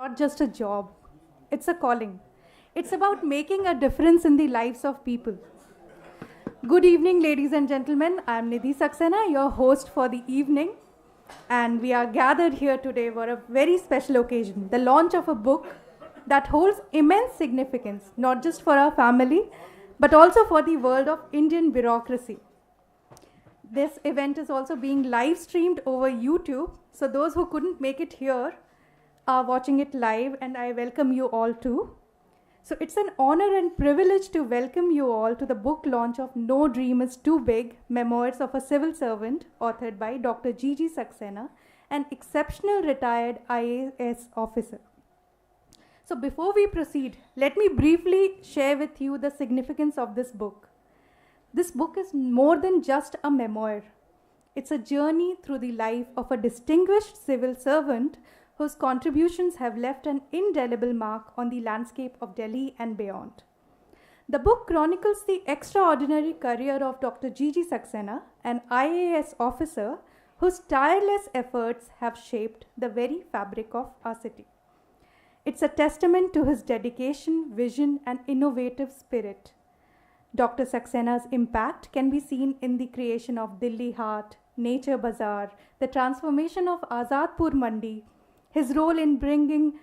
Not just a job, it's a calling. It's about making a difference in the lives of people. Good evening, ladies and gentlemen. I'm Nidhi Saxena, your host for the evening. And we are gathered here today for a very special occasion, the launch of a book that holds immense significance, not just for our family, but also for the world of Indian bureaucracy. This event is also being live streamed over YouTube, so those who couldn't make it here are watching it live, and I welcome you all too. So it's an honor and privilege to welcome you all to the book launch of No Dream is Too Big, Memoirs of a Civil Servant, authored by Dr GG Saxena, an exceptional retired IAS officer. So before we proceed, let me briefly share with you the significance of this book. This book is more than just a memoir. It's a journey through the life of a distinguished civil servant whose contributions have left an indelible mark on the landscape of Delhi and beyond. The book chronicles the extraordinary career of Dr. GG Saxena, an IAS officer whose tireless efforts have shaped the very fabric of our city. It's a testament to his dedication, vision, and innovative spirit. Dr. Saxena's impact can be seen in the creation of Delhi Haat, Nature Bazaar, the transformation of Azadpur Mandi, his role in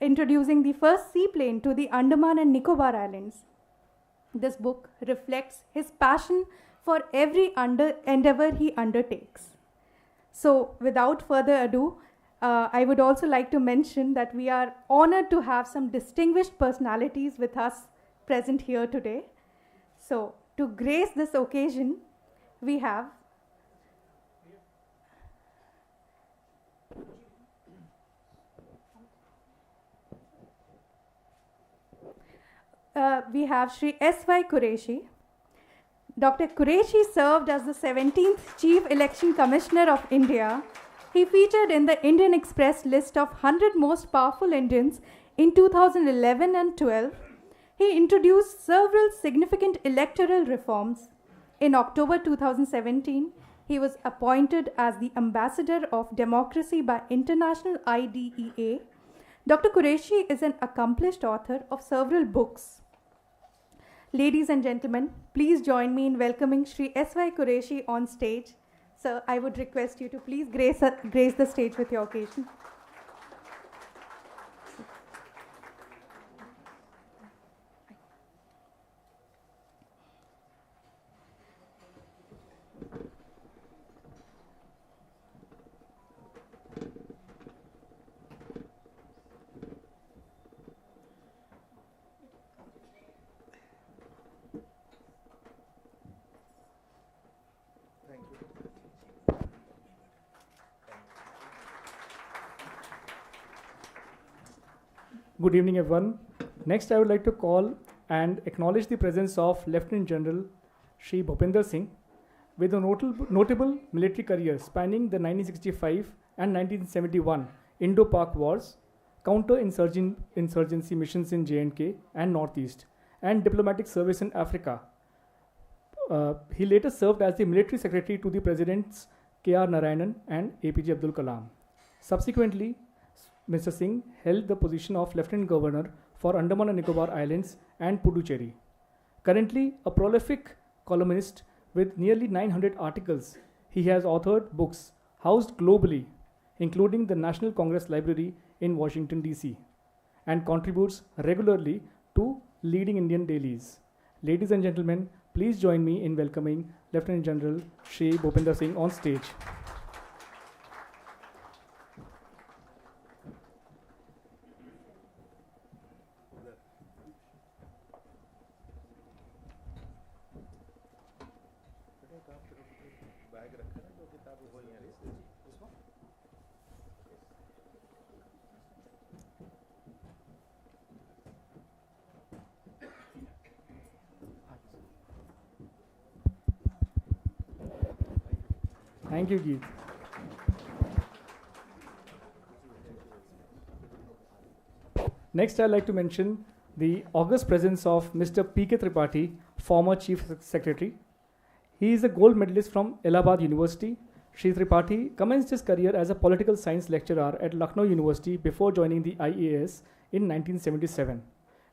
introducing the first seaplane to the Andaman and Nicobar Islands. This book reflects his passion for every endeavor he undertakes. So without further ado, I would also like to mention that we are honored to have some distinguished personalities with us present here today. So to grace this occasion, we have Shri SY Quarishi. Dr. Quraishi served as the 17th Chief Election Commissioner of India. He featured in the Indian Express list of 100 most powerful Indians in 2011 and 12. He introduced several significant electoral reforms. In October 2017, he was appointed as the Ambassador of Democracy by International IDEA. Dr. Quraishi is an accomplished author of several books. Ladies and gentlemen, please join me in welcoming Shri SY Quarishi on stage. Sir, I would request you to please grace the stage with your occasion. Good evening, everyone. Next, I would like to call and acknowledge the presence of Lieutenant General Shri Bhopinder Singh, with a notable military career spanning the 1965 and 1971 Indo-Pak Wars, counter-insurgency missions in J&K and Northeast, and diplomatic service in Africa. He later served as the military secretary to the Presidents K.R. Narayanan and APJ Abdul Kalam. Subsequently, Mr. Singh held the position of Lieutenant Governor for Andaman and Nicobar Islands and Puducherry. Currently a prolific columnist with nearly 900 articles, he has authored books housed globally, including the National Congress Library in Washington, D.C., and contributes regularly to leading Indian dailies. Ladies and gentlemen, please join me in welcoming Lieutenant General Shri Bhopinder Singh on stage. Thank you, Geet. Next, I'd like to mention the august presence of Mr. PK Tripathi, former Chief Secretary. He is a gold medalist from Allahabad University, Shri Tripathi commenced his career as a political science lecturer at Lucknow University before joining the IAS in 1977.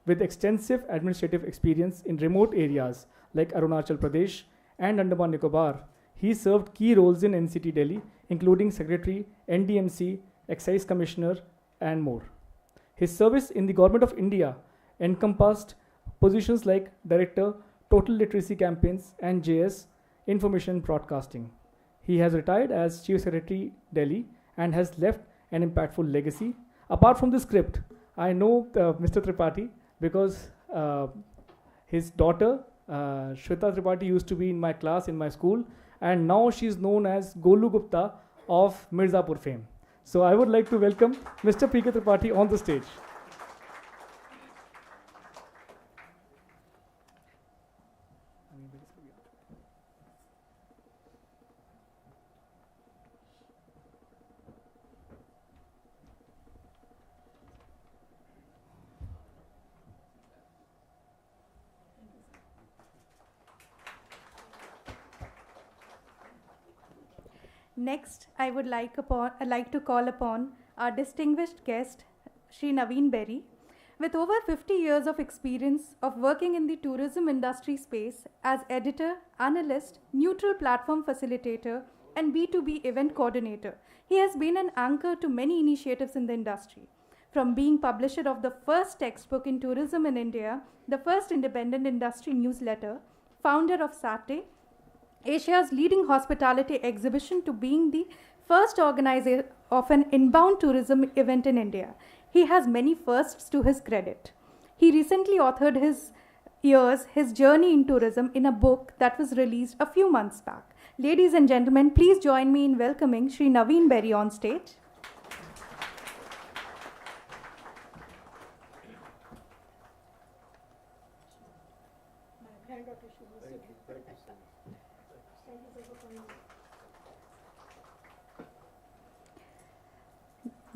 With extensive administrative experience in remote areas like Arunachal Pradesh and Andaman and Nicobar, he served key roles in NCT Delhi, including Secretary, NDMC, Excise Commissioner, and more. His service in the Government of India encompassed positions like Director, Total Literacy Campaigns, and JS, Information Broadcasting. He has retired as Chief Secretary, Delhi, and has left an impactful legacy. Apart from the script, I know Mr. Tripathi because his daughter, Shweta Tripathi, used to be in my class in my school, and now she's known as Golu Gupta of Mirzapur fame. So I would like to welcome Mr. PK Tripathi on the stage. Next, I would like to call upon our distinguished guest, Mr Navin Berry. With over 50 years of experience of working in the tourism industry space as editor, analyst, neutral platform facilitator, and B2B event coordinator, he has been an anchor to many initiatives in the industry. From being publisher of the first textbook in tourism in India, the first independent industry newsletter, founder of Saturday, Asia's leading hospitality exhibition, to being the first organizer of an inbound tourism event in India. He has many firsts to his credit. He recently authored his journey in tourism in a book that was released a few months back. Ladies and gentlemen, please join me in welcoming Shri Navin Berry on stage.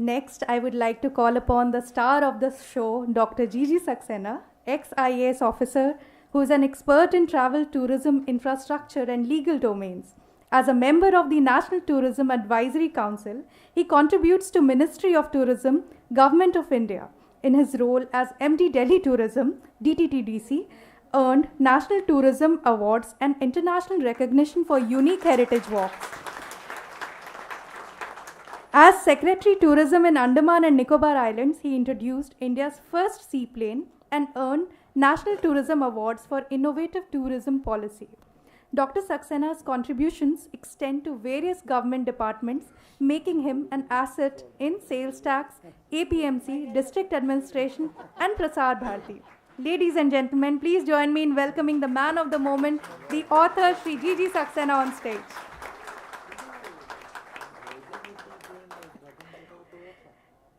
Next, I would like to call upon the star of the show, Dr. GG Saxena, ex-IAS officer, who is an expert in travel, tourism, infrastructure, and legal domains. As a member of the National Tourism Advisory Council, he contributes to Ministry of Tourism, Government of India. In his role as MD Delhi Tourism, DTTDC, earned National Tourism Awards and international recognition for unique heritage walks. As Secretary Tourism in Andaman and Nicobar Islands, he introduced India's first seaplane and earned National Tourism Awards for innovative tourism policy. Dr. Saxena's contributions extend to various government departments, making him an asset in sales tax, APMC, district administration, and Prasar Bharati. Ladies and gentlemen, please join me in welcoming the man of the moment, the author Shri GG Saxena, on stage.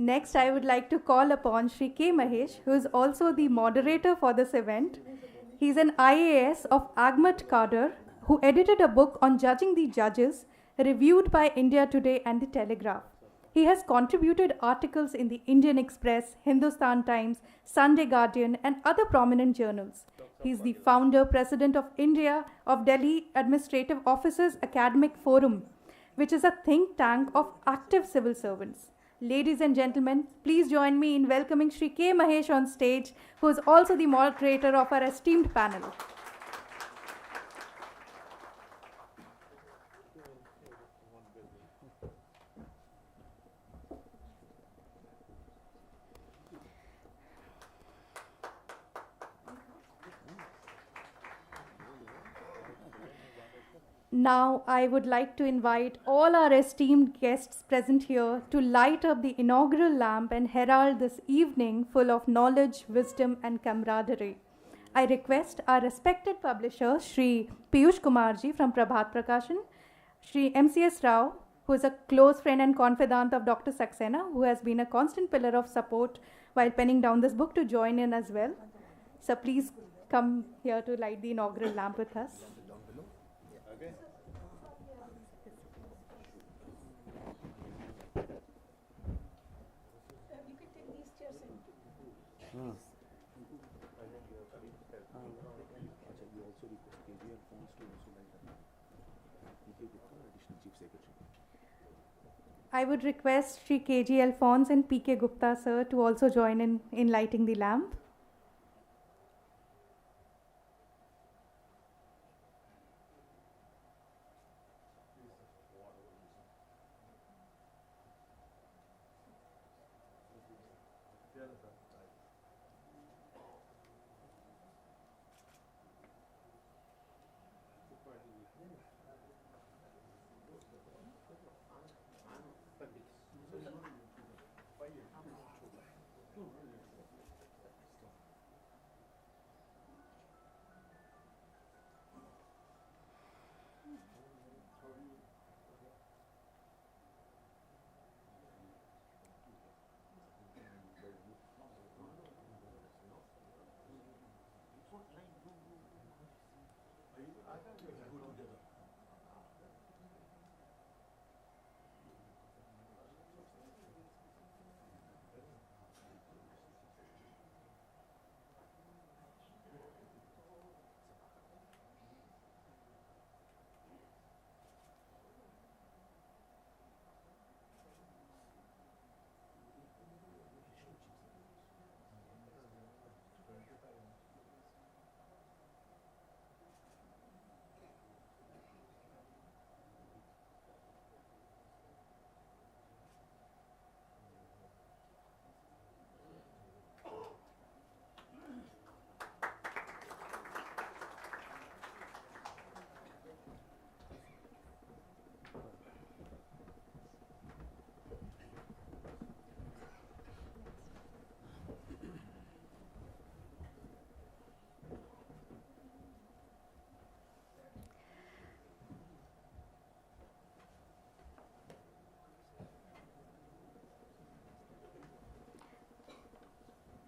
Next, I would like to call upon Shri K Mahesh, who is also the moderator for this event. He is an IAS of AGMUT cadre who edited a book on judging the judges, reviewed by India Today and The Telegraph. He has contributed articles in the Indian Express, Hindustan Times, Sunday Guardian, and other prominent journals. He is the founder, president of India of Delhi Administrative Officers Academic Forum, which is a think tank of active civil servants. Ladies and gentlemen, please join me in welcoming Shri K Mahesh on stage, who is also the moderator of our esteemed panel. Now, I would like to invite all our esteemed guests present here to light up the inaugural lamp and herald this evening full of knowledge, wisdom, and camaraderie. I request our respected publisher, Shri Piyush Kumarji from Prabhat Prakashan, Shri MCS Rao, who is a close friend and confidant of Dr. Saxena, who has been a constant pillar of support while penning down this book, to join in as well. So please come here to light the inaugural lamp with us. Chief Secretary. I would request Shri KG Alphonse and PK Gupta sir to also join in lighting the lamp.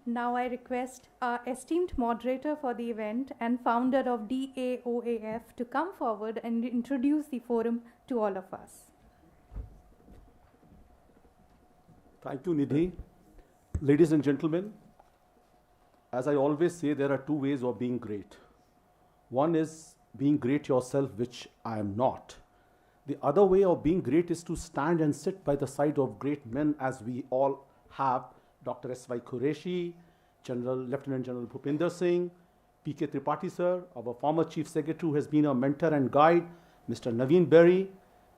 Now I request our esteemed moderator for the event and founder of DAOAF to come forward and introduce the forum to all of us. Thank you, Nidhi. Ladies and gentlemen, as I always say, there are two ways of being great. One is being great yourself, which I am not. The other way of being great is to stand and sit by the side of great men, as we all have Dr SY Quarishi, Lt Gen Bhopinder Singh, PK Tripathi sir, our former Chief Secretary who has been a mentor and guide, Mr Navin Berry,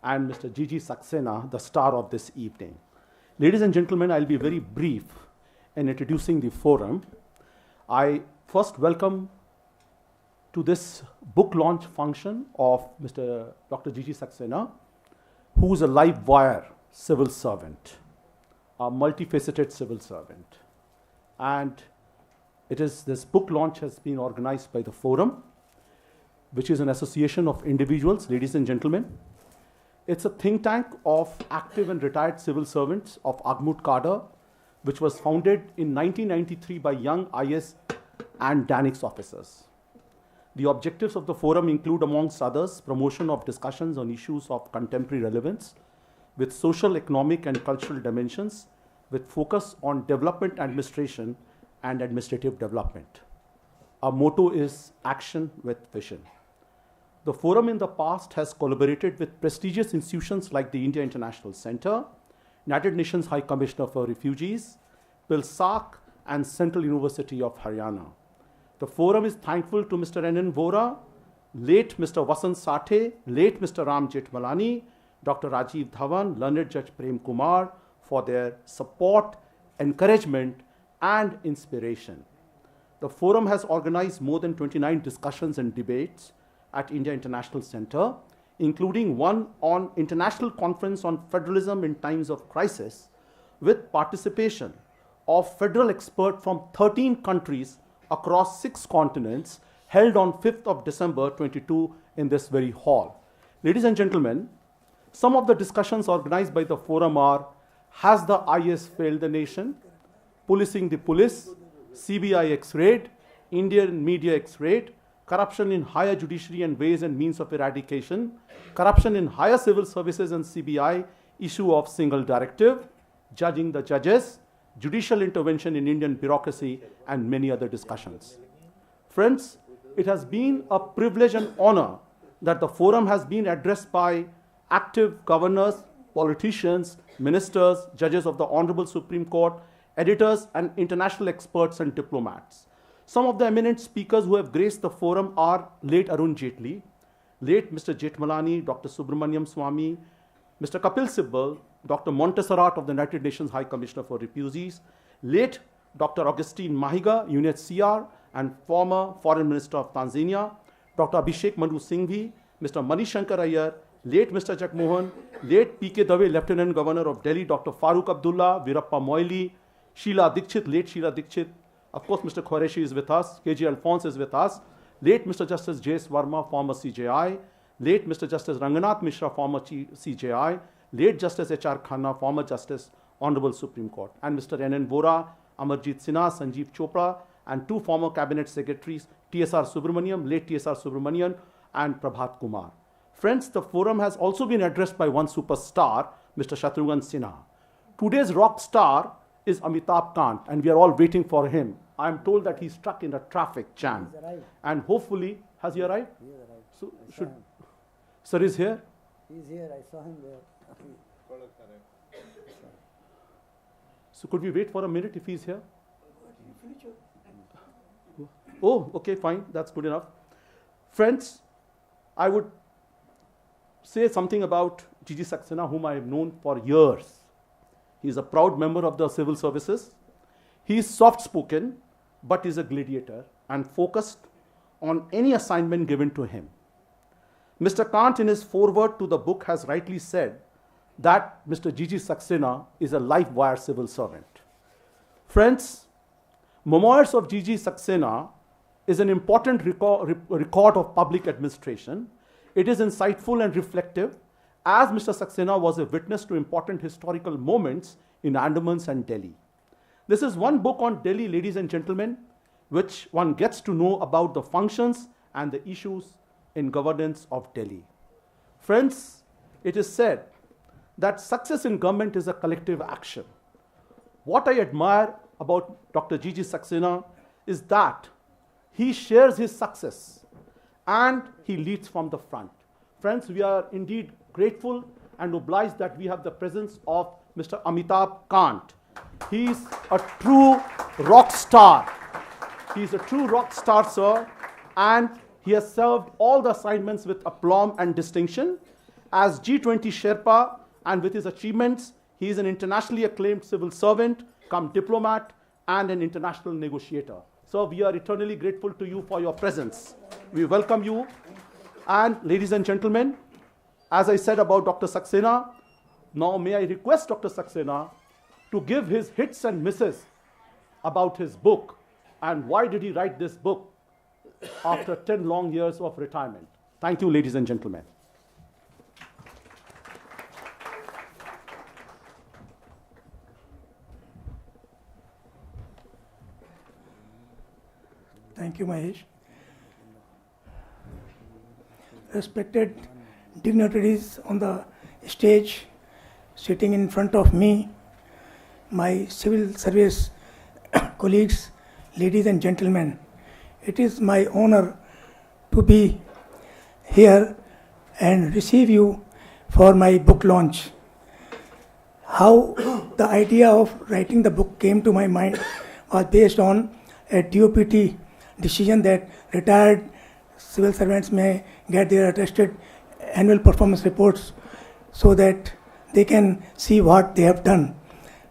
and Mr GG Saxena, the star of this evening. Ladies and gentlemen, I'll be very brief in introducing the forum. I first welcome to this book launch function of Mr. Dr GG Saxena, who is a live wire civil servant, a multifaceted civil servant. And this book launch has been organized by the forum, which is an association of individuals, ladies and gentlemen. It's a think tank of active and retired civil servants of AGMUT cadre, which was founded in 1993 by young IAS and DANIX officers. The objectives of the forum include, amongst others, promotion of discussions on issues of contemporary relevance with social, economic, and cultural dimensions, with focus on development administration and administrative development. Our motto is action with vision. The forum in the past has collaborated with prestigious institutions like the India International Center, United Nations High Commissioner for Refugees, PILSAC, and Central University of Haryana. The forum is thankful to Mr. N.N. Vora, late Mr. Vasant Sathe, late Mr. Ram Jethmalani, Dr. Rajiv Dhawan, learned Judge Prem Kumar for their support, encouragement, and inspiration. The forum has organized more than 29 discussions and debates at India International Center, including one on International Conference on Federalism in Times of Crisis, with participation of federal experts from 13 countries across 6 continents, held on 5th of December 22 in this very hall. Ladies and gentlemen, some of the discussions organized by the forum are: has the IS failed the nation? Policing the police, CBI X-raid, Indian media X-raid, corruption in higher judiciary and ways and means of eradication, corruption in higher civil services and CBI, issue of single directive, judging the judges, judicial intervention in Indian bureaucracy, and many other discussions. Friends, it has been a privilege and honor that the forum has been addressed by active governors, politicians, ministers, judges of the Honorable Supreme Court, editors, and international experts and diplomats. Some of the eminent speakers who have graced the forum are late Arun Jaitley, late Mr. Jethmalani, Dr. Subramaniam Swamy, Mr. Kapil Sibal, Dr. Montserrat of the United Nations High Commissioner for Refugees, late Dr. Augustine Mahiga, UNHCR and former Foreign Minister of Tanzania, Dr. Abhishek Manu Singhvi, Mr. Manishankar Iyer, late Mr. Jagmohan, late PK Dave, Lieutenant Governor of Delhi, Dr. Farooq Abdullah, Virappa Moily, Sheila Dikshit, late Sheila Dikshit, of course Mr. Quraishi is with us, KG Alphonse is with us, late Mr. Justice J.S. Verma, former CJI, late Mr. Justice Ranganath Mishra, former CJI, late Justice H.R. Khanna, former Justice, Honorable Supreme Court, and Mr. N.N. Vora, Amarjit Sinha, Sanjeev Chopra, and two former cabinet secretaries, T.S.R. Subramaniam, late T.S.R. Subramanian, and Prabhat Kumar. Friends, the forum has also been addressed by one superstar, Mr. Shatrughan Sinha. Today's rock star is Amitabh Kant, and we are all waiting for him. I am told that he's stuck in a traffic jam. And hopefully, has he arrived? He has arrived. So, should, sir is here? He's here, I saw him there. So could we wait for a minute if he's here? Oh, okay, fine, that's good enough. Friends, I would say something about GG Saxena, whom I have known for years. He is a proud member of the civil services. He is soft-spoken, but is a gladiator and focused on any assignment given to him. Mr. Kant, in his foreword to the book, has rightly said that Mr. GG Saxena is a live-wire civil servant. Friends, Memoirs of GG Saxena is an important record of public administration. It is insightful and reflective, as Mr. Saxena was a witness to important historical moments in Andamans and Delhi. This is one book on Delhi, ladies and gentlemen, which one gets to know about the functions and the issues in governance of Delhi. Friends, it is said that success in government is a collective action. What I admire about Dr. GG Saxena is that he shares his success and he leads from the front. Friends, we are indeed grateful and obliged that we have the presence of Mr. Amitabh Kant. He is a true rock star. He is a true rock star, sir, and he has served all the assignments with aplomb and distinction. As G20 Sherpa, and with his achievements, he is an internationally acclaimed civil servant, come diplomat, and an international negotiator. So we are eternally grateful to you for your presence. We welcome you. And ladies and gentlemen, as I said about Dr. Saxena, now may I request Dr. Saxena to give his hits and misses about his book and why did he write this book after 10 long years of retirement. Thank you, ladies and gentlemen. Thank you, Mahesh. Respected dignitaries on the stage, sitting in front of me, my civil service colleagues, ladies and gentlemen, it is my honor to be here and receive you for my book launch. How the idea of writing the book came to my mind was based on a DOPT decision that retired civil servants may get their attested annual performance reports so that they can see what they have done.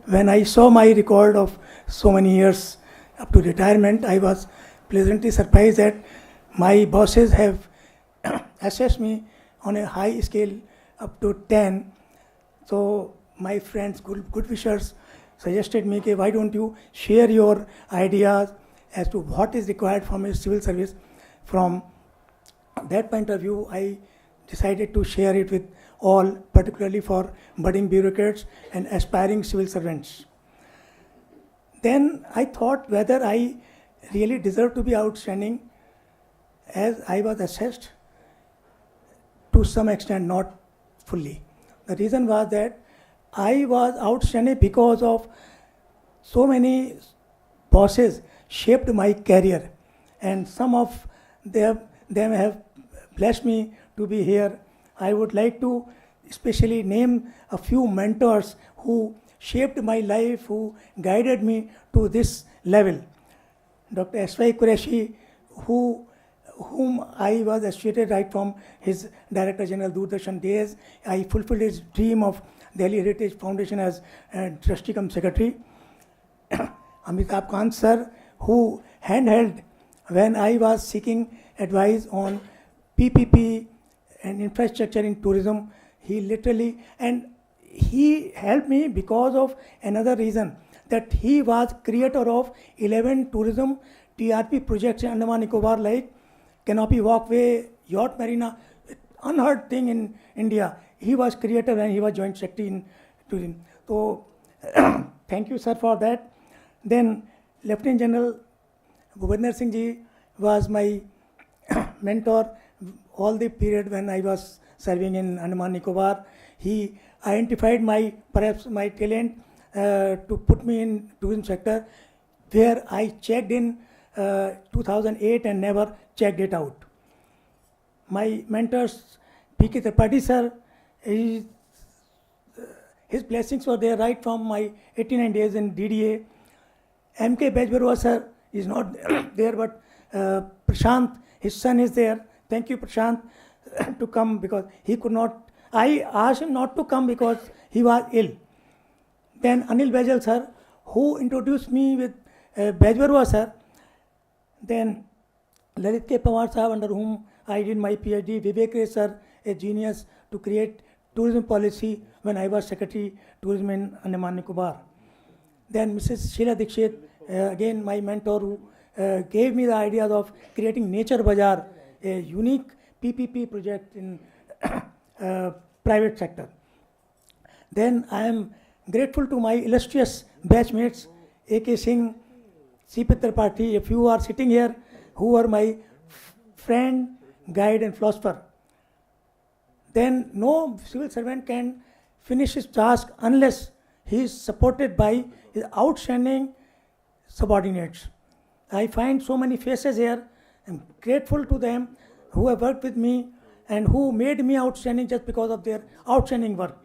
When I saw my record of so many years up to retirement, I was pleasantly surprised that my bosses have assessed me on a high scale up to 10. So my friends, good wishers, suggested me, why don't you share your ideas as to what is required from a civil service. From that point of view, I decided to share it with all, particularly for budding bureaucrats and aspiring civil servants. Then I thought whether I really deserve to be outstanding, as I was assessed to some extent, not fully. The reason was that I was outstanding because of so many bosses shaped my career, and some of them have blessed me to be here. I would like to especially name a few mentors who shaped my life, who guided me to this level. Dr SY Quarishi, whom I was associated right from his Director General Doordarshan days. I fulfilled his dream of Delhi Heritage Foundation as Trustee cum Secretary. Amitabh Kant sir, who handheld when I was seeking advice on PPP and infrastructure in tourism. He literally, and he helped me because of another reason, that he was creator of 11 tourism TRP projects in Andaman and Nicobar, like Canopy Walkway, Yacht Marina, unheard thing in India. He was creator and he was joint secretary in tourism. So thank you sir for that. Then Lt Gen Bhopinder Singh ji was my mentor all the period when I was serving in Andaman and Nicobar. He identified perhaps my talent to put me in tourism sector, where I checked in 2008 and never checked it out. My mentors, PK Tripathi sir, his blessings were there right from my 89 days in DDA. MK Bajbarua sir is not there, but Prashant, his son, is there. Thank you, Prashant, to come, because he could not. I asked him not to come because he was ill. Then Anil Bajal sir, who introduced me with Bajbarua sir. Then Lalit K. Pawar sir, under whom I did my PhD. Vivek Ray sir, a genius to create tourism policy when I was Secretary Tourism in Andaman and Nicobar. Then Mrs. Sheila Dikshit, again my mentor, who gave me the ideas of creating Nature Bazaar, a unique PPP project in private sector. Then I am grateful to my illustrious batchmates, A.K. Singh, C.P. Tripathi, a few are sitting here, who are my friend, guide and philosopher. Then no civil servant can finish his task unless he is supported by his outstanding subordinates. I find so many faces here. I'm grateful to them who have worked with me and who made me outstanding just because of their outstanding work.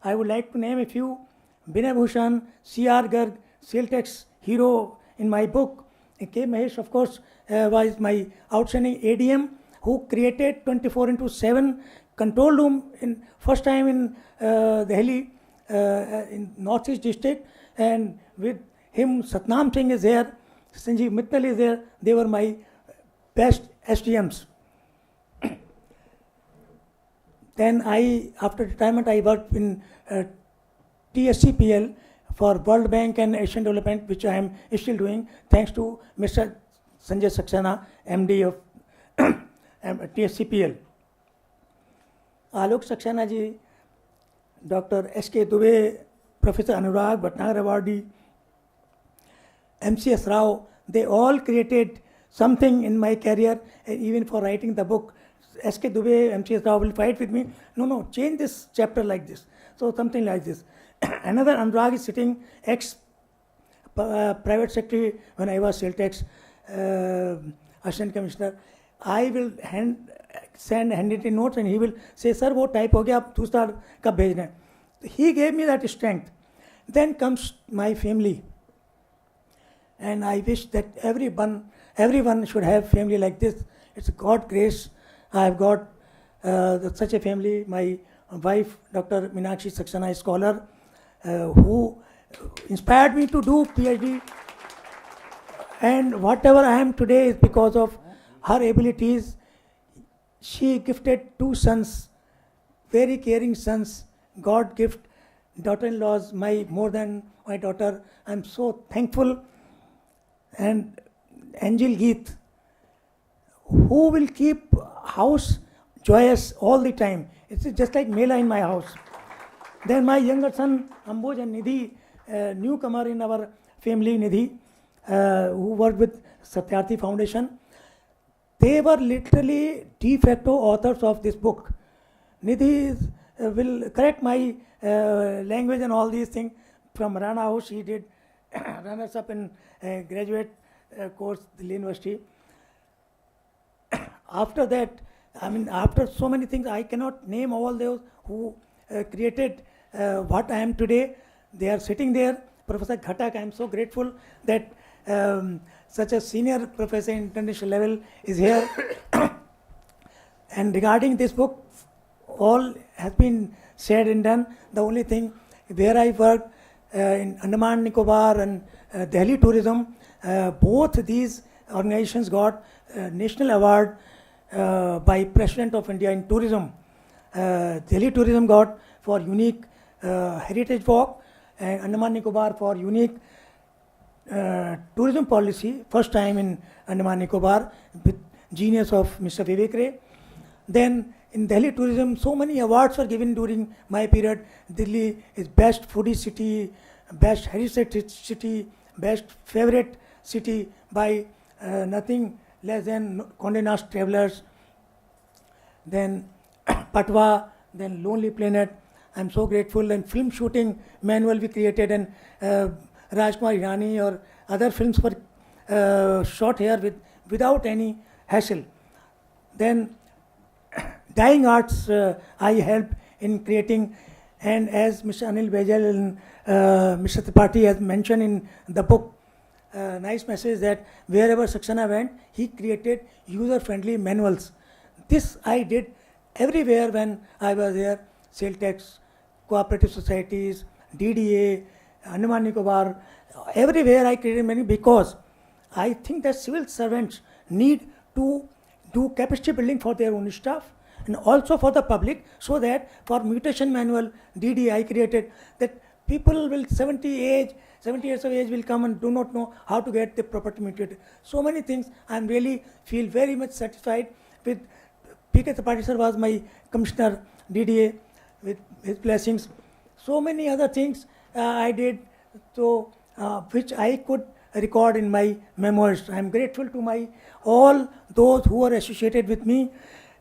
I would like to name a few. Binay Bhushan, C.R. Garg, Saltex hero in my book. K. Mahesh, of course, was my outstanding ADM, who created 24/7 control room in first time in Delhi, in Northeast district, and with him Satnam Singh is there, Sanjeev Mittal is there. They were my best SDMs. Then after retirement, I worked in TSCPL for World Bank and Asian Development, which I am still doing, thanks to Mr. Sanjay Saxena, MD of TSCPL. Alok Saxena ji, Dr SK Dubey, Professor Anurag Bhatnagar Awardee, MCS Rao, they all created something in my career, and even for writing the book. SK Dubey, MCS Rao will fight with me. No, change this chapter like this. So something like this. Another Anurag is sitting, ex-private secretary when I was Saltex assistant commissioner. I will send handwritten notes and he will say, sir, wo type ho gaya, ab dusra kab bhejna hai. He gave me that strength. Then comes my family. And I wish that everyone should have family like this. It's God's grace. I have got such a family. My wife, Dr Meenakshi Saxena, a scholar, who inspired me to do PhD. And whatever I am today is because of her abilities. She gifted 2 sons, very caring sons. God gift daughter-in-laws, more than my daughter. I'm so thankful. And Angel Geet, who will keep house joyous all the time. It's just like Mela in my house. Then my younger son, Ambuj and Nidhi, newcomer in our family, Nidhi, who worked with Satyarthi Foundation. They were literally de facto authors of this book. Nidhi will correct my language and all these things. From Rana House, he did runners up in graduate course, Delhi University. After that, I mean, after so many things, I cannot name all those who created what I am today. They are sitting there. Professor Ghatak, I am so grateful that such a senior professor international level is here. And regarding this book, all has been said and done. The only thing, where I worked in Andaman and Nicobar and Delhi Tourism, both these organizations got national award by President of India in tourism. Delhi Tourism got for unique heritage walk, and Andaman and Nicobar for unique tourism policy, first time in Andaman and Nicobar with genius of Mr Vivek. Then in Delhi tourism, so many awards were given during my period. Delhi is best foodie city, best heritage city, best favorite city by nothing less than Condé Nast Travelers. Then Patwa, then Lonely Planet. I'm so grateful. And film shooting manual we created, and Rajkumar Irani or other films were shot here without any hassle. Then dying arts I helped in creating, and as Mr. Anil Bejal and Mr. Tripathi has mentioned in the book, nice message that wherever Saxena went, he created user-friendly manuals. This I did everywhere when I was there. Sale tax, cooperative societies, DDA, Andaman Nicobar, everywhere I created many, because I think that civil servants need to do capacity building for their own staff and also for the public, so that for mutation manual, DDA I created, that people will 70 years of age will come and do not know how to get the property mutated. So many things. I really feel very much satisfied with PK Tripathi sir was my commissioner DDA with his blessings. So many other things I did, so which I could record in my memoirs. I am grateful to all those who are associated with me.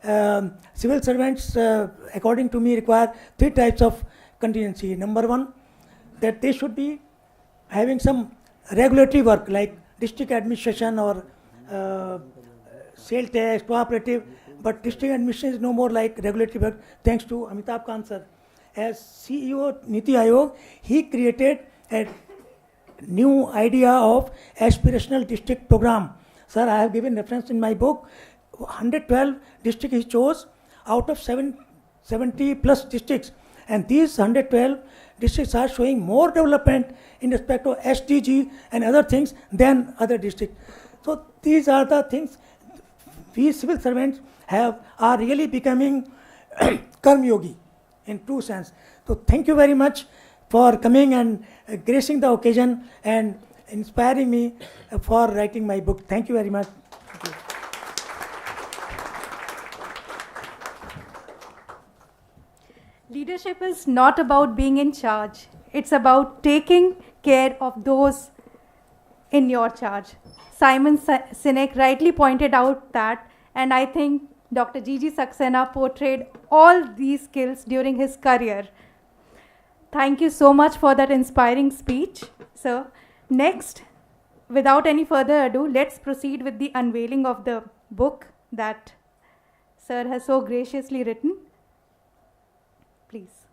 Civil servants, according to me, require 3 types of contingency. Number 1, that they should be having some regulatory work like district administration or sale tax, cooperative, but district administration is no more like regulatory work, thanks to Amitabh Kant sir. As CEO Niti Aayog, he created a new idea of aspirational district program. Sir, I have given reference in my book. 112 districts he chose out of 70 plus districts, and these 112 districts are showing more development in respect of SDG and other things than other districts. So these are the things we civil servants are really becoming karma yogi in true sense. So thank you very much for coming and gracing the occasion and inspiring me for writing my book. Thank you very much. Thank you. Leadership is not about being in charge. It's about taking care of those in your charge. Simon Sinek rightly pointed out that, and I think Dr. GG Saxena portrayed all these skills during his career. Thank you so much for that inspiring speech, sir. Next, without any further ado, let's proceed with the unveiling of the book that sir has so graciously written. Please.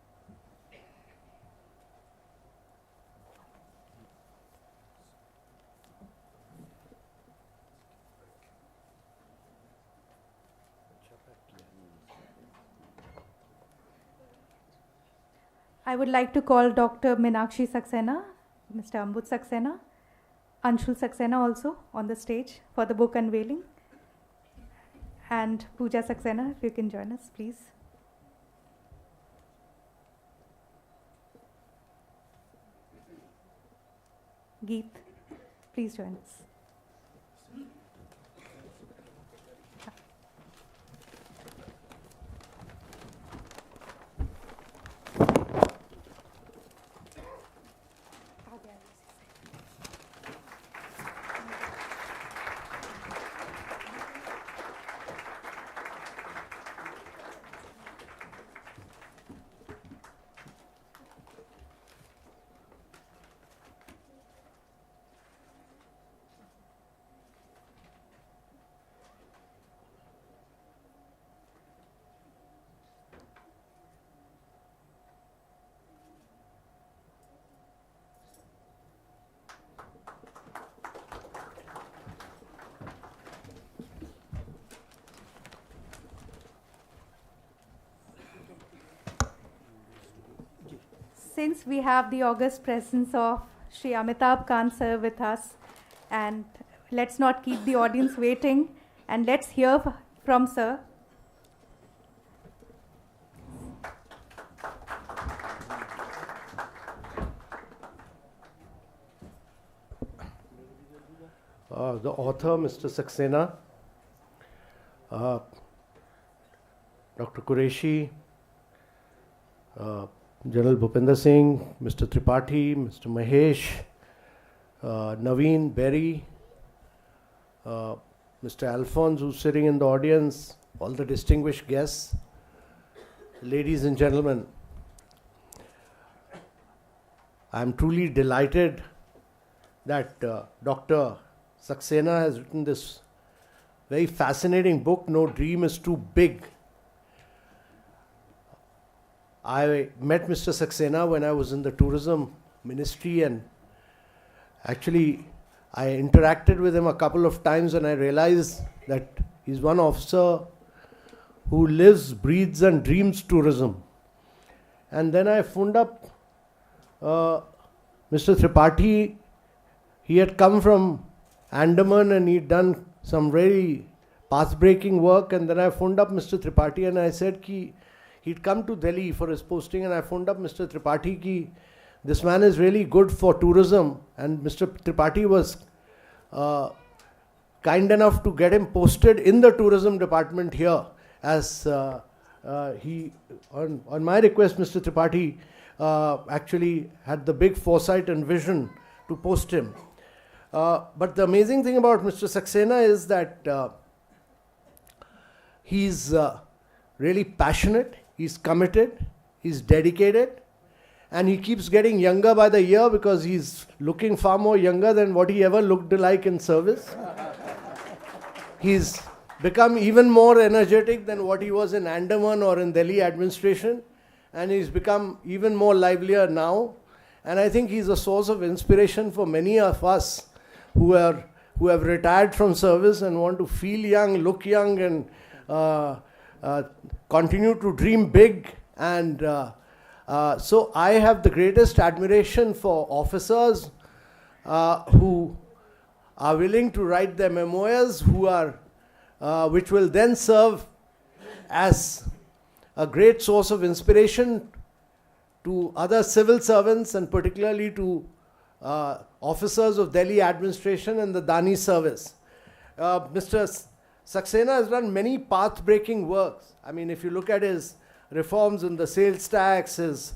I would like to call Dr Meenakshi Saxena, Mr Ambuj Saxena, Anshul Saxena also on the stage for the book unveiling. And Pooja Saxena, if you can join us, please. Geet, please join us. since we have the august presence of Shri Amitabh Kant sir with us, and let's not keep the audience waiting, and let's hear from sir. The author, Mr. Saxena, Dr. Quraishi, General Bhopinder Singh, Mr. Tripathi, Mr. Mahesh, Navin Berry, Mr. Alphonse, who's sitting in the audience, all the distinguished guests, ladies and gentlemen, I'm truly delighted that Dr. Saxena has written this very fascinating book, No Dream is Too Big. I met Mr. Saxena when I was in the tourism ministry, and actually I interacted with him a couple of times, and I realized that he's one officer who lives, breathes and dreams tourism. And then I phoned up Mr. Tripathi. He had come from Andaman and he'd done some really path-breaking work, and then I phoned up Mr. Tripathi and I said he'd come to Delhi for his posting, and I phoned up Mr. Tripathi ki this man is really good for tourism, and Mr. Tripathi was kind enough to get him posted in the tourism department here, as he on my request Mr. Tripathi actually had the big foresight and vision to post him. But the amazing thing about Mr. Saxena is that he's really passionate, he's committed, he's dedicated, and he keeps getting younger by the year because he's looking far more younger than what he ever looked like in service. He's become even more energetic than what he was in Andaman or in Delhi administration, and he's become even more livelier now. And I think he's a source of inspiration for many of us who have retired from service and want to feel young, look young, and continue to dream big. And so I have the greatest admiration for officers who are willing to write their memoirs, which will then serve as a great source of inspiration to other civil servants, and particularly to officers of Delhi administration and the Dani service. Mr. Saxena has done many path-breaking works. I mean, if you look at his reforms in the sales tax, his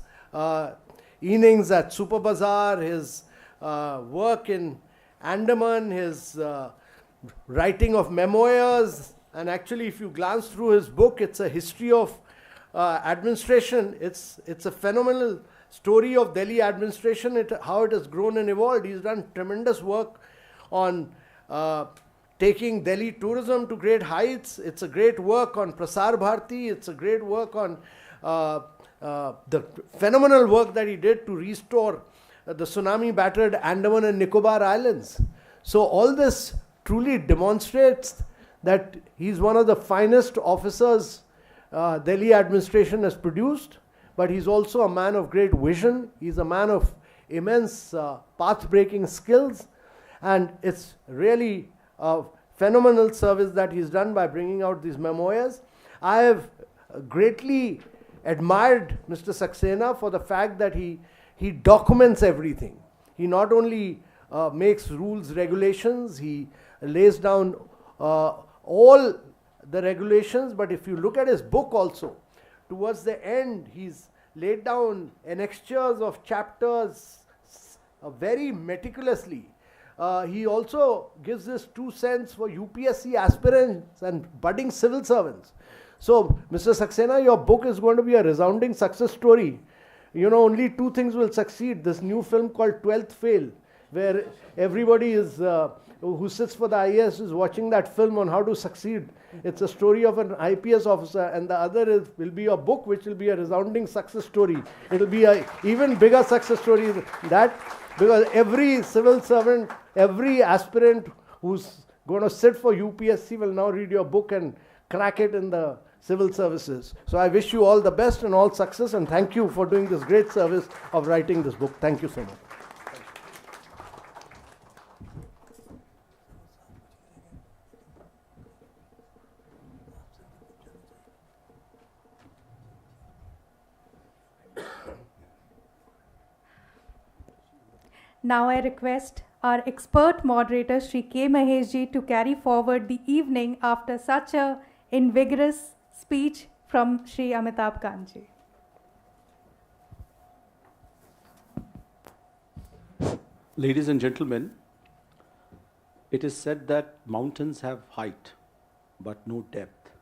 innings at Super Bazaar, his work in Andaman, his writing of memoirs, and actually if you glance through his book, it's a history of administration. It's a phenomenal story of Delhi administration, how it has grown and evolved. He's done tremendous work on taking Delhi tourism to great heights. It's a great work on Prasar Bharati. It's a great work on the phenomenal work that he did to restore the tsunami-battered Andaman and Nicobar Islands. So all this truly demonstrates that he's one of the finest officers Delhi administration has produced, but he's also a man of great vision. He's a man of immense path-breaking skills, and it's really a phenomenal service that he's done by bringing out these memoirs. I have greatly admired Mr. Saxena for the fact that he documents everything. He not only makes rules, regulations, he lays down all the regulations, but if you look at his book also, towards the end, he's laid down annexures of chapters very meticulously. He also gives this 2 cents for UPSC aspirants and budding civil servants. So, Mr. Saxena, your book is going to be a resounding success story. You know, only 2 things will succeed. This new film called 12th Fail, where everybody is who sits for the IAS is watching that film on how to succeed. It's a story of an IPS officer, and the other will be a book which will be a resounding success story. It will be an even bigger success story than that, because every civil servant, every aspirant who's going to sit for UPSC will now read your book and crack it in the civil services. So I wish you all the best and all success, and thank you for doing this great service of writing this book. Thank you so much. Now I request our expert moderator Shri K Mahesh ji to carry forward the evening after such a invigorous speech from Shri Amitabh Kant ji. Ladies and gentlemen, it is said that mountains have height but no depth.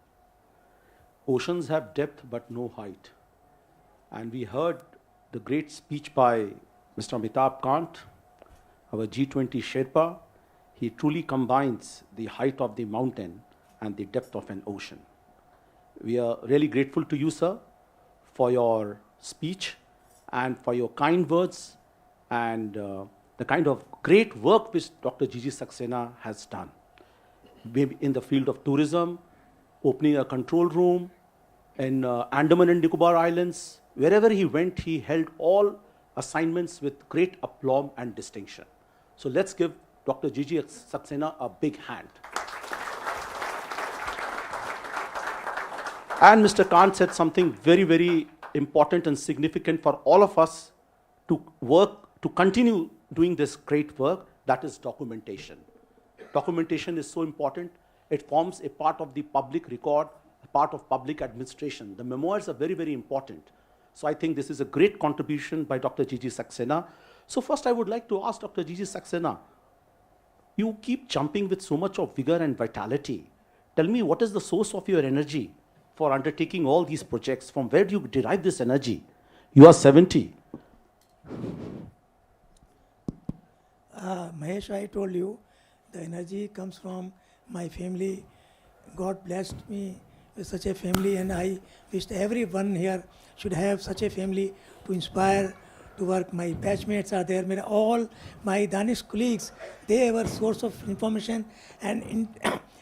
Oceans have depth but no height. And we heard the great speech by Mr. Amitabh Kant, our G20 Sherpa. He truly combines the height of the mountain and the depth of an ocean. We are really grateful to you, sir, for your speech and for your kind words and the kind of great work which Dr. GG Saxena has done. Maybe in the field of tourism, opening a control room in Andaman and Nicobar Islands. Wherever he went, he held all assignments with great aplomb and distinction. So let's give Dr. GG Saxena a big hand. And Mr. Kant said something very, very important and significant for all of us to work, to continue doing this great work, that is documentation. Documentation is so important. It forms a part of the public record, a part of public administration. The memoirs are very, very important. So I think this is a great contribution by Dr. GG Saxena. So first I would like to ask Dr. GG Saxena, you keep jumping with so much of vigor and vitality. Tell me, what is the source of your energy for undertaking all these projects? From where do you derive this energy? You are 70. Mahesh, I told you, the energy comes from my family. God blessed me with such a family, and I wished everyone here should have such a family to inspire to work. My batchmates are there, all my Danish colleagues, they were source of information and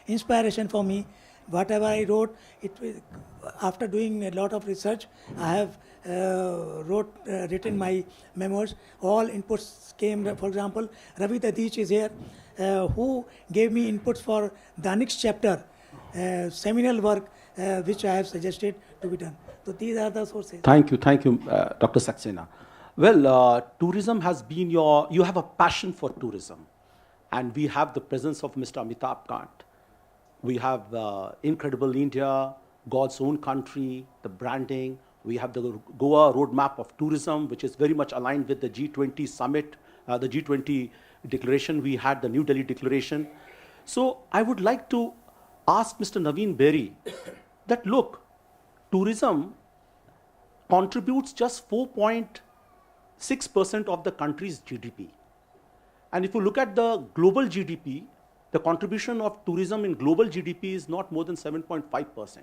inspiration for me. Whatever I wrote, after doing a lot of research, I have written my memoirs. All inputs came, for example, Ravi Dadich is here, who gave me inputs for the next chapter, seminal work, which I have suggested to be done. So these are the sources. Thank you, Dr. Saxena. Well, tourism has been you have a passion for tourism. And we have the presence of Mr. Amitabh Kant. We have Incredible India, God's Own Country, the branding. We have the Goa roadmap of tourism, which is very much aligned with the G20 summit, the G20 declaration. We had the New Delhi declaration. So I would like to ask Mr. Navin Berry that, look, tourism contributes just 4.6% of the country's GDP. And if you look at the global GDP, the contribution of tourism in global GDP is not more than 7.5%.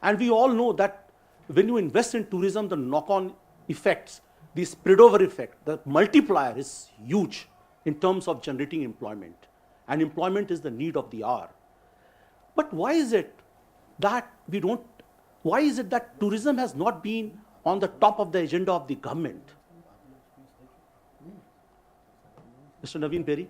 And we all know that when you invest in tourism, the knock-on effects, the spread-over effect, the multiplier is huge in terms of generating employment. And employment is the need of the hour. But why is it that tourism has not been on the top of the agenda of the government? Mr. Navin Berry.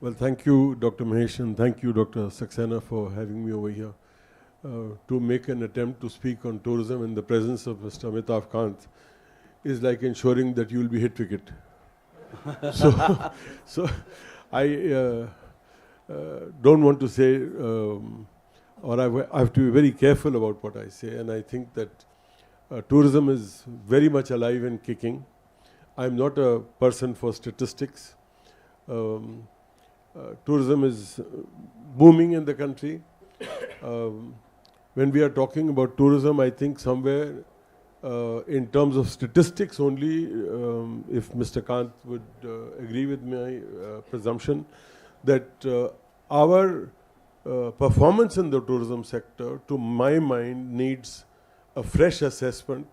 Well, thank you, Dr. Mahesh, and thank you, Dr. Saxena, for having me over here to make an attempt to speak on tourism in the presence of Mr. Amitabh Kant is like ensuring that you will be hit wicket. so I don't want to say, or I have to be very careful about what I say, and I think that tourism is very much alive and kicking. I'm not a person for statistics. Tourism is booming in the country. When we are talking about tourism, I think somewhere in terms of statistics only, if Mr. Kant would agree with my presumption, that our performance in the tourism sector, to my mind, needs a fresh assessment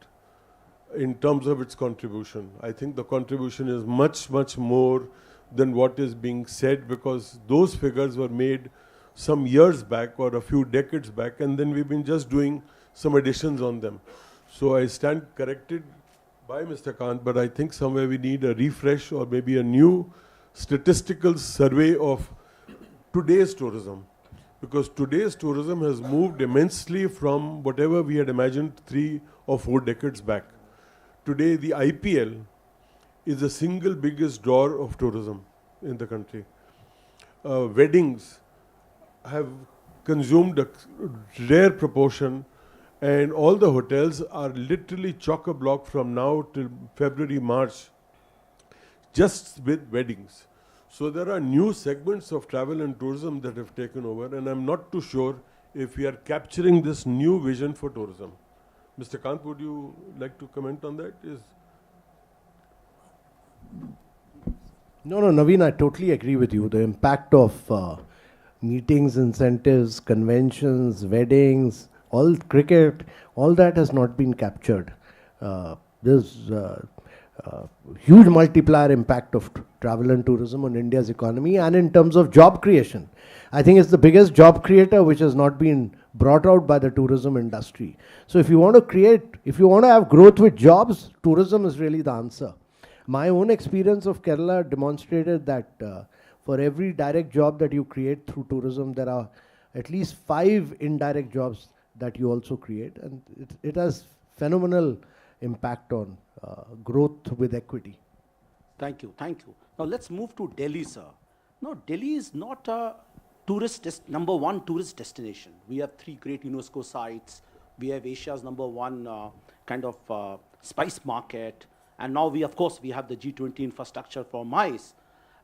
in terms of its contribution. I think the contribution is much, much more than what is being said, because those figures were made some years back or a few decades back, and then we've been just doing some additions on them. So I stand corrected by Mr. Kant, but I think somewhere we need a refresh or maybe a new statistical survey of today's tourism. Because today's tourism has moved immensely from whatever we had imagined 3 or 4 decades back. Today, the IPL is the single biggest drawer of tourism in the country. Weddings have consumed a rare proportion, and all the hotels are literally chock-a-block from now till February, March, just with weddings. So there are new segments of travel and tourism that have taken over, and I'm not too sure if we are capturing this new vision for tourism. Mr. Kant, would you like to comment on that? No, Naveen, I totally agree with you. The impact of meetings, incentives, conventions, weddings, all cricket, all that has not been captured. There's huge multiplier impact of travel and tourism on India's economy and in terms of job creation. I think it's the biggest job creator which has not been brought out by the tourism industry. So if you want to have growth with jobs, tourism is really the answer. My own experience of Kerala demonstrated that for every direct job that you create through tourism, there are at least 5 indirect jobs that you also create, and it has phenomenal impact on growth with equity. Thank you. Now let's move to Delhi, sir. No, Delhi is not a number 1 tourist destination. We have 3 great UNESCO sites. We have Asia's number 1 spice market. And now we have the G20 infrastructure for MICE.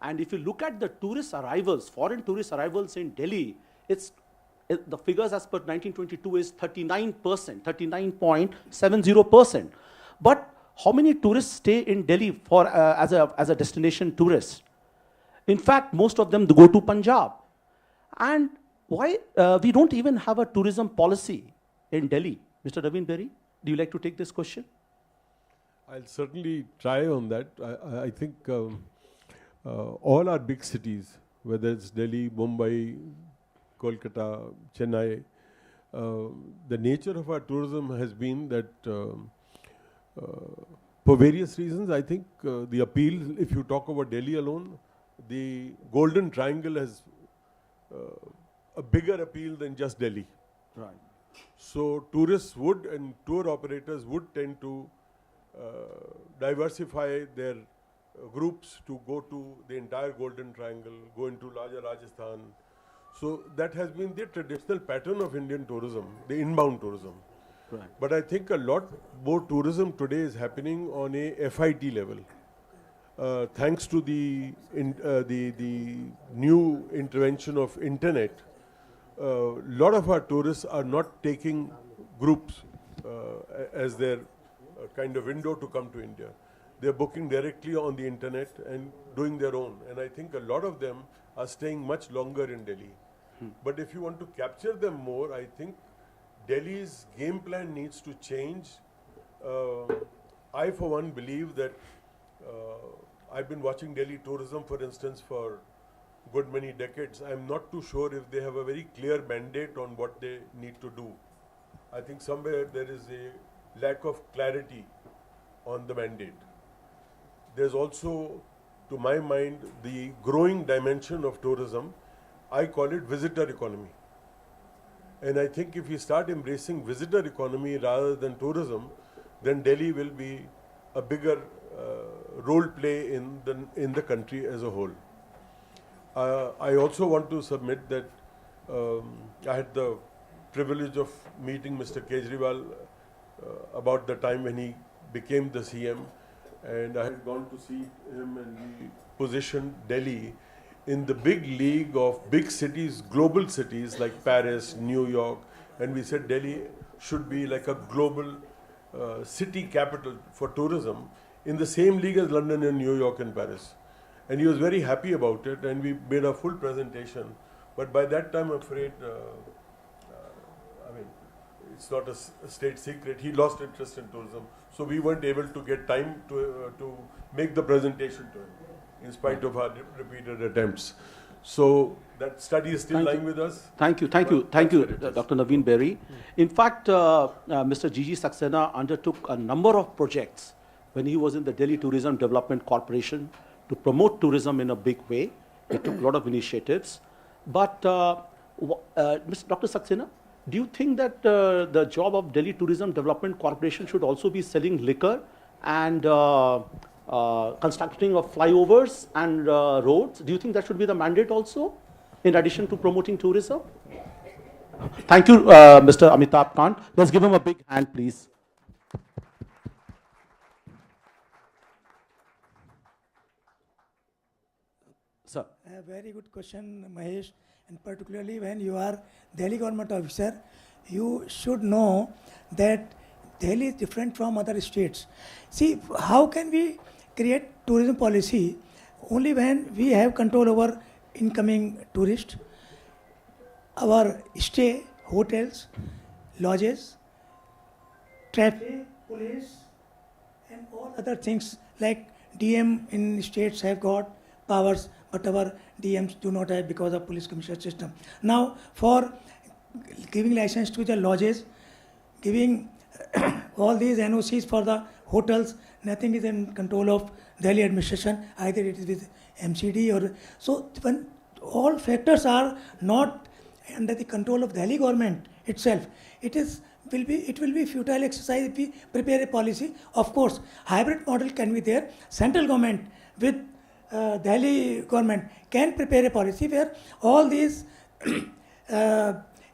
And if you look at the tourist arrivals, foreign tourist arrivals in Delhi, the figures as per 1922 is 39%, 39.70%. But how many tourists stay in Delhi for as a destination tourist? In fact, most of them go to Punjab. And why we don't even have a tourism policy in Delhi? Mr. Navin Berry, do you like to take this question? I'll certainly try on that. I think all our big cities, whether it's Delhi, Mumbai, Kolkata, Chennai, the nature of our tourism has been that for various reasons, I think the appeal, if you talk about Delhi alone, the Golden Triangle has a bigger appeal than just Delhi. Right. So tourists would and tour operators would tend to diversify their groups to go to the entire Golden Triangle, go into larger Rajasthan. So that has been the traditional pattern of Indian tourism, the inbound tourism. Right. But I think a lot more tourism today is happening on a FIT level. Thanks to the new intervention of internet, a lot of our tourists are not taking groups as their kind of window to come to India. They're booking directly on the internet and doing their own. And I think a lot of them are staying much longer in Delhi. But if you want to capture them more, I think Delhi's game plan needs to change. I, for one, believe that I've been watching Delhi tourism, for instance, for good many decades. I'm not too sure if they have a very clear mandate on what they need to do. I think somewhere there is a lack of clarity on the mandate. There's also, to my mind, the growing dimension of tourism. I call it visitor economy. And I think if we start embracing visitor economy rather than tourism, then Delhi will be a bigger role play in the country as a whole. I also want to submit that I had the privilege of meeting Mr. Kejriwal about the time when he became the CM, and I had gone to see him, and we positioned Delhi in the big league of big cities, global cities like Paris, New York, and we said Delhi should be like a global city capital for tourism in the same league as London and New York and Paris. And he was very happy about it, and we made a full presentation. But by that time, I'm afraid, it's not a state secret, he lost interest in tourism. So we weren't able to get time to make the presentation to him. in spite of our repeated attempts. So that study is still lying with us. Thank you, Dr. Navin Berry. In fact, Mr. GG Saxena undertook a number of projects when he was in the Delhi Tourism Development Corporation to promote tourism in a big way. He took a lot of initiatives. But Mr. Dr. Saxena, do you think that the job of Delhi Tourism Development Corporation should also be selling liquor and constructing of flyovers and roads? Do you think that should be the mandate also, in addition to promoting tourism? Thank you, Mr. Amitabh Kant. Let's give him a big hand, please. Sir. A very good question, Mahesh. And particularly when you are Delhi government officer, you should know that Delhi is different from other states. See, how can we create tourism policy only when we have control over incoming tourists, our stay, hotels, lodges, traffic, police, and all other things like DM in states have got powers, but our DMs do not have because of police commissioner system. Now, for giving license to the lodges, giving all these NOCs for the hotels, nothing is in control of Delhi administration, either it is with MCD or so. When all factors are not under the control of Delhi government itself, it will be futile exercise if we prepare a policy. Of course, hybrid model can be there. Central government with Delhi government can prepare a policy where all these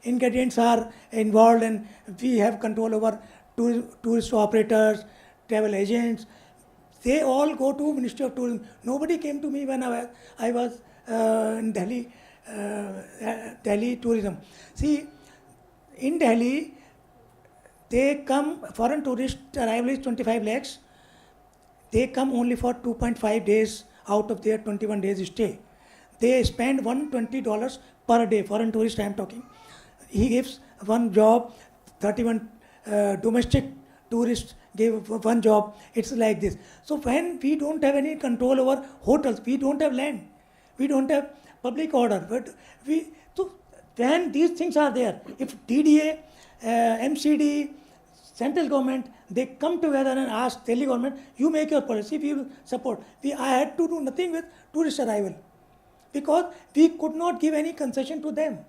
ingredients are involved and we have control over tourist operators, travel agents. They all go to Ministry of Tourism. Nobody came to me when I was in Delhi, Delhi tourism. See, in Delhi, they come, foreign tourist arrival is 25 lakhs. They come only for 2.5 days out of their 21 days stay. They spend $120 per day, foreign tourist I am talking. He gives one job, 31 domestic tourists gave one job. It's like this. So when we don't have any control over hotels, we don't have land, we don't have public order, but so when these things are there, if DDA, MCD, central government, they come together and ask Delhi government, you make your policy, we will support. I had to do nothing with tourist arrival because we could not give any concession to them.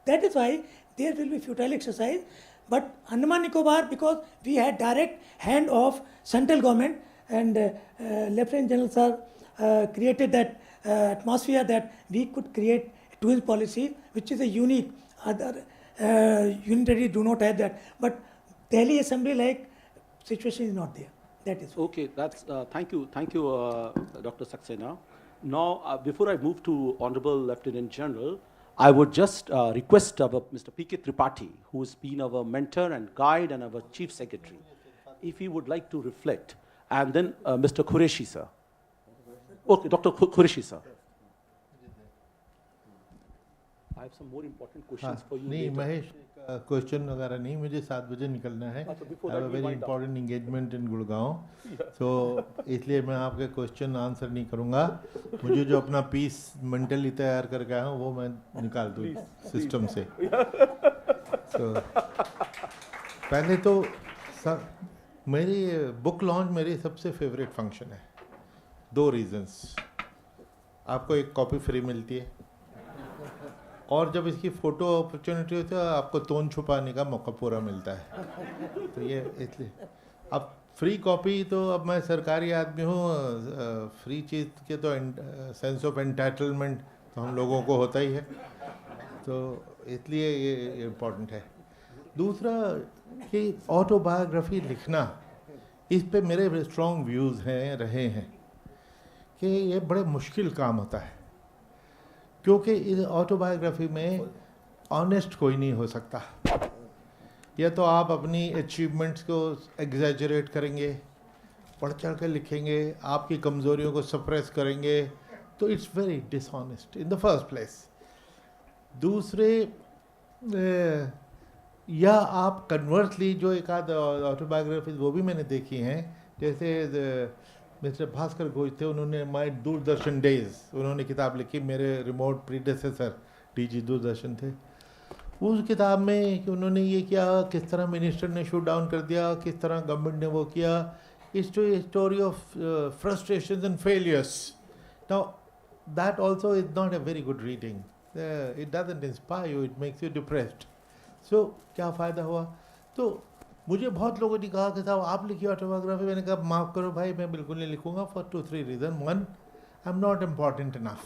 That is why there will be futile exercise. But Andaman and Nicobar, because we had direct hand of central government and Lt Gen sir created that atmosphere that we could create a tourism policy which is a unique. Other unitary do not have that. But Delhi Assembly like situation is not there. That is okay. That's thank you, Dr. Saxena. Now, before I move to Honorable Lieutenant General, I would just request our Mr. PK Tripathi, who has been our mentor and guide and our Chief Secretary, if he would like to reflect, and then Mr. Quraishi, sir. Okay, Dr. Quraishi, sir. I have some more important questions for you. नहीं Mahesh question वगैरह नहीं, मुझे 7 बजे निकलना है. I have a very important engagement in Gurgaon, so इसलिए मैं आपके क्वेश्चन आंसर नहीं करूँगा. मुझे जो अपना पीस मेंटली तैयार करके आया हूँ वो मैं निकाल दूँ सिस्टम से. So पहले तो मेरी बुक लॉन्च मेरी सबसे फेवरेट फंक्शन है. 2 रीजंस. आपको एक कॉपी फ्री मिलती है और जब इसकी फ़ोटो अपॉर्चुनिटी होती है आपको तोन छुपाने का मौका पूरा मिलता है. तो ये इसलिए अब फ्री कॉपी तो अब मैं सरकारी आदमी हूँ, फ्री चीज़ के तो सेंस ऑफ एंटाइटलमेंट तो हम लोगों को होता ही है, तो इसलिए ये इम्पोर्टेंट है. दूसरा कि ऑटोबायोग्राफी लिखना, इस पे मेरे स्ट्रॉन्ग व्यूज़ हैं रहे हैं कि ये बड़े मुश्किल काम होता है क्योंकि इस ऑटोबायोग्राफी में ऑनेस्ट कोई नहीं हो सकता. या तो आप अपनी अचीवमेंट्स को एग्जैजरेट करेंगे, बढ़ चढ़ कर लिखेंगे, आपकी कमज़ोरियों को सप्रेस करेंगे, तो it's very dishonest in the first place. दूसरे या आप कन्वर्सली जो एक आध ऑटोबायोग्राफीज वो भी मैंने देखी हैं, जैसे मिस्टर भास्कर घोष थे, उन्होंने माय दूरदर्शन डेज उन्होंने किताब लिखी, मेरे रिमोट प्रीडेसेसर डीजी दूरदर्शन थे। उस किताब में कि उन्होंने ये किया, किस तरह मिनिस्टर ने शूट डाउन कर दिया, किस तरह गवर्नमेंट ने वो किया, story of frustrations and failures. Now that also is not a very good reading, it doesn't inspire you, it makes you depressed. So क्या फ़ायदा हुआ? तो मुझे बहुत लोगों ने कहा कि साहब आप लिखिए ऑटोबायोग्राफी। मैंने कहा माफ़ करो भाई, मैं बिल्कुल नहीं लिखूंगा for 2-3 reason. One, I am not important enough.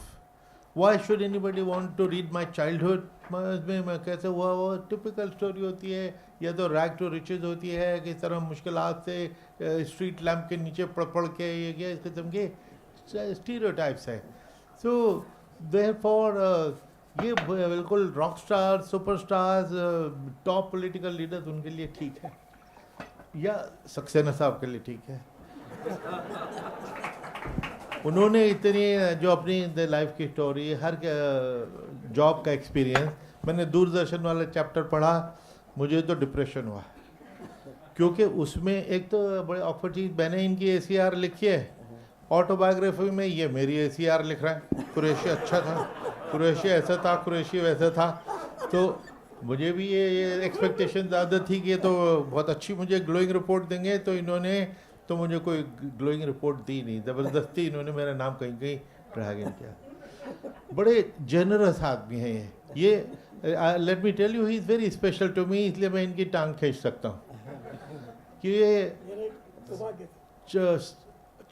Why should anybody want to read my childhood? मैं कैसे हुआ, वो टिपिकल स्टोरी होती है, या तो रैग टू रिचेज होती है, किस तरह मुश्किलात से स्ट्रीट लैम्प के नीचे पड़ के ये इस किस्म के स्टीरियोटाइप्स है। सो देयरफॉर ये बिल्कुल rock star, superstars, top political leaders उनके लिए ठीक है, या सक्सेना साहब के लिए ठीक है। उन्होंने इतनी जो अपनी लाइफ की स्टोरी, हर जॉब का एक्सपीरियंस, मैंने दूरदर्शन वाला चैप्टर पढ़ा, मुझे तो डिप्रेशन हुआ, क्योंकि उसमें एक तो बड़े ऑकवर्ड चीज़, मैंने इनकी ACR लिखी है ऑटोबायोग्राफी में, ये मेरी ACR लिख रहा है, कुरैशी अच्छा था, कुरैशी ऐसा था, कुरैशी वैसा था। तो मुझे भी ये एक्सपेक्टेशन ज़्यादा थी कि ये तो बहुत अच्छी मुझे ग्लोइंग रिपोर्ट देंगे, तो इन्होंने तो मुझे कोई ग्लोइंग रिपोर्ट दी नहीं, ज़बरदस्ती इन्होंने मेरा नाम कहीं कहीं ड्रैगन किया। बड़े जेनरस आदमी हैं ये, let me tell you, he is very special to me, इसलिए मैं इनकी टांग खींच सकता हूँ कि ये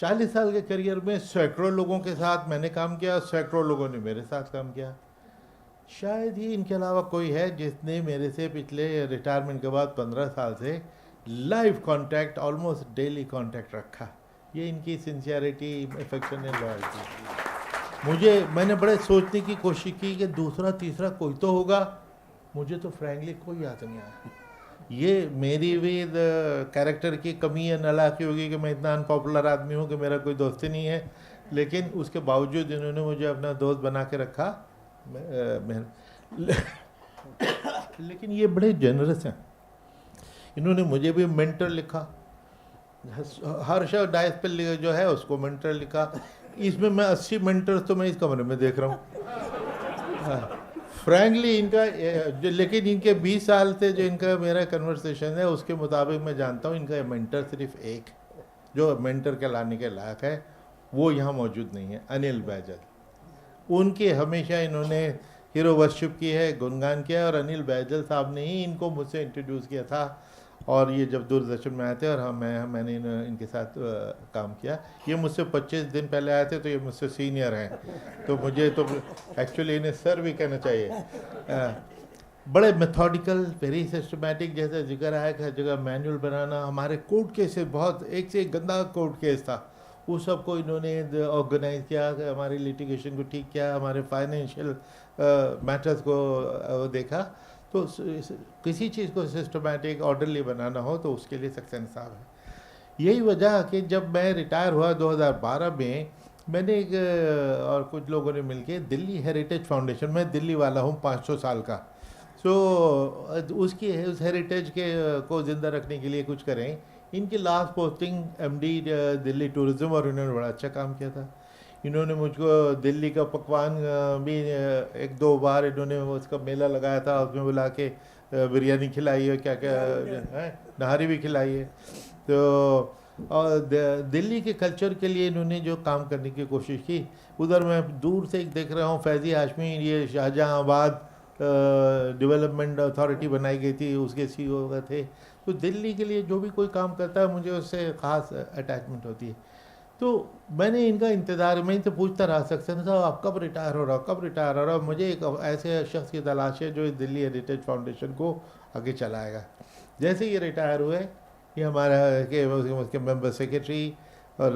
40 साल के करियर में सैकड़ों लोगों के साथ मैंने काम किया, सैकड़ों लोगों ने मेरे साथ काम किया। शायद ही इनके अलावा कोई है जिसने मेरे से पिछले रिटायरमेंट के बाद 15 साल से live contact, almost daily contact रखा। ये इनकी सिंसियरिटी, अफेक्शन एंड लॉयल्टी। मैंने बड़े सोचने की कोशिश की कि दूसरा तीसरा कोई तो होगा, मुझे तो फ्रैंकली कोई याद नहीं आया। ये मेरी भी कैरेक्टर की कमी है, नालायकी होगी कि मैं इतना अनपॉपुलर आदमी हूँ कि मेरा कोई दोस्त ही नहीं है, लेकिन उसके बावजूद इन्होंने मुझे अपना दोस्त बना के रखा। लेकिन ये बड़े जेनरस हैं, इन्होंने मुझे भी मेंटर लिखा, हर शख्स डाइस पे जो है उसको मेंटर लिखा। इसमें मैं 80 मेंटर्स तो मैं इस कमरे में देख रहा हूँ फ्रैंकली इनका। लेकिन इनके 20 साल से जो इनका मेरा कन्वर्सेशन है उसके मुताबिक मैं जानता हूँ इनका मेंटर सिर्फ एक जो मेंटर के लाने के लायक है वो यहाँ मौजूद नहीं है, अनिल बैजल। उनके हमेशा इन्होंने हीरो वर्शिप की है, गुणगान किया, और अनिल बैजल साहब ने ही इनको मुझसे इंट्रोड्यूस किया था। और ये जब दूरदर्शन में आए थे और मैंने इनके साथ काम किया। ये मुझसे 25 दिन पहले आए थे, तो ये मुझसे सीनियर हैं, तो मुझे तो एक्चुअली इन्हें सर भी कहना चाहिए। बड़े मेथोडिकल, वेरी सिस्टमैटिक, जैसे जिक्र आया कि हर जगह मैनुअल बनाना। हमारे कोर्ट केसेस बहुत एक से एक गंदा कोर्ट केस था, उस सबको इन्होंने ऑर्गेनाइज किया, हमारे लिटिगेशन को ठीक किया, हमारे फाइनेंशियल मैटर्स को देखा। तो किसी चीज़ को सिस्टमैटिक ऑर्डरली बनाना हो तो उसके लिए सक्सेना साहब है। यही वजह कि जब मैं रिटायर हुआ 2012 में, मैंने एक और कुछ लोगों ने मिलके दिल्ली हेरिटेज फाउंडेशन, मैं दिल्ली वाला हूँ 500 साल का, उस हेरिटेज के को ज़िंदा रखने के लिए कुछ करें। इनकी last posting MD Delhi tourism, और इन्होंने बड़ा अच्छा काम किया था। इन्होंने मुझको दिल्ली का पकवान भी 1-2 बार इन्होंने उसका मेला लगाया था, उसमें बुला के बिरयानी खिलाई है, क्या क्या नहारी भी खिलाई है। तो और दिल्ली के कल्चर के लिए इन्होंने जो काम करने की कोशिश की, उधर मैं दूर से देख रहा हूँ फैज़ी हाशमी, ये शाहजहाँआबाद डेवलपमेंट अथॉरिटी बनाई गई थी, उसके CEO थे। तो दिल्ली के लिए जो भी कोई काम करता है मुझे उससे ख़ास अटैचमेंट होती है। तो मैंने इनका इंतज़ार, मैं इनसे पूछता रहा, सक्सेना साहब आप कब रिटायर हो रहा हो, कब रिटायर हो रहा हो। मुझे एक ऐसे शख्स की तलाश है जो इस दिल्ली हेरिटेज फाउंडेशन को आगे चलाएगा। जैसे ये रिटायर हुए, ये हमारा उसके मेंबर सेक्रेटरी, और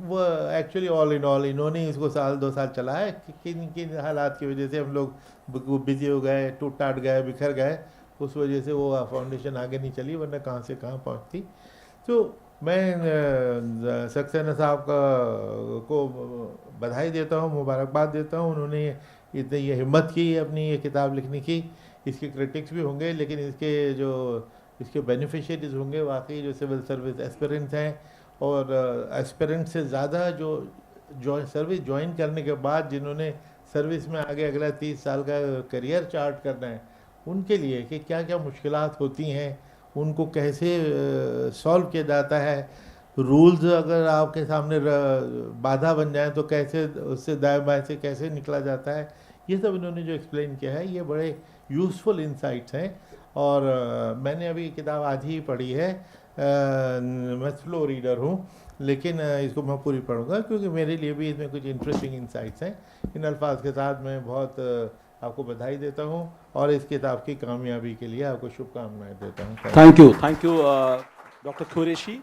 वो एक्चुअली ऑल इन ऑल इन्होंने इसको 1-2 साल चलाया। किन हालात की वजह से हम लोग बिजी हो गए, टूट टाट गए, बिखर गए, उस वजह से वो फाउंडेशन आगे नहीं चली, वरना कहाँ से कहाँ पहुँचती। तो मैं सक्सेना साहब को बधाई देता हूँ, मुबारकबाद देता हूँ। उन्होंने इतनी ये हिम्मत की अपनी ये किताब लिखने की। इसके क्रिटिक्स भी होंगे, लेकिन इसके बेनिफिशियरीज होंगे वाकई जो सिविल सर्विस एस्पिरेंट्स हैं, और एस्पिरेंट से ज़्यादा जो सर्विस ज्वाइन करने के बाद जिन्होंने सर्विस में आगे अगला 30 साल का करियर चार्ट करना है, उनके लिए कि क्या क्या मुश्किलात होती हैं, उनको कैसे सॉल्व किया जाता है, रूल्स अगर आपके सामने बाधा बन जाए तो कैसे उससे दाएं बाएं से कैसे निकला जाता है, ये सब इन्होंने जो एक्सप्लेन किया है ये बड़े यूज़फुल इंसाइट्स हैं। और मैंने अभी किताब आज ही पढ़ी है, मैं स्लो रीडर हूँ लेकिन इसको मैं पूरी पढ़ूंगा क्योंकि मेरे लिए भी इसमें कुछ इंटरेस्टिंग इंसाइट्स हैं। इन अल्फाज के साथ मैं बहुत आपको बधाई देता हूँ और इस किताब की कामयाबी के लिए आपको शुभकामनाएं देता हूँ। Thank you, Dr. Quarishi.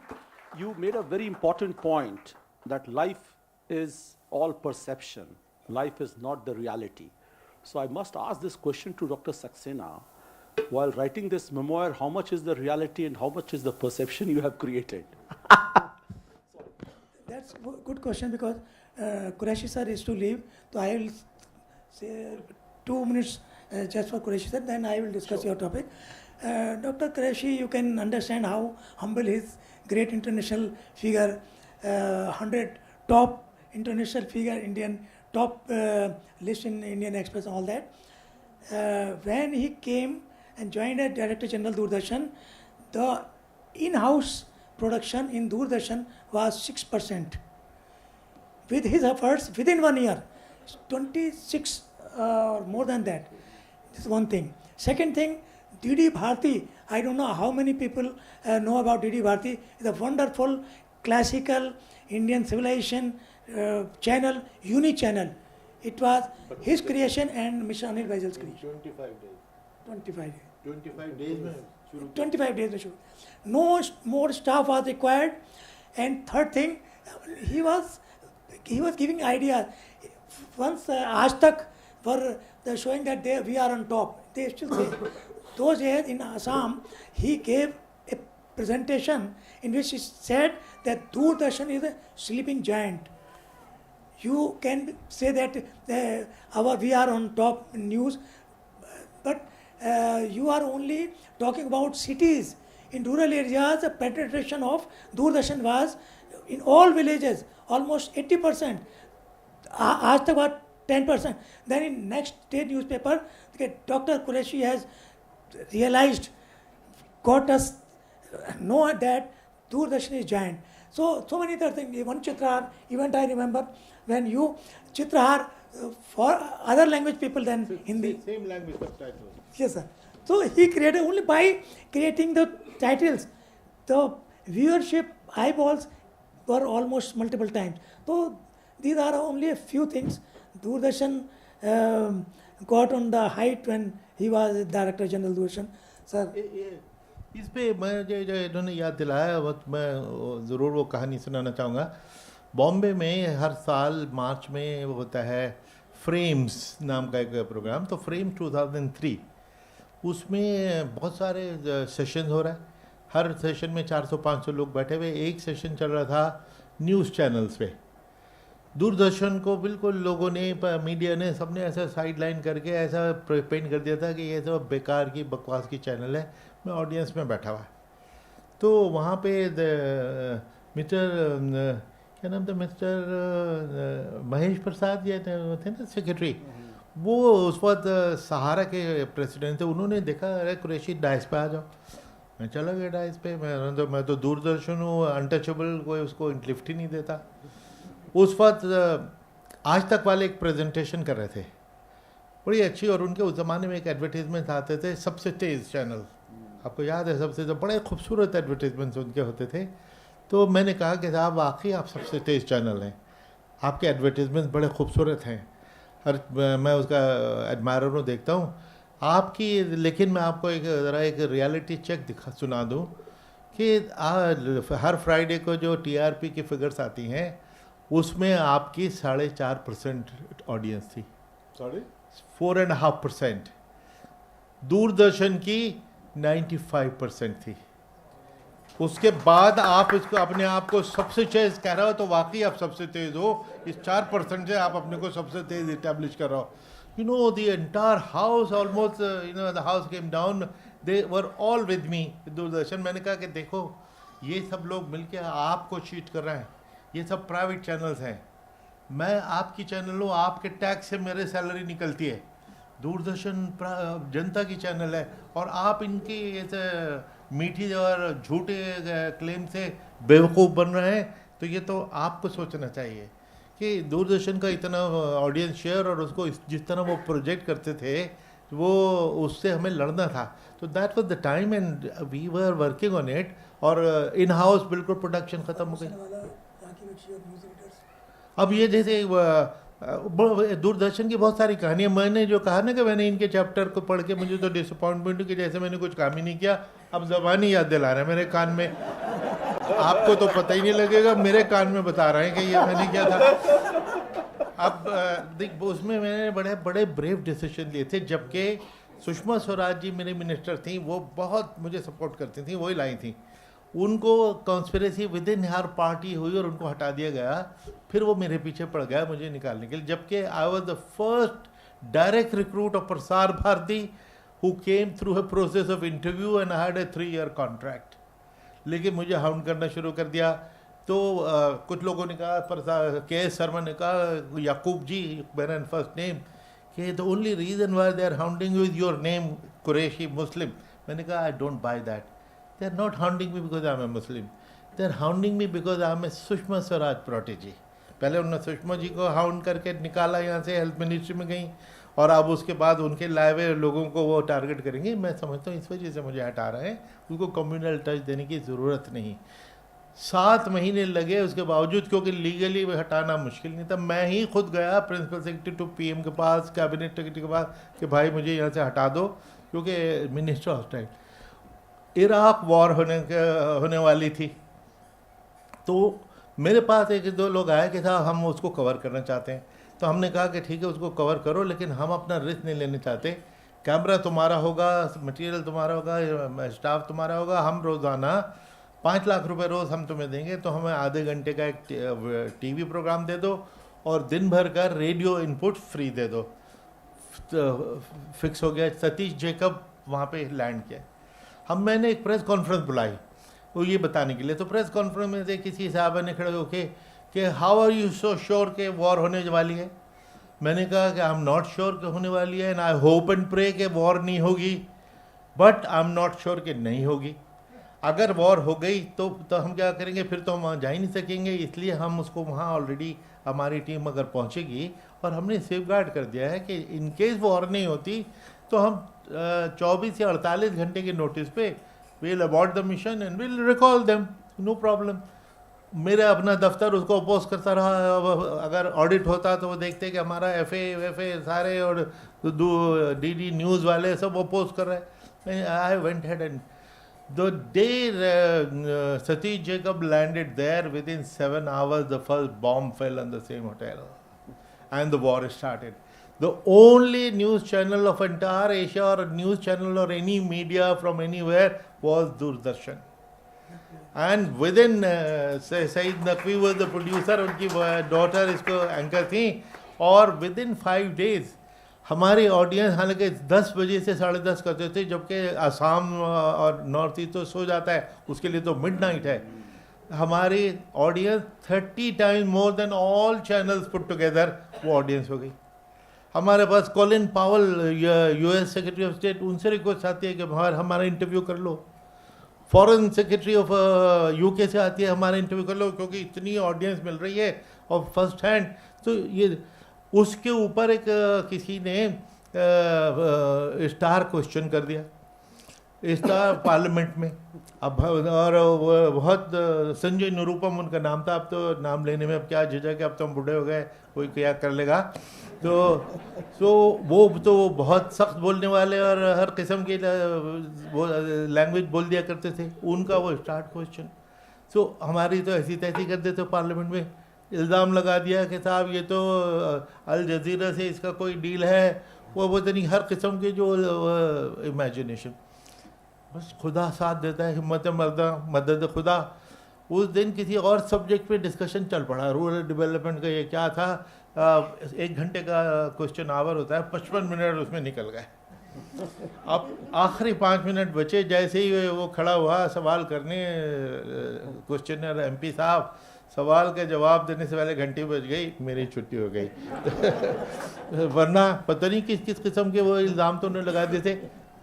You made a very important point that life is all perception. Life is not the reality. So I must ask this question to Dr. Saxena. While writing this memoir, how much is the reality and how much is the perception you have created? That's a good question because Quraishi sir is to leave. So I will say 2 minutes just for Quraishi sir, then I will discuss your topic. Dr. Quraishi, you can understand how humble his great international figure, 100 top international figure, Indian top list in Indian Express, all that. When he came and joined as Director General Doordarshan, the in-house production in Doordarshan was 6%. With his efforts, within 1 year, 26 or more than that. This is one thing. Second thing, DD Bharati, I don't know how many people know about DD Bharati. It's a wonderful classical Indian civilization channel, unique channel. It was his creation and Mr Anil Baijal's creation. 25 days. 25 days में 25 days में शुरू. No more staff was required. And third thing, he was giving ideas. Once Aaj Tak were showing that we are on top. They still say. Those days in Assam, he gave a presentation in which he said that Doordarshan is a sleeping giant. You can say that we are on top news, but you are only talking about cities. In rural areas, the penetration of Doordarshan was in all villages, almost 80%. Aaj Tak was 10%. Then in next day newspaper, Dr. Qureshi has realized, got us know that Doordarshan is giant. So many other things. One Chitrahar event I remember when you Chitrahar for other language people than Hindi. Same language subtitles. Yes, sir. So he created only by creating the titles. The viewership eyeballs were almost multiple times. So these are only a few things. Doordarshan got on the height when he was Director General Doordarshan. Sir. इस पे मैं जो इन्होंने याद दिलाया मैं ज़रूर वो कहानी सुनाना चाहूँगा। बॉम्बे में हर साल मार्च में वो होता है फ्रेम्स नाम का एक प्रोग्राम, तो फ्रेम 2003 उसमें बहुत सारे सेशन हो रहा है। हर सेशन में 400-500 लोग बैठे हुए। एक सेशन चल रहा था न्यूज़ चैनल्स पे। दूरदर्शन को बिल्कुल लोगों ने, मीडिया ने, सबने ऐसा साइड लाइन करके ऐसा पेंट कर दिया था कि ये सब बेकार की बकवास की चैनल है। मैं ऑडियंस में बैठा हुआ, तो वहाँ पे क्या नाम था, मिस्टर महेश प्रसाद ये थे ना सेक्रेटरी, वो उस वक्त सहारा के प्रेसिडेंट थे। उन्होंने देखा, अरे कुरैशी डाइस पे आ जाओ। मैं चला गया डाइस पे। मैं तो दूरदर्शन हूँ, अनटचेबल, कोई उसको लिफ्ट ही नहीं देता। उस वक्त आज तक वाले एक प्रेजेंटेशन कर रहे थे, बड़ी अच्छी, और उनके उस ज़माने में एक एडवर्टीजमेंट आते थे, सबसे तेज़ चैनल, आपको याद है, सबसे तो बड़े खूबसूरत एडवर्टीजमेंट्स उनके होते थे। तो मैंने कहा कि साहब वाकई आप सबसे तेज़ चैनल हैं, आपके एडवर्टीजमेंट बड़े खूबसूरत हैं, मैं उसका एडमायरर हूँ, देखता हूँ आपकी। लेकिन मैं आपको ज़रा एक रियलिटी चेक सुना दूँ कि हर फ्राइडे को जो TRP की फिगर्स आती हैं उसमें आपकी 4.5% ऑडियंस थी, 4.5%। दूरदर्शन की 95% थी। उसके बाद आप इसको अपने आप को सबसे तेज कह रहे हो, तो वाकई आप सबसे तेज हो। इस 4% से आप अपने को सबसे तेज इस्टेब्लिश कर रहे हो। You know the entire house almost, the house came down, they were all with me Doordarshan. मैंने कहा कि देखो ये सब लोग मिलके आपको चीट कर रहे हैं, ये सब प्राइवेट चैनल्स हैं। मैं आपकी चैनल हूँ, आपके टैक्स से मेरे सैलरी निकलती है। दूरदर्शन जनता की चैनल है और आप इनके ऐसे मीठी और झूठे क्लेम से बेवकूफ़ बन रहे हैं। तो ये तो आपको सोचना चाहिए कि दूरदर्शन का इतना ऑडियंस शेयर और उसको जिस तरह वो प्रोजेक्ट करते थे वो उससे हमें लड़ना था। तो that was the time and we were working on it और इन हाउस बिल्कुल प्रोडक्शन ख़त्म हो गई। अब ये जैसे दूरदर्शन की बहुत सारी कहानियाँ, मैंने जो कहा ना कि मैंने इनके चैप्टर को पढ़ के मुझे तो डिसअपॉइंटमेंट हुई कि जैसे मैंने कुछ काम ही नहीं किया। अब ज़बानी याद दिला रहे हैं मेरे कान में, आपको तो पता ही नहीं लगेगा, मेरे कान में बता रहे हैं कि ये मैंने किया था। अब देख उसमें मैंने बड़े बड़े ब्रेव डिसीजन लिए थे, जबकि सुषमा स्वराज जी मेरी मिनिस्टर थी, वो बहुत मुझे सपोर्ट करती थी, वही लाई थी। उनको conspiracy with in her party हुई और उनको हटा दिया गया। फिर वो मेरे पीछे पड़ गया मुझे निकालने के लिए, जबकि I was the first direct recruit of Prasar Bharati who came through a process of interview and had a 3-year contract. लेकिन मुझे हाउंड करना शुरू कर दिया। तो कुछ लोगों ने कहा, के एस शर्मा ने कहा, याकूब जी मेरा फर्स्ट नेम, कि the only reason why they are hounding with your name Qureshi Muslim. मैंने कहा I don't buy that. They are not hounding me because I am a Muslim. They are hounding me because I am a Sushma Swaraj protege. पहले उन्होंने सुषमा जी को hound करके निकाला यहाँ से, health ministry में गई, और अब उसके बाद उनके लाए हुए लोगों को वो टारगेट करेंगे। मैं समझता हूँ इस वजह से मुझे हटा रहे हैं, उनको कम्युनल टच देने की ज़रूरत नहीं। 7 महीने लगे उसके बावजूद, क्योंकि लीगली हटाना मुश्किल नहीं था। मैं ही खुद गया प्रिंसिपल सेक्रेटरी टू पीएम के पास, कैबिनेट सेक्रेटरी के पास, कि भाई मुझे यहाँ से हटा दो, क्योंकि मिनिस्टर हॉस्टाइल। इराक वॉर होने वाली थी, तो मेरे पास 1-2 लोग आए कि साहब हम उसको कवर करना चाहते हैं। तो हमने कहा कि ठीक है उसको कवर करो, लेकिन हम अपना रिस्क नहीं लेने चाहते। कैमरा तुम्हारा होगा, मटेरियल तुम्हारा होगा, स्टाफ तुम्हारा होगा, हम रोज़ाना 5 लाख रुपए रोज़ हम तुम्हें देंगे, तो हमें आधे घंटे का एक टीवी प्रोग्राम दे दो और दिन भर का रेडियो इनपुट फ्री दे दो। तो फिक्स हो गया। सतीश जेकब वहाँ पे लैंड किया। मैंने एक प्रेस कॉन्फ्रेंस बुलाई वो ये बताने के लिए। तो प्रेस कॉन्फ्रेंस में से किसी साहब ने खड़े होके कि how are you so sure के वॉर होने वाली है। मैंने कहा कि आई एम नॉट श्योर कि होने वाली है, and I hope and pray कि वॉर नहीं होगी, but I am not sure कि नहीं होगी। अगर वॉर हो गई तो हम क्या करेंगे, फिर तो हम वहाँ जा ही नहीं सकेंगे। इसलिए हम उसको वहाँ ऑलरेडी हमारी टीम अगर पहुँचेगी, और हमने सेफगार्ड कर दिया है कि इन केस वॉर नहीं होती तो हम 24 या 48 घंटे के नोटिस पे will abort the mission and will recall them, no problem. मेरा अपना दफ्तर उसको अपोज करता रहा। अगर ऑडिट होता तो वो देखते कि हमारा एफ सारे और डीडी न्यूज़ वाले सब अपोज कर रहे हैं। I went head and the day Satish Jacob landed there, within 7 hours the first bomb fell on the same hotel and the war started. The only news channel of entire Asia, or a news channel or any media from anywhere, was Doordarshan. And within Saeed Naqvi was the producer, उनकी daughter इसको anchor थी, और within 5 days हमारी audience, हालांकि 10 बजे से 10:30 करते थे, जबकि आसाम और नॉर्थ ईस्ट तो सो जाता है, उसके लिए तो मिडनाइट है। हमारी audience 30 times more than all channels put together वो ऑडियंस हो गई। हमारे पास कॉलिन पावल यूएस सेक्रेटरी ऑफ स्टेट, उनसे रिक्वेस्ट आती है कि हमारा इंटरव्यू कर लो। फॉरेन सेक्रेटरी ऑफ यूके से आती है, हमारा इंटरव्यू कर लो, क्योंकि इतनी ऑडियंस मिल रही है और फर्स्ट हैंड। तो ये उसके ऊपर एक किसी ने स्टार क्वेश्चन कर दिया, स्टार पार्लियामेंट में। अब और बहुत संजय निरूपम उनका नाम था। अब तो नाम लेने में अब क्या झिझक है, अब तो हम बूढ़े हो गए, कोई क्या कर लेगा। तो वो तो बहुत सख्त बोलने वाले और हर किस्म की लैंग्वेज बोल दिया करते थे। उनका वो स्टार्ट क्वेश्चन, सो हमारी तो ऐसी तैसी कर देते पार्लियामेंट में। इल्ज़ाम लगा दिया कि साहब ये तो अल जजीरा से इसका कोई डील है, वो नहीं, हर किस्म के जो इमेजिनेशन। बस खुदा साथ देता है, हिम्मत मर्दा मदद खुदा। उस दिन किसी और सब्जेक्ट पे डिस्कशन चल पड़ा, रूरल डेवलपमेंट का। ये क्या था, 1 घंटे का क्वेश्चन आवर होता है, 55 मिनट उसमें निकल गए। अब आखिरी 5 मिनट बचे, जैसे ही वो खड़ा हुआ सवाल करने, क्वेश्चनर एमपी साहब, सवाल के जवाब देने से पहले घंटी बज गई, मेरी छुट्टी हो गई। वरना पता नहीं किस किस किस्म के वो इल्ज़ाम तो उन्होंने लगा दिए थे।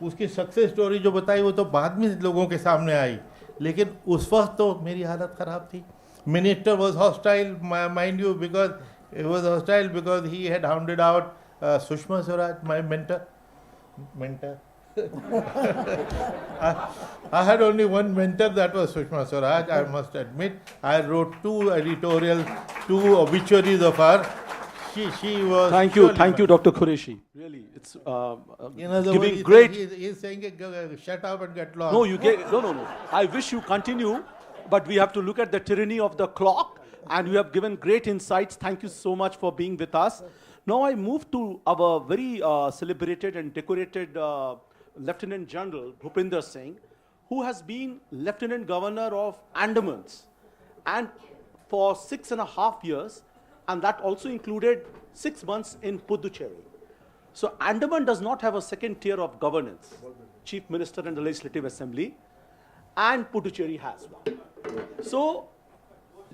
उसकी सक्सेस स्टोरी जो बताई वो तो बाद में लोगों के सामने आई, लेकिन उस वक्त तो मेरी हालत ख़राब थी। Minister was hostile, mind you, because he was hostile because he had hounded out Sushma Swaraj, my mentor. I had only one mentor, that was Sushma Swaraj, I must admit. I wrote 2 editorials, 2 obituaries of her. She was... Thank you, Dr. Quraishi. Really, it's giving great... He's saying, shut up and get lost. No. I wish you continue, but we have to look at the tyranny of the clock. And you have given great insights. Thank you so much for being with us. Now I move to our very celebrated and decorated Lieutenant General Bhopinder Singh, who has been Lieutenant Governor of Andamans and for 6.5 years, and that also included 6 months in Puducherry. So Andaman does not have a second tier of governance, Chief Minister and the Legislative Assembly, and Puducherry has one. So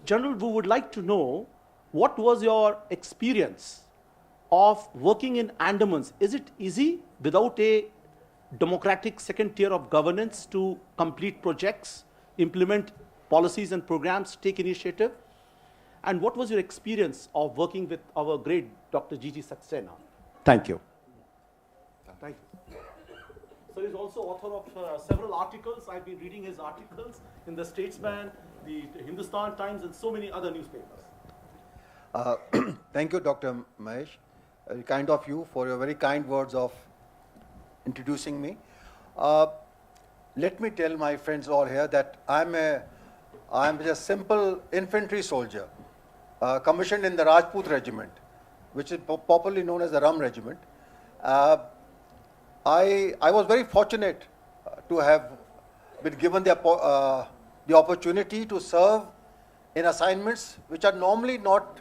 General, we would like to know, what was your experience of working in Andamans? Is it easy without a democratic second tier of governance to complete projects, implement policies and programs, take initiative? And what was your experience of working with our great Dr. GG Saxena? Thank you. Thank you. So he's also author of several articles. I've been reading his articles in the Statesman, the Hindustan Times, and so many other newspapers. Thank you, Dr. Mahesh. Very kind of you for your very kind words of introducing me. Let me tell my friends all here that I'm a simple infantry soldier, commissioned in the Rajput Regiment, which is popularly known as the Ram Regiment. I was very fortunate to have been given the opportunity to serve in assignments which are normally not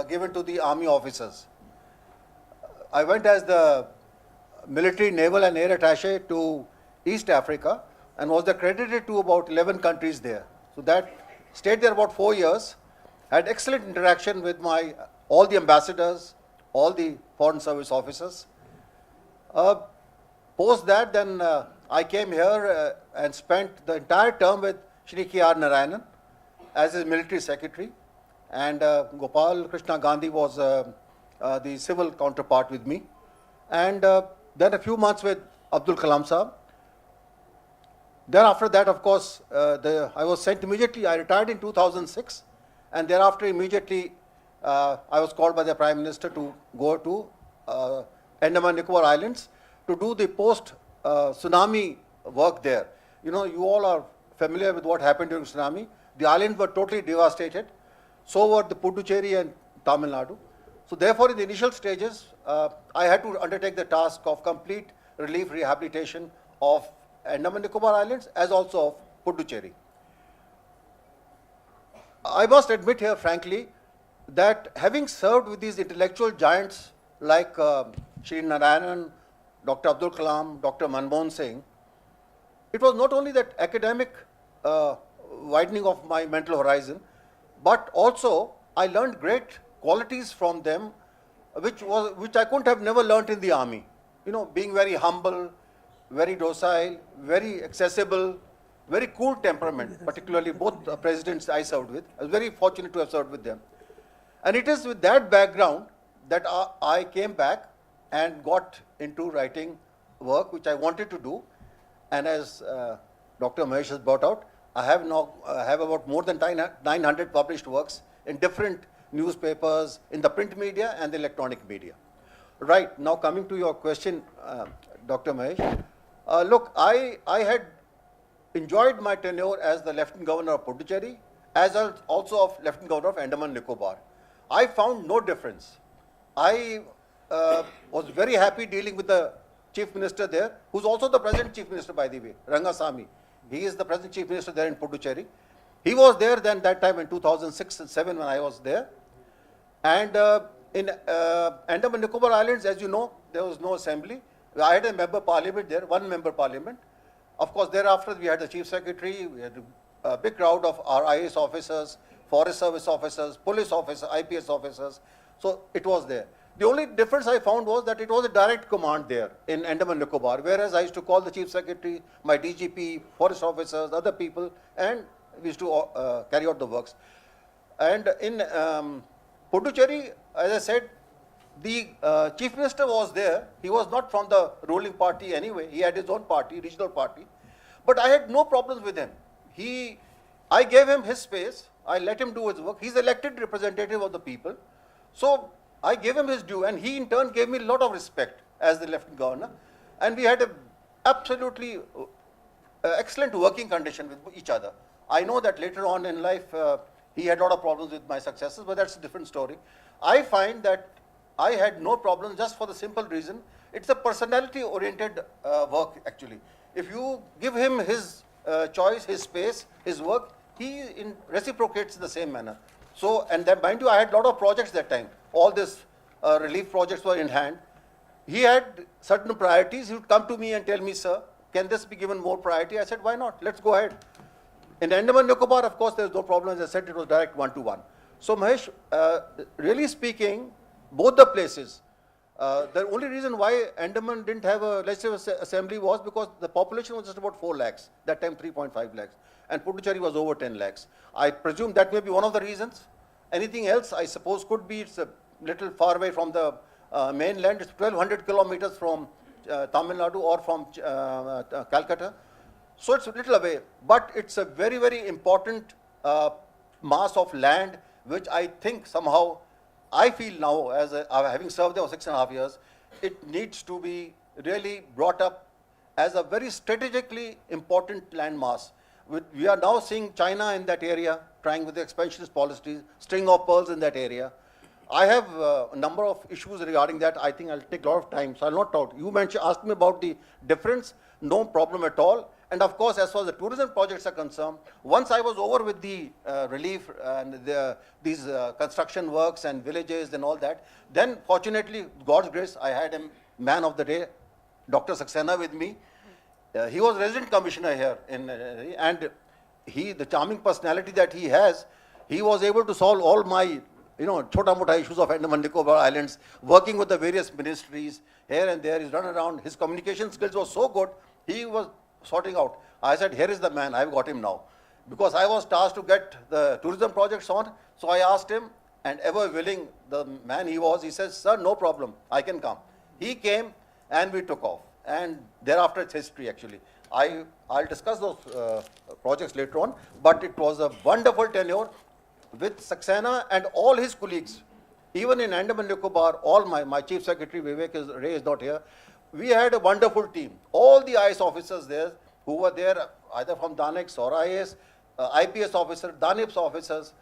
given to the army officers. I went as the military, naval and air attaché to East Africa and was accredited to about 11 countries there. So that stayed there about 4 years, had excellent interaction with all the ambassadors, all the foreign service officers. Post that, then I came here and spent the entire term with Shri K.R. Narayanan as his military secretary, and Gopal Krishna Gandhi was the civil counterpart with me, and then a few months with Abdul Kalam Sahab. Then after that, of course, I was sent immediately. I retired in 2006, and thereafter immediately I was called by the Prime Minister to go to Andaman and Nicobar Islands to do the post-tsunami work there. You know, you all are familiar with what happened during tsunami. The islands were totally devastated. So were the Puducherry and Tamil Nadu. So therefore, in the initial stages, I had to undertake the task of complete relief rehabilitation of Andaman and Nicobar Islands as also of Puducherry. I must admit here, frankly, that having served with these intellectual giants like Shri Narayanan, Dr. Abdul Kalam, Dr. Manmohan Singh, it was not only that academic widening of my mental horizon, but also I learned great qualities from them, which I couldn't have never learnt in the army. You know, being very humble, very docile, very accessible, very cool temperament, particularly both presidents I served with. I was very fortunate to have served with them. And it is with that background that I came back and got into writing work which I wanted to do. And as Dr. Mahesh has brought out, I have now have about more than 900 published works in different newspapers, in the print media and the electronic media. Right, now coming to your question, Dr. Mahesh. Look, I had enjoyed my tenure as the Lieutenant Governor of Puducherry, as also of Lieutenant Governor of Andaman and Nicobar. I found no difference. I was very happy dealing with the Chief Minister there, who's also the present Chief Minister, by the way, Rangasamy. He is the present Chief Minister there in Puducherry. He was there then that time in 2006 and 2007 when I was there. And in Andaman and Nicobar Islands, as you know, there was no assembly. I had a member parliament there, one member parliament. Of course, thereafter we had the chief secretary, we had a big crowd of our IAS officers, forest service officers, police officers, IPS officers. So it was there. The only difference I found was that it was a direct command there in Andaman and Nicobar, whereas I used to call the chief secretary, my DGP, forest officers, other people, and we used to carry out the works. And in Puducherry, as I said, the chief minister was there. He was not from the ruling party anyway. He had his own party, regional party. But I had no problems with him. I gave him his space. I let him do his work. He's elected representative of the people. So I gave him his due, and he in turn gave me a lot of respect as the Lieutenant Governor. And we had a absolutely excellent working condition with each other. I know that later on in life, he had a lot of problems with my successors, but that's a different story. I find that I had no problems just for the simple reason, it's a personality-oriented work actually. If you give him his choice, his space, his work, he reciprocates in the same manner. So, and then mind you, I had a lot of projects that time. All these relief projects were in hand. He had certain priorities. He would come to me and tell me, sir, can this be given more priority? I said, why not? Let's go ahead. In Andaman and Nicobar, of course, there's no problem. As I said, it was direct one-to-one. So, Mahesh, really speaking, both the places, the only reason why Andaman didn't have a legislative assembly was because the population was just about 4 lakhs, that time 3.5 lakhs, and Puducherry was over 10 lakhs. I presume that may be one of the reasons. Anything else, I suppose, could be it's a little far away from the mainland. It's 1200 kilometers from Tamil Nadu or from Calcutta. So it's a little away, but it's a very, very important mass of land, which I think somehow, I feel now, as having served there for 6.5 years, it needs to be really brought up as a very strategically important land mass. We are now seeing China in that area, trying with the expansionist policies, string of pearls in that area. I have a number of issues regarding that. I think I'll take a lot of time, so I'll not talk. You asked me about the difference, no problem at all. And of course, as far as the tourism projects are concerned, once I was over with the relief and these construction works and villages and all that, then fortunately, God's grace, I had a man of the day, Dr Saxena, with me. He was resident commissioner here, and the charming personality that he has, he was able to solve all my, chota-mota issues of Andaman and Nicobar Islands, working with the various ministries here and there. He's run around. His communication skills were so good, he was sorting out. I said, here is the man, I've got him now. Because I was tasked to get the tourism projects on, so I asked him, and ever willing, the man he was, he says, sir, no problem, I can come. He came, and we took off. And thereafter, it's history, actually. I'll discuss those projects later on, but it was a wonderful tenure with Saxena and all his colleagues. Even in Andaman and Nicobar, all my chief secretary, Vivek Ray is not here. We had a wonderful team. All the IAS officers there who were there, either from DANIX or IAS, IPS officers, DANIPS officers,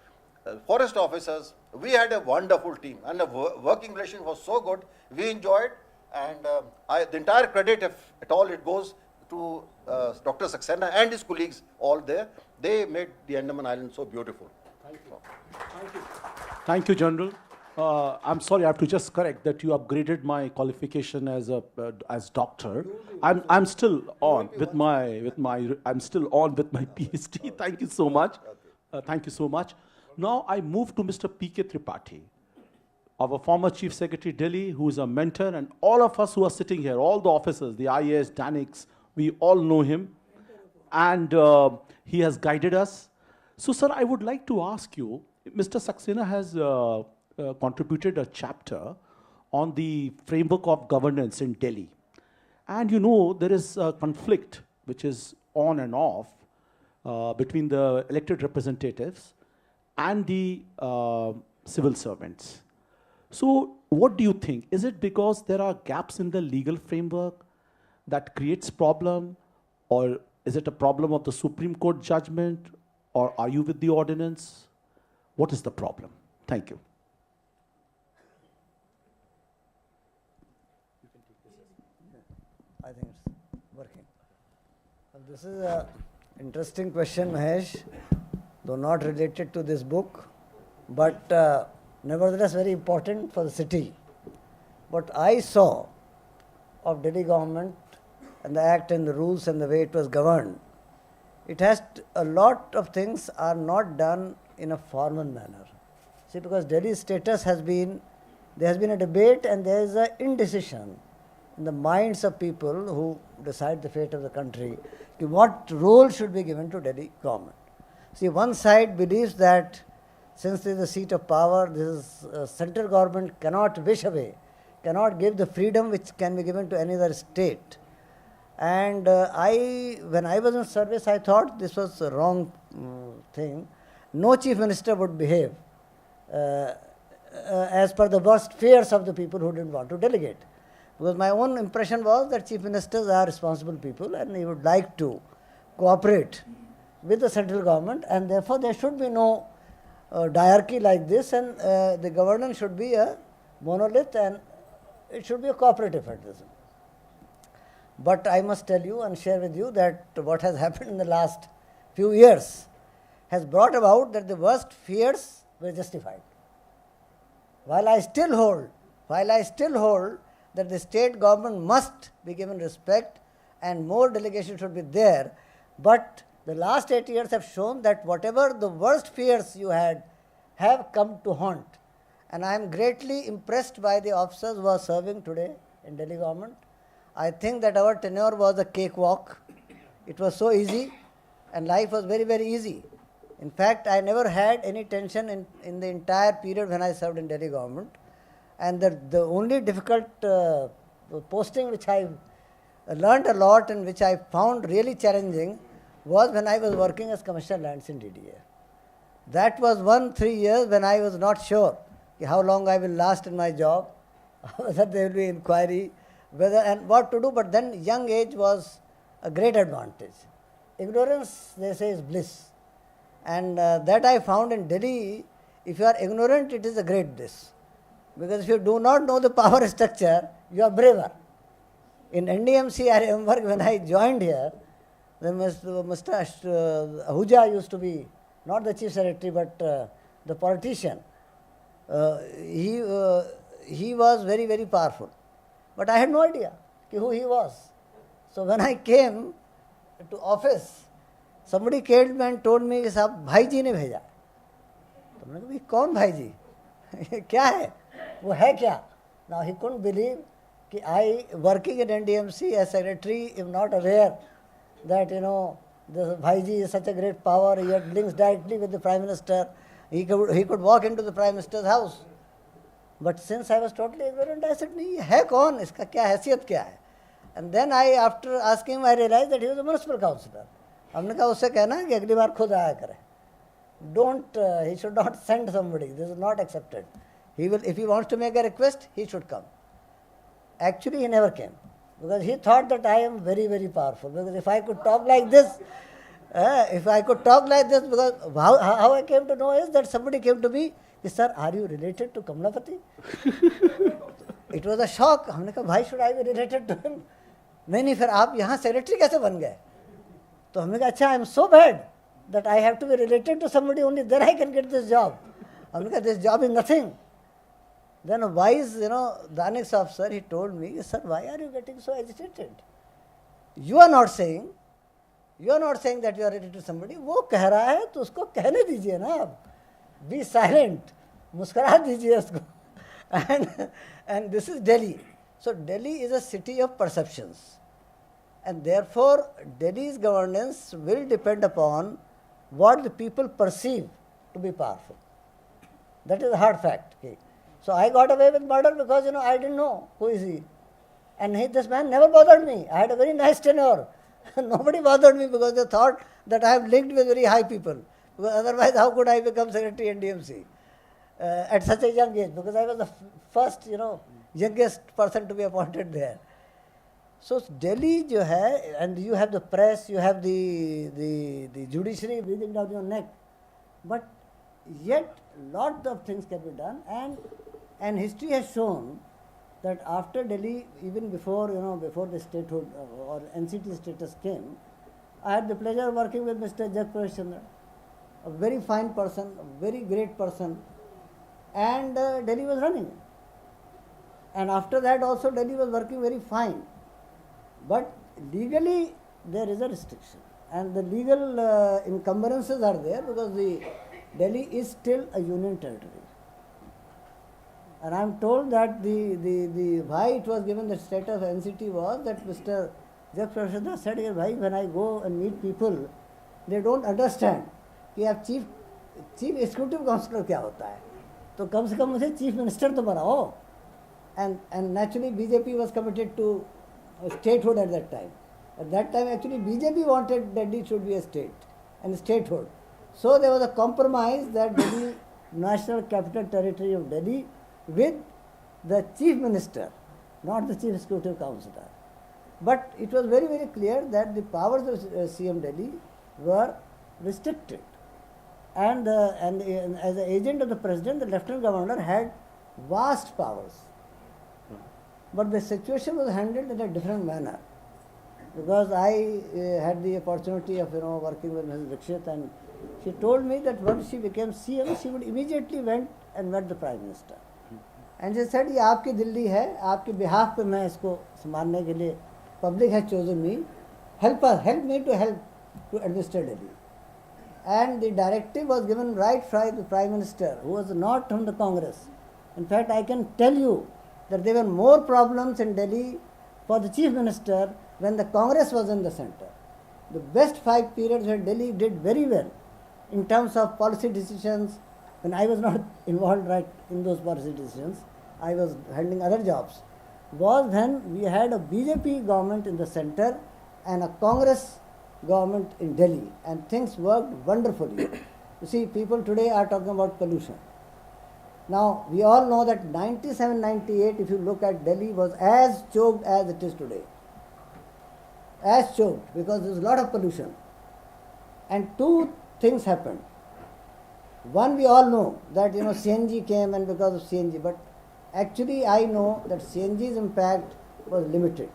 forest officers, we had a wonderful team. And the working relation was so good, we enjoyed. And the entire credit, if at all it goes to Dr Saxena and his colleagues all there. They made the Andaman Islands so beautiful. Thank you. Thank you. Thank you, General. I'm sorry, I have to just correct that you upgraded my qualification as doctor. I'm still on with my PhD. Thank you so much. Thank you so much. Now I move to Mr PK Tripathi, our former Chief Secretary Delhi, who is a mentor, and all of us who are sitting here, all the officers, the IAS, DANIX, we all know him, and he has guided us. So, sir, I would like to ask you, Mr. Saxena has contributed a chapter on the framework of governance in Delhi. And there is a conflict which is on and off between the elected representatives and the civil servants. So what do you think? Is it because there are gaps in the legal framework that creates problem, or is it a problem of the Supreme Court judgment, or are you with the ordinance? What is the problem? Thank you. I think it's working. Well, this is an interesting question, Mahesh, though not related to this book, but nevertheless very important for the city. What I saw of Delhi government and the act and the rules and the way it was governed, it has a lot of things are not done in a formal manner. See, because Delhi's status has been, there has been a debate and there is an indecision in the minds of people who decide the fate of the country, what role should be given to Delhi government. See, one side believes that since there is a seat of power, this is, central government cannot wish away, cannot give the freedom which can be given to any other state. And when I was in service, I thought this was a wrong thing. No chief minister would behave as per the worst fears of the people who didn't want to delegate. Because my own impression was that chief ministers are responsible people and they would like to cooperate with the central government, and therefore there should be no diarchy like this, and the governance should be a monolith and it should be a cooperative federalism. But I must tell you and share with you that what has happened in the last few years has brought about that the worst fears were justified. While I still hold that the state government must be given respect and more delegation should be there, but the last 8 years have shown that whatever the worst fears you had have come to haunt. And I am greatly impressed by the officers who are serving today in Delhi government. I think that our tenure was a cakewalk. It was so easy and life was very, very easy. In fact, I never had any tension in the entire period when I served in Delhi government. And the only difficult posting which I learned a lot and which I found really challenging was when I was working as Commissioner Lands in DDA. That was 3 years when I was not sure how long I will last in my job, whether there will be inquiry, whether and what to do, but then young age was a great advantage. Ignorance, they say, is bliss. And that I found in Delhi, if you are ignorant, it is a great bliss. Because if you do not know the power structure, you are braver. In NDMC, I remember when I joined here, then Mr. Ahuja used to be not the chief secretary, but the politician. He was very, very powerful. But I had no idea who he was. So when I came to office, somebody called me and told me, "Sahab, bhai ji ne bheja." तो मैंने कहा, "भाई कौन भाई जी? क्या है? वो है क्या?" Now he couldn't believe that I, working in NDMC as secretary, am not aware that, the Bhaiji is such a great power. He had links directly with the Prime Minister. He could walk into the Prime Minister's house. But since I was totally ignorant, I said, "नहीं, है कौन? इसका क्या हैसियत क्या है?" And then after asking him, I realized that he was a municipal councillor. हमने कहा उससे कहना कि अगली बार खुद आया करे. He should not send somebody. This is not accepted. If he wants to make a request, he should come. Actually, he never came because he thought that I am very, very powerful. Because if I could talk like this, because how I came to know is that somebody came to me, "Sir, are you related to Kamalapati?" It was a shock. हमने कहा, "Why should I be related to him?" नहीं, फिर आप यहाँ secretary कैसे बन गए? तो हमने कहा, "अच्छा, I am so bad that I have to be related to somebody, only then I can get this job." हमने कहा, "This job is nothing." Then a wise, the annex officer, he told me, "Sir, why are you getting so agitated? You are not saying that you are related to somebody. वो कह रहा है तो उसको कहने दीजिए ना आप. Be silent. मुस्कुरा दीजिए उसको." And this is Delhi. So Delhi is a city of perceptions. And therefore, Delhi's governance will depend upon what the people perceive to be powerful. That is a hard fact. Okay. So I got away with murder because, I didn't know who is he. And this man never bothered me. I had a very nice tenure. Nobody bothered me because they thought that I have linked with very high people. Because otherwise, how could I become secretary in DMC at such a young age? Because I was the first, youngest person to be appointed there. So Delhi, and you have the press, you have the judiciary breathing down your neck. But yet, lot of things can be done. And history has shown that after Delhi, even before the statehood or NCT status came, I had the pleasure of working with Mr G G Saxena, a very fine person, a very great person, and Delhi was running. And after that also Delhi was working very fine. But legally there is a restriction, and the legal encumbrances are there because the Delhi is still a union territory. And I am told that the why it was given the status of NCT was that Mr. Judge Professor said, why when I go and meet people, they don't understand कि आप chief executive councillor क्या होता है, तो कम से कम मुझे chief minister तो बनाओ. And naturally BJP was committed to statehood at that time. At that time actually BJP wanted Delhi should be a state and statehood. So there was a compromise that Delhi, National Capital Territory of Delhi, with the chief minister, not the chief executive councillor. But it was very, very clear that the powers of CM Delhi were restricted. And as an agent of the president, the lieutenant governor had vast powers. But the situation was handled in a different manner. Because I had the opportunity of working with Mrs. Dixit, and she told me that once she became CM, she would immediately went and met the Prime Minister. And she said, ये आपकी दिल्ली है, आपके behalf पे मैं इसको संभालने के लिए, public has chosen me, help me to administer Delhi. And the directive was given right from the Prime Minister, who was not from the Congress. In fact, I can tell you that there were more problems in Delhi for the Chief Minister when the Congress was in the center. The best 5 periods where Delhi did very well in terms of policy decisions, when I was not involved right in those policy decisions, I was handling other jobs, was when we had a BJP government in the center and a Congress government in Delhi, and things worked wonderfully. You see, people today are talking about pollution. Now, we all know that 97-98, if you look at Delhi, was as choked as it is today. As choked, because there was a lot of pollution. And 2 things happened. One, we all know that CNG came, and because of CNG, but actually I know that CNG's impact was limited.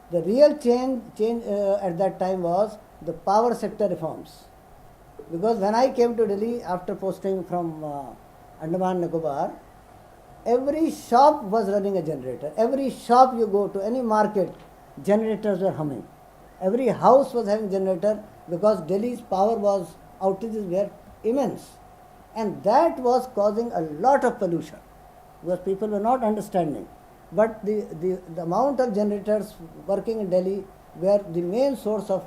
The real change at that time was the power sector reforms. Because when I came to Delhi after posting from Andaman and Nicobar, every shop was running a generator. Every shop you go to, any market, generators were humming. Every house was having generator because Delhi's power outages were immense. And that was causing a lot of pollution because people were not understanding. But the amount of generators working in Delhi were the main source of,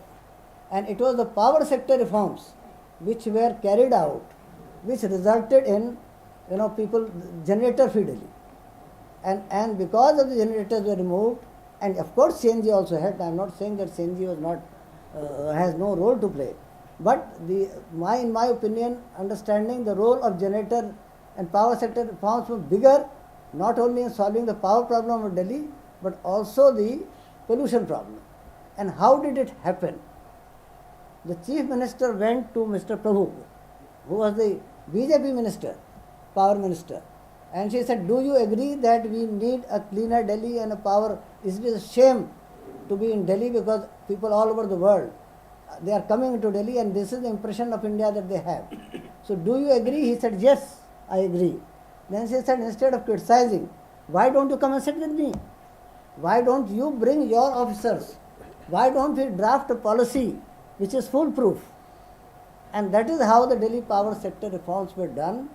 and it was the power sector reforms which were carried out, which resulted in people generator free Delhi. And because of the generators were removed, and of course CNG also helped. I am not saying that CNG was not has no role to play, but in my opinion, understanding the role of generator and power sector reforms was bigger, not only in solving the power problem of Delhi, but also the pollution problem. And how did it happen? The Chief Minister went to Mr. Prabhu, who was the BJP minister, power minister, and she said, do you agree that we need a cleaner Delhi and a power? It is a shame to be in Delhi because people all over the world, they are coming to Delhi and this is the impression of India that they have. So do you agree? He said, yes, I agree. Then she said, instead of criticizing, why don't you come and sit with me? Why don't you bring your officers? Why don't we draft a policy which is foolproof? And that is how the Delhi power sector reforms were done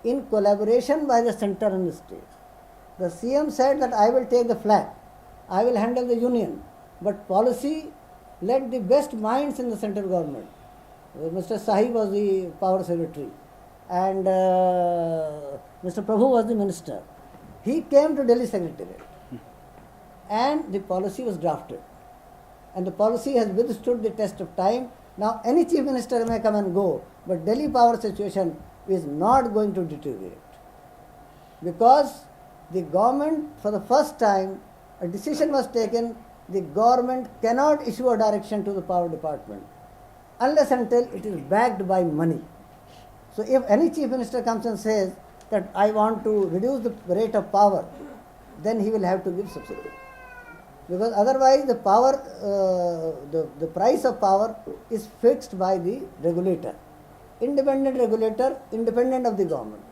in collaboration by the center and the state. The CM said that I will take the flag, I will handle the union, but policy, let the best minds in the central government. Mr. Sahi was the power secretary and Mr. Prabhu was the minister. He came to Delhi Secretariat and the policy was drafted. And the policy has withstood the test of time. Now any chief minister may come and go, but Delhi power situation is not going to deteriorate. Because the government, for the first time, a decision was taken, the government cannot issue a direction to the power department unless until it is backed by money. So if any chief minister comes and says that I want to reduce the rate of power, then he will have to give subsidy. Because otherwise the power, the price of power is fixed by the regulator. Independent regulator, independent of the government.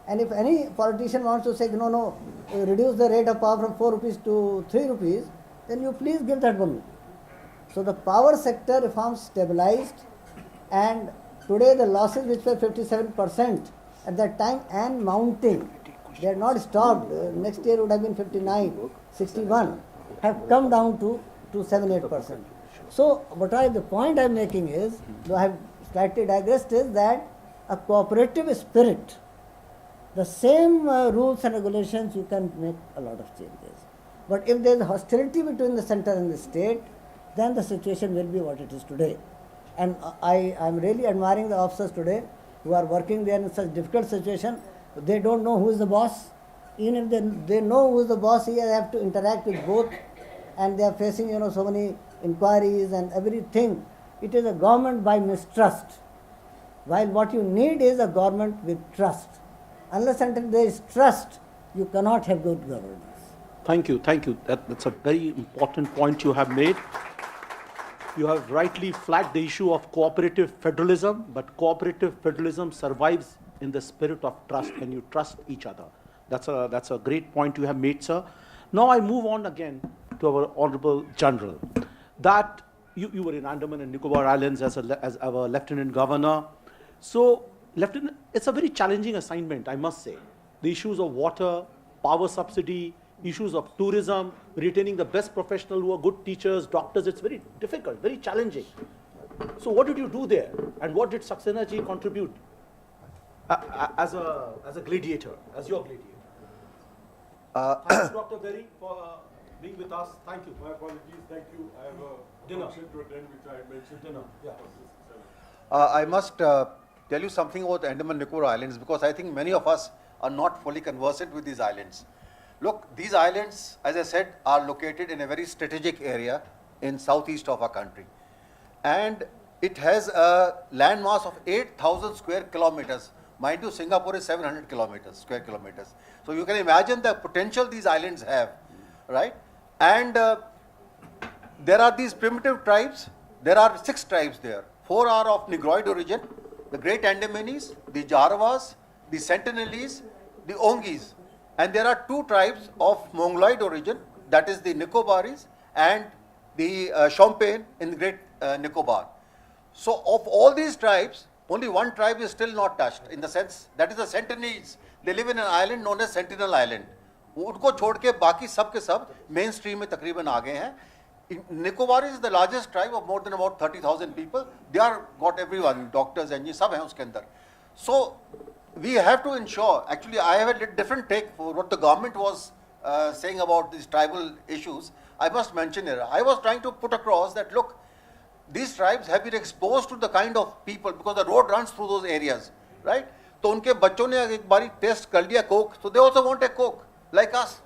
And if any politician wants to say, no, reduce the rate of power from 4 rupees to 3 rupees, then you please give that volume. So the power sector reforms stabilized, and today the losses which were 57% at that time and mounting, they had not stopped. Next year would have been 59, 61, have come down to 7-8%. So the point I am making is, though I have slightly digressed, is that a cooperative spirit, the same rules and regulations, you can make a lot of changes. But if there is hostility between the center and the state, then the situation will be what it is today. And I am really admiring the officers today who are working there in such difficult situation. They don't know who is the boss. Even if they know who is the boss, they have to interact with both, and they are facing so many inquiries and everything. It is a government by mistrust, while what you need is a government with trust. Unless until there is trust, you cannot have good governance. Thank you, thank you. That's a very important point you have made. You have rightly flagged the issue of cooperative federalism, but cooperative federalism survives in the spirit of trust, when you trust each other. That's a great point you have made, sir. Now I move on again to our Honorable General. That you were in Andaman and Nicobar Islands as our Lieutenant Governor. So, Lieutenant, it's a very challenging assignment, I must say. The issues of water, power subsidy, issues of tourism, retaining the best professionals who are good teachers, doctors, it's very difficult, very challenging. So what did you do there? And what did Saxena ji contribute as a gladiator, as your gladiator? Thanks, Dr. Berry, for being with us. Thank you. My apologies. Thank you. I have a Dinner. function to attend, which I had mentioned. Dinner. Yeah. I must tell you something about the Andaman and Nicobar Islands, because I think many of us are not fully conversant with these islands. Look, these islands, as I said, are located in a very strategic area in southeast of our country. And it has a landmass of 8,000 square kilometers. Mind you, Singapore is 700 square kilometers. So you can imagine the potential these islands have, right? And there are these primitive tribes. There are 6 tribes there. 4 are of Negroid origin: the Great Andamanese, the Jarawas, the Sentinelese, the Ongis. And there are 2 tribes of Mongoloid origin, that is the Nicobaris and the Champagne in the Great Nicobar. So of all these tribes, only one tribe is still not touched, in the sense that is the Sentinelese. They live in an island known as Sentinel Island. उनको छोड़ के बाकी सब के सब main stream में तकरीबन आ गए हैं. Nicobar is the largest tribe of more than about 30,000 people. They are got everyone, doctors, engineers, सब हैं उसके अंदर. So we have to ensure, actually I have a different take for what the government was saying about these tribal issues. I must mention here, I was trying to put across that look, these tribes have been exposed to the kind of people, because the road runs through those areas, right? तो उनके बच्चों ने एक बारी test कर लिया coke, so they also want a coke, like us.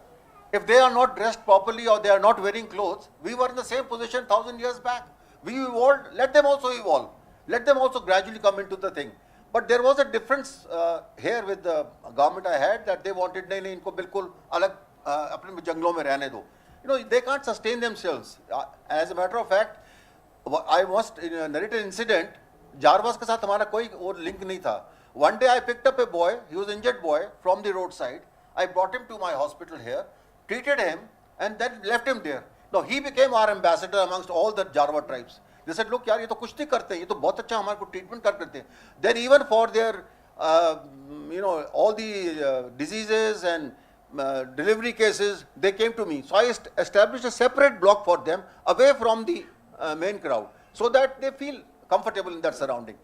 If they are not dressed properly or they are not wearing clothes, we were in the same position 1,000 years back. We evolved, let them also evolve. Let them also gradually come into the thing. But there was a difference here with the government I had, that they wanted, नहीं इनको बिल्कुल अलग अपने जंगलों में रहने दो. You know, they can't sustain themselves. As a matter of fact, I must narrate an incident. Jarwas के साथ हमारा कोई और link नहीं था. One day I picked up a boy, he was an injured boy, from the roadside. I brought him to my hospital here, treated him, and then left him there. Now he became our ambassador amongst all the Jarwa tribes. They said, look यार ये तो कुछ नहीं करते हैं, ये तो बहुत अच्छा हमारे को treatment करते हैं. Then even for their, all the diseases and delivery cases, they came to me. So I established a separate block for them, away from the main crowd, so that they feel comfortable in that surrounding.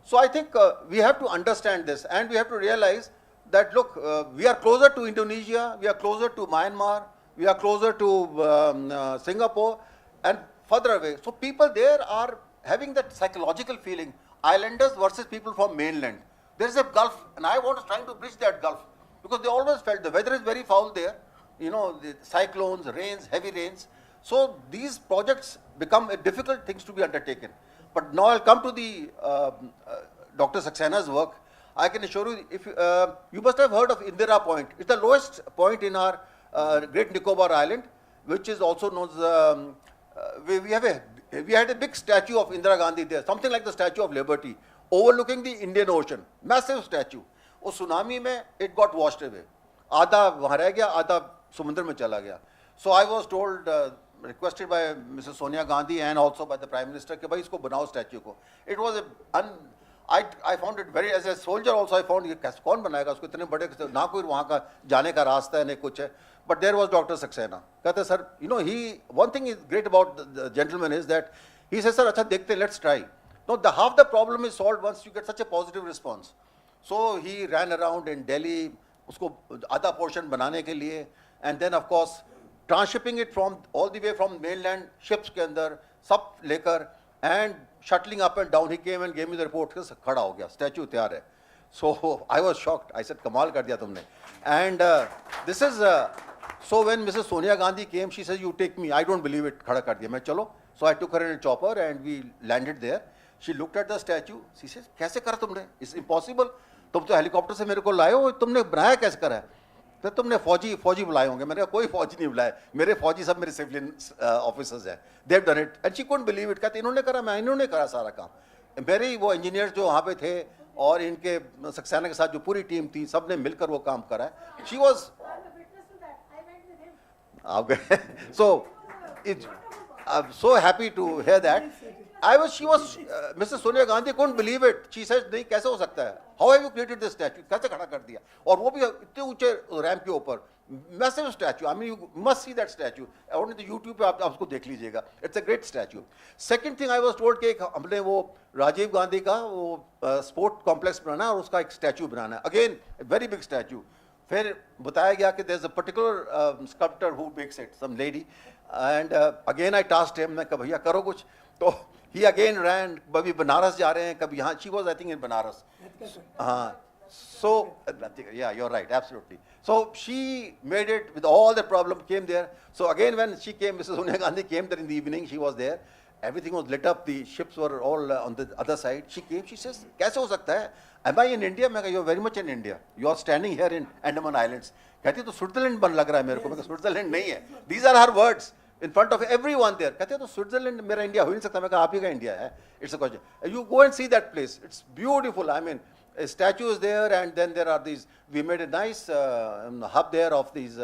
So I think we have to understand this, and we have to realize that look, we are closer to Indonesia, we are closer to Myanmar, we are closer to Singapore, and further away. So people there are having that psychological feeling, islanders versus people from mainland. There is a gulf, and I was trying to bridge that gulf, because they always felt the weather is very foul there, the cyclones, rains, heavy rains. So these projects become difficult things to be undertaken. But now I'll come to the Dr. Saxena's work. I can assure you, if you must have heard of Indira Point. It's the lowest point in our Great Nicobar Island, which is also known as, we had a big statue of Indira Gandhi there, something like the Statue of Liberty, overlooking the Indian Ocean. Massive statue. उस tsunami में it got washed away. आधा वहाँ रह गया, आधा समुद्र में चला गया. So I was told requested by Mrs. Sonia Gandhi and also by the Prime Minister कि भाई इसको बनाओ statue को. It was I found it very, as a soldier also I found कौन बनाएगा उसको इतने बड़े, ना कोई वहाँ का जाने का रास्ता है, नहीं कुछ है. But there was Dr. Saxena. कहते sir, you know, one thing is great about the gentleman is that he says, sir, अच्छा देखते, let's try. No, half the problem is solved once you get such a positive response. So he ran around in Delhi, उसको आधा portion बनाने के लिए, and then of course transshipping it from all the way from mainland ships के अंदर सब लेकर and shuttling up and down. He came and gave me the report. खड़ा हो गया, statue तैयार है. So I was shocked. I said, कमाल कर दिया तुमने. And this is so when Mrs. Sonia Gandhi came, she says, you take me. I don't believe it. खड़ा कर दिया. मैं चलो. So I took her in a chopper and we landed there. She looked at the statue. She says, कैसे करा तुमने? It's impossible. तुम तो हेलीकॉप्टर से मेरे को लाए हो, तुमने बनाया कैसे करा है? तो तुमने फौजी बुलाए होंगे. मैंने कहा कोई फौजी नहीं बुलाए, मेरे फौजी सब मेरे सिविलियन ऑफिसर्स हैं. They have done it and she couldn't believe it. कहते इन्होंने करा, मैं इन्होंने करा सारा काम. मेरे वो इंजीनियर्स जो वहाँ पे थे और इनके सक्सेना के साथ जो पूरी टीम थी, सब ने मिलकर वो काम करा है. She was so I'm so happy to hear that. Mrs. Sonia Gandhi couldn't believe it. She said, नहीं कैसे हो सकता है? How have you created this statue? कैसे खड़ा कर दिया? और वो भी इतने ऊंचे रैंप के ऊपर. Massive statue. I mean, you must see that statue. और तो YouTube पे आप उसको देख लीजिएगा. It's a great statue. Second thing I was told कि हमने वो राजीव गांधी का वो स्पोर्ट कॉम्प्लेक्स बनाना है और उसका एक स्टैचू बनाना है. Again, a very big statue. फिर बताया गया कि there's a particular sculptor who makes it, some lady. And again I tasked him, मैं कहा भैया करो कुछ. तो he again ran, कभी बनारस जा रहे हैं, कभी यहाँ. She was I think in Banaras. So yeah, you're right, absolutely. So she made it with all the problem, came there. So again when she came, Mrs. Sonia Gandhi came there in the evening, she was there. Everything was lit up, the ships were all on the other side. She came, she says, कैसे हो सकता है? Am I in India? मैं कहा, you're very much in India. You are standing here in Andaman Islands. कहती तो Switzerland बन लग रहा है मेरे को. मैं कहा स्विट्जरलैंड नहीं है. These are her words in front of everyone there. कहते तो स्विट्जरलैंड मेरा इंडिया हो नहीं सकता. मैं कहा आप ही का इंडिया है. It's a question. You go and see that place. It's beautiful. I mean, a statue is there, and then there are these. We made a nice hub there of these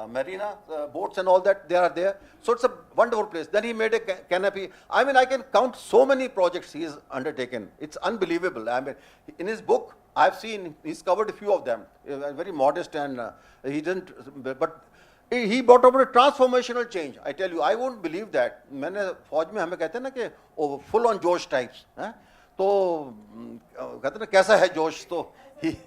marina boats and all that. They are there. So it's a wonderful place. Then he made a canopy. I mean, I can count so many projects he has undertaken. It's unbelievable. I mean, in his book, I've seen he's covered a few of them. Very modest, and he didn't. But he brought about a transformational change. I tell you, I won't believe that. मैंने फौज में हमें कहते हैं ना कि full on Josh types. तो कहते ना कैसा है जोश, तो ही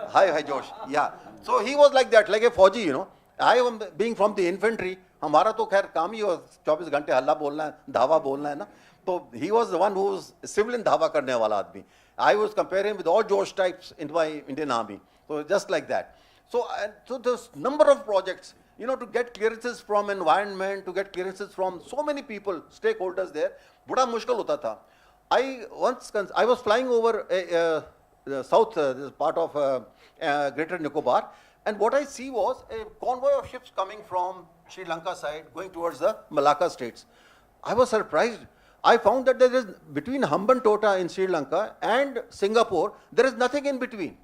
hi Josh, yeah. So he was like that, like a फौजी, you know. I am being from the infantry, हमारा तो खैर काम ही 24 घंटे हल्ला बोलना है, धावा बोलना है ना. तो he was the one who was civilian धावा करने वाला आदमी. I was comparing with all Josh types in my Indian army. So just like that. So there's number of projects, you know, to get clearances from environment, to get clearances from so many people, stakeholders there. बड़ा मुश्किल होता था. I was flying over the south part of Greater Nicobar, and what I see was a convoy of ships coming from Sri Lanka side going towards the Malacca states. I was surprised. I found that there is between Hambantota in Sri Lanka and Singapore, there is nothing in between.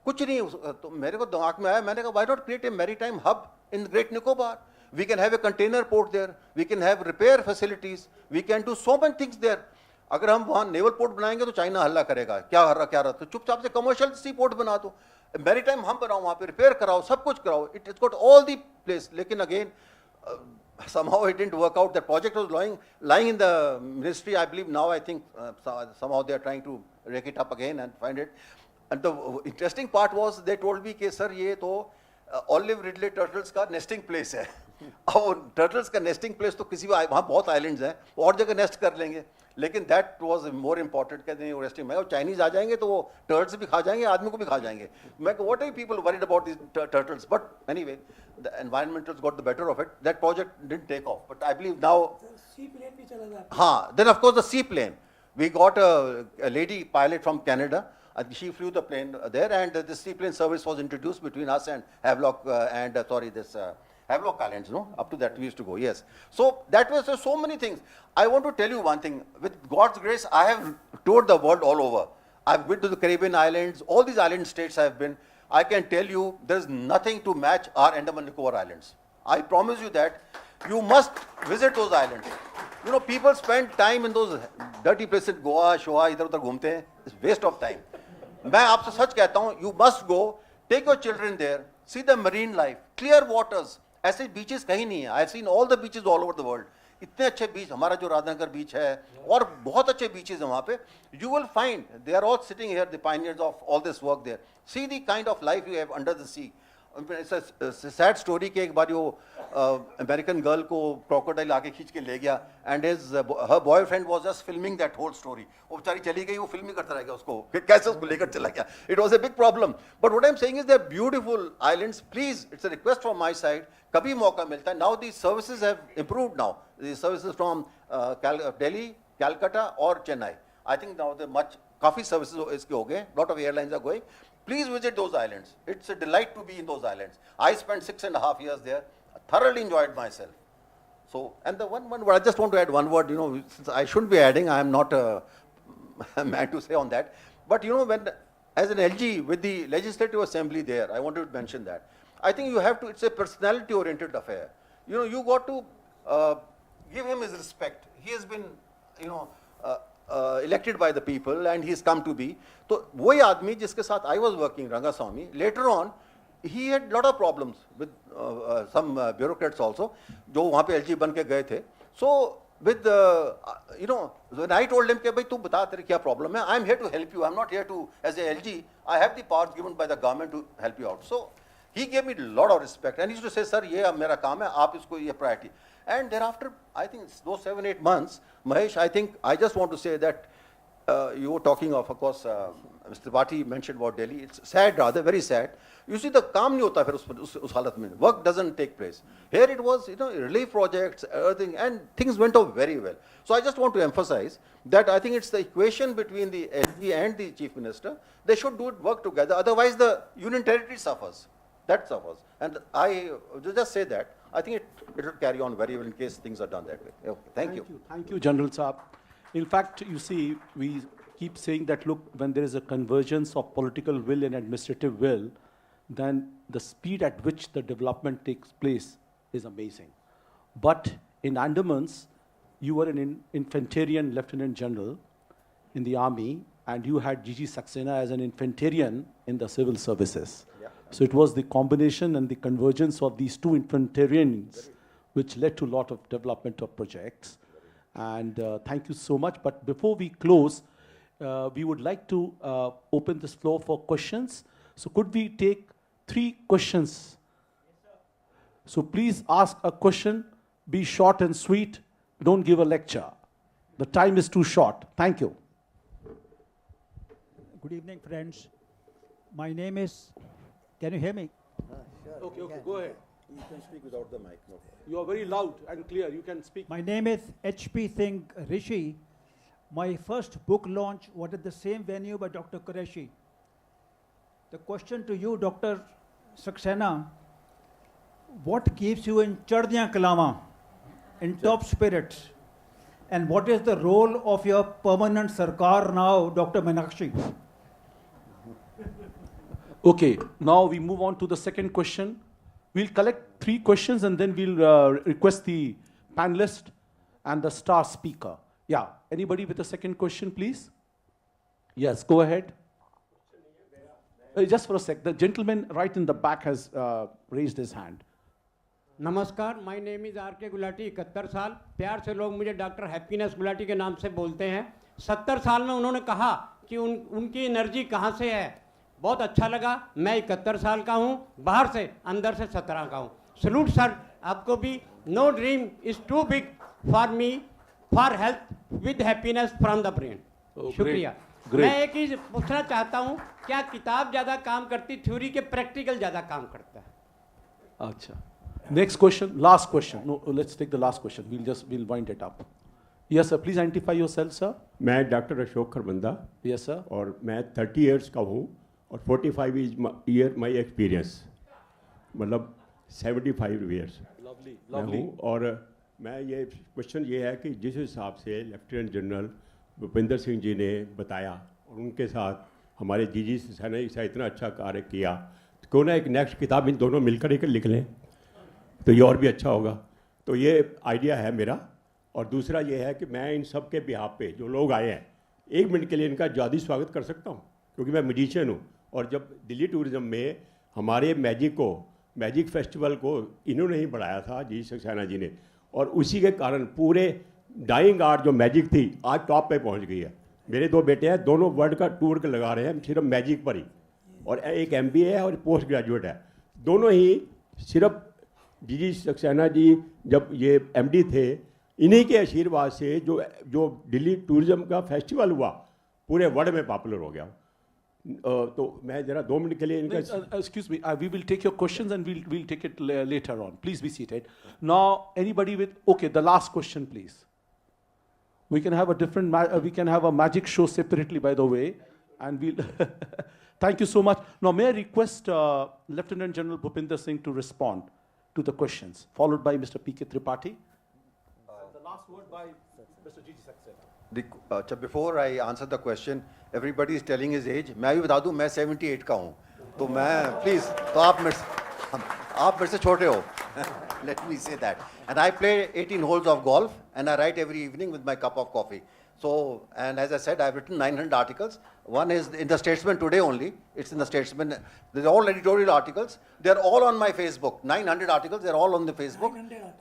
कुछ नहीं. तो मेरे को दिमाग में आया, मैंने कहा why not create a maritime hub in Great Nicobar? We can have a container port there. We can have repair facilities. We can do so many things there. अगर हम वहाँ नेवल पोर्ट बनाएंगे तो चाइना हल्ला करेगा, क्या रहा, तो चुपचाप से कमर्शियल सी पोर्ट बना दो, मैरीटाइम हम बनाओ, वहाँ पे रिपेयर कराओ, सब कुछ कराओ. It's got all the place. लेकिन again somehow it didn't work out. The project was lying in the ministry. I believe now I think somehow they are trying to rake it up again and find it. And the interesting part was they told me कि sir ये तो olive Ridley turtles का nesting place है. और turtles का nesting place तो किसी वहाँ बहुत आइलैंड्स हैं, और जगह नेस्ट कर लेंगे. लेकिन दैट वाज मोर इंपॉर्टेंट. कहते हैं रेस्टिंग में और चाइनीज आ जाएंगे तो वो टर्टल्स भी खा जाएंगे, आदमी को भी खा जाएंगे. मैं what are people worried about this turtles. But anyway the environmentals got the better of it. That project didn't take off. But I believe now sea plane भी चला जाता. हाँ, then of course the sea plane. We got a lady pilot from Canada. She flew the plane there, and the seaplane service was introduced between us and Havelock Havelock Islands. No, up to that we used to go. Yes. So that was so many things. I want to tell you one thing. With God's grace, I have toured the world all over. I've been to the Caribbean islands. All these island states I have been. I can tell you, there is nothing to match our Andaman and Nicobar Islands. I promise you that you must visit those islands. You know, people spend time in those dirty places, Goa, Shoa, इधर-उधर घूमते हैं. It's waste of time. मैं आपसे सच कहता हूँ, you must go, take your children there, see the marine life, clear waters. ऐसे beaches कहीं नहीं है. I've seen all the beaches all over the world. इतने अच्छे बीच, हमारा जो राधानगर बीच है और बहुत अच्छे बीचेस हैं वहाँ पे. You will find they are all sitting here, the pioneers of all this work there. See the kind of life you have under the sea. It's a sad story कि एक बार वो American girl को crocodile आके खींच के ले गया and her boyfriend was just filming that whole story. वो बेचारी चली गई, वो फिल्म ही करता रह गया उसको, कैसे उसको लेकर चला गया. It was a big problem. But what I'm saying is they're beautiful islands. Please, it's a request from my side. कभी मौका मिलता है. Now these services have improved now. The services from Delhi, Calcutta or Chennai. I think now they're काफी services इसके हो गए. Lot of airlines are going. Please visit those islands. It's a delight to be in those islands. I spent 6.5 years there. Thoroughly enjoyed myself. So, and the one word, I just want to add one word, you know, since I shouldn't be adding, I am not a man to say on that. But you know, when, as an LG with the Legislative Assembly there, I wanted to mention that. I think you have to, it's a personality oriented affair. You know, you got to give him his respect. He has been, you know, elected by the people and he's come to be. So, वही आदमी जिसके साथ I was working, Rangaswamy, later on, he had lot of problems with some bureaucrats also, जो वहाँ पे LG बन के गए थे. So, with you know, when I told him कि भाई तू बता तेरे क्या problem है, I'm here to help you. I'm not here to, as a LG, I have the powers given by the government to help you out. So, he gave me a lot of respect and he used to say, sir, ये अब मेरा काम है, आप इसको ये priority. And thereafter, I think those 7-8 months, Mahesh, I think I just want to say that you were talking of course, Mr Tripathi mentioned about Delhi. It's sad, rather very sad. You see, the काम नहीं होता फिर उस हालत में. Work doesn't take place. Here it was, you know, relief projects, everything, and things went off very well. So I just want to emphasize that I think it's the equation between the LG and the Chief Minister. They should do it, work together. Otherwise, the Union Territory suffers. That suffers. And I just say that. I think it will carry on very well in case things are done that way. Okay, thank you. Thank you, General Saab. In fact, you see, we keep saying that, look, when there is a convergence of political will and administrative will, then the speed at which the development takes place is amazing. But in Andamans, you were an infantryman lieutenant general in the army, and you had GG Saxena as an infantryman in the civil services. Yeah. So it was the combination and the convergence of these two infantryans which led to a lot of development of projects. And thank you so much. But before we close, we would like to open this floor for questions. So could we take 3 questions? So please ask a question, be short and sweet, don't give a lecture. The time is too short. Thank you. Good evening, friends. My name is, can you hear me? Sure, Okay, go ahead. You can speak without the mic. No. You are very loud and clear. You can speak. My name is HP Singh Rishi. My first book launch was at the same venue by Dr Quraishi. The question to you, Dr Saxena, what keeps you in Chardya Kalama, in top spirits? And what is the role of your permanent Sarkar now, Dr Meenakshi? Okay, now we move on to the second question. We'll collect 3 questions and then we'll request the panelist and the star speaker. Yeah, anybody with a second question, please? Yes, go ahead. Just for a sec, the gentleman right in the back has raised his hand. नमस्कार, my name is are के गुलाटी, 71 साल. प्यार से लोग मुझे doctor happiness Gulati के नाम से बोलते हैं. 70 साल में उन्होंने कहा कि उनकी एनर्जी कहाँ से है. बहुत अच्छा लगा. मैं 71 साल का हूँ, बाहर से, अंदर से 17 का हूँ. सलूट सर, आपको भी. No dream is too big for me, for health with happiness from the brain. शुक्रिया. मैं एक ही पूछना चाहता हूँ, क्या किताब ज़्यादा काम करती, थ्योरी के प्रैक्टिकल ज़्यादा काम करता है? अच्छा. Next question, last question. No, let's take the last question. We'll wind it up. Yes, sir. Please identify yourself, sir. मैं doctor Ashok Kharbanda. Yes, sir. और मैं 30 years का हूँ और 45 year my experience. मतलब 75 years. Lovely. और मैं ये क्वेश्चन ये है कि जिस हिसाब से लेफ्टिनेंट जनरल भूपिंदर सिंह जी ने बताया और उनके साथ हमारे जीजी सैक्सेना ने इतना अच्छा कार्य किया, तो क्यों ना एक नेक्स्ट किताब इन दोनों मिलकर एक लिख लें. तो ये और भी अच्छा होगा। तो ये आइडिया है मेरा। और दूसरा ये है कि मैं इन सब के बिहाफ पे जो लोग आए हैं, 1 मिनट के लिए इनका ज़्यादा स्वागत कर सकता हूँ, क्योंकि मैं म्यूजिशियन हूँ। और जब दिल्ली टूरिज़्म में हमारे मैजिक फेस्टिवल को इन्होंने ही बढ़ाया था, जी सक्सेना जी ने, और उसी के कारण पूरे डाइंग आर्ट जो मैजिक थी आज टॉप पे पहुंच गई है। मेरे 2 बेटे हैं, दोनों वर्ल्ड का टूर लगा रहे हैं सिर्फ मैजिक पर ही, और एक MBA है और पोस्ट ग्रेजुएट है। दोनों ही सिर्फ जीजी सक्सेना जी जब ये MD थे, इन्हीं के आशीर्वाद से जो दिल्ली टूरिज़्म का फेस्टिवल हुआ पूरे वर्ल्ड में पॉपुलर हो गया। तो मैं जरा 2 मिनट के लिए इनका excuse me, we will take your questions and we'll take it later on. Please be seated. Now, anybody with, okay, the last question, please. We can have a different, we can have a magic show separately, by the way, and we'll, thank you so much. Now, may I request Lieutenant General Bhopinder Singh to respond to the questions, followed by Mr PK Tripathi. The last word by Mr GG Saxena. Before I answer the question, everybody is telling his age. मैं भी बता दूं, मैं 78 का हूँ, तो मैं please, तो आप मेरे से छोटे हो. Let me say that. And I play 18 holes of golf, and I write every evening with my cup of coffee. So, and as I said, I've written 900 articles. One is in the Statesman today only. It's in the Statesman. They're all editorial articles. They're all on my Facebook. 900 articles. They're all on the Facebook.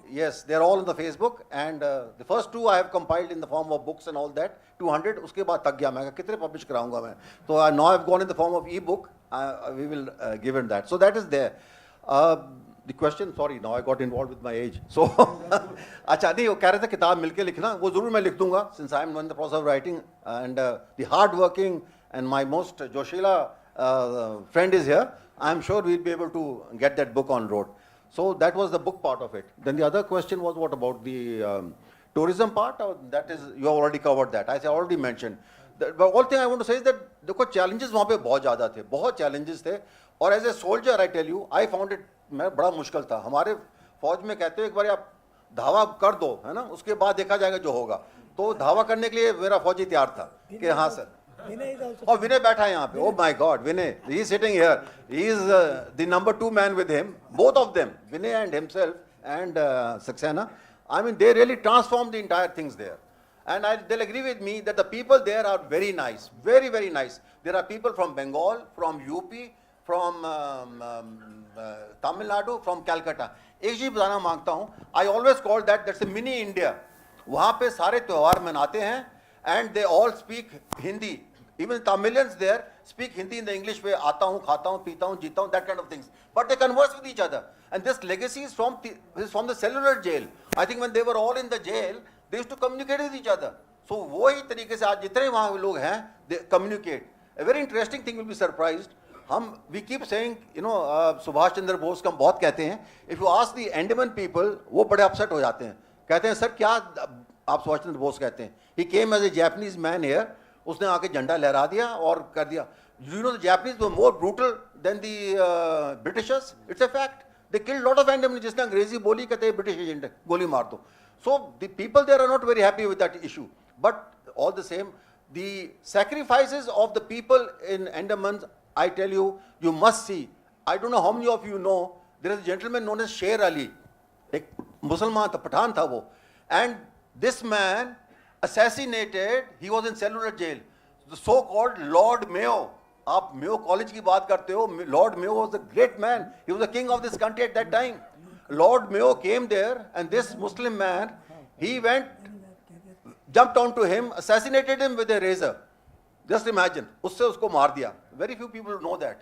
Yes, they're all on the Facebook. And the first 2 I have compiled in the form of books and all that. 200. Uske baad thak gaya. Main kitne publish karaunga main. So now I've gone in the form of e-book. We will give it that. So that is there. The question, sorry, now I got involved with my age. So, अच्छा नहीं, वो कह रहे थे किताब मिलके लिखना, वो जरूर मैं लिख दूंगा, since I am in the process of writing, and the hard-working and my most Joshila friend is here. I am sure we'll be able to get that book on road. So that was the book part of it. Then the other question was what about the tourism part? Or that is, you have already covered that. I already mentioned. The whole thing I want to say is that देखो challenges वहाँ पे बहुत ज़्यादा थे, बहुत challenges थे. और as a soldier, I tell you, I found it मैं बड़ा मुश्किल था. हमारे फौज में कहते हैं एक बार आप धावा कर दो, है ना, उसके बाद देखा जाएगा जो होगा. तो धावा करने के लिए मेरा फौजी तैयार था कि हाँ सर. और विनय बैठा है यहाँ पे. Oh my God, Vinay, he is sitting here. He is the number 2 man with him. Both of them, Vinay and himself and Saxena. I mean, they really transformed the entire things there. And they'll agree with me that the people there are very nice, very, very nice. There are people from Bengal, from UP, from Tamil Nadu, from Calcutta. एक चीज बताना मांगता हूँ, I always call that's a mini India. वहाँ पे सारे त्योहार मनाते हैं, and they all speak Hindi. Even Tamilians there speak Hindi in the English way. आता हूँ, खाता हूँ, पीता हूँ, जीता हूँ, that kind of things. But they converse with each other. And this legacy is from the cellular jail. I think when they were all in the jail, they used to communicate with each other. So वही तरीके से आज जितने वहाँ लोग हैं, they communicate. A very interesting thing, will be surprised. We keep saying, you know, Subhash Chandra Bose का हम बहुत कहते हैं. If you ask the Andaman people, वो बड़े upset हो जाते हैं. कहते हैं सर क्या आप सुभाष चंद्र बोस कहते हैं. He came as a Japanese man here. उसने आके झंडा लहरा दिया और कर दिया. You know the Japanese were more brutal than the Britishers. It's a fact. They killed a lot of Andamans. जिसने अंग्रेजी बोली कहते हैं British agent है, गोली मार दो. So the people there are not very happy with that issue. But all the same, the sacrifices of the people in Andamans, I tell you, you must see. I don't know how many of you know, there is a gentleman known as Sher Ali. एक मुसलमान था, पठान था वो. And this man assassinated, he was in cellular jail. The so-called Lord Mayo. आप Mayo College की बात करते हो, Lord Mayo was a great man. He was the king of this country at that time. Lord Mayo came there, and this Muslim man, he went, jumped onto him, assassinated him with a razor. Just imagine, उससे उसको मार दिया. Very few people know that.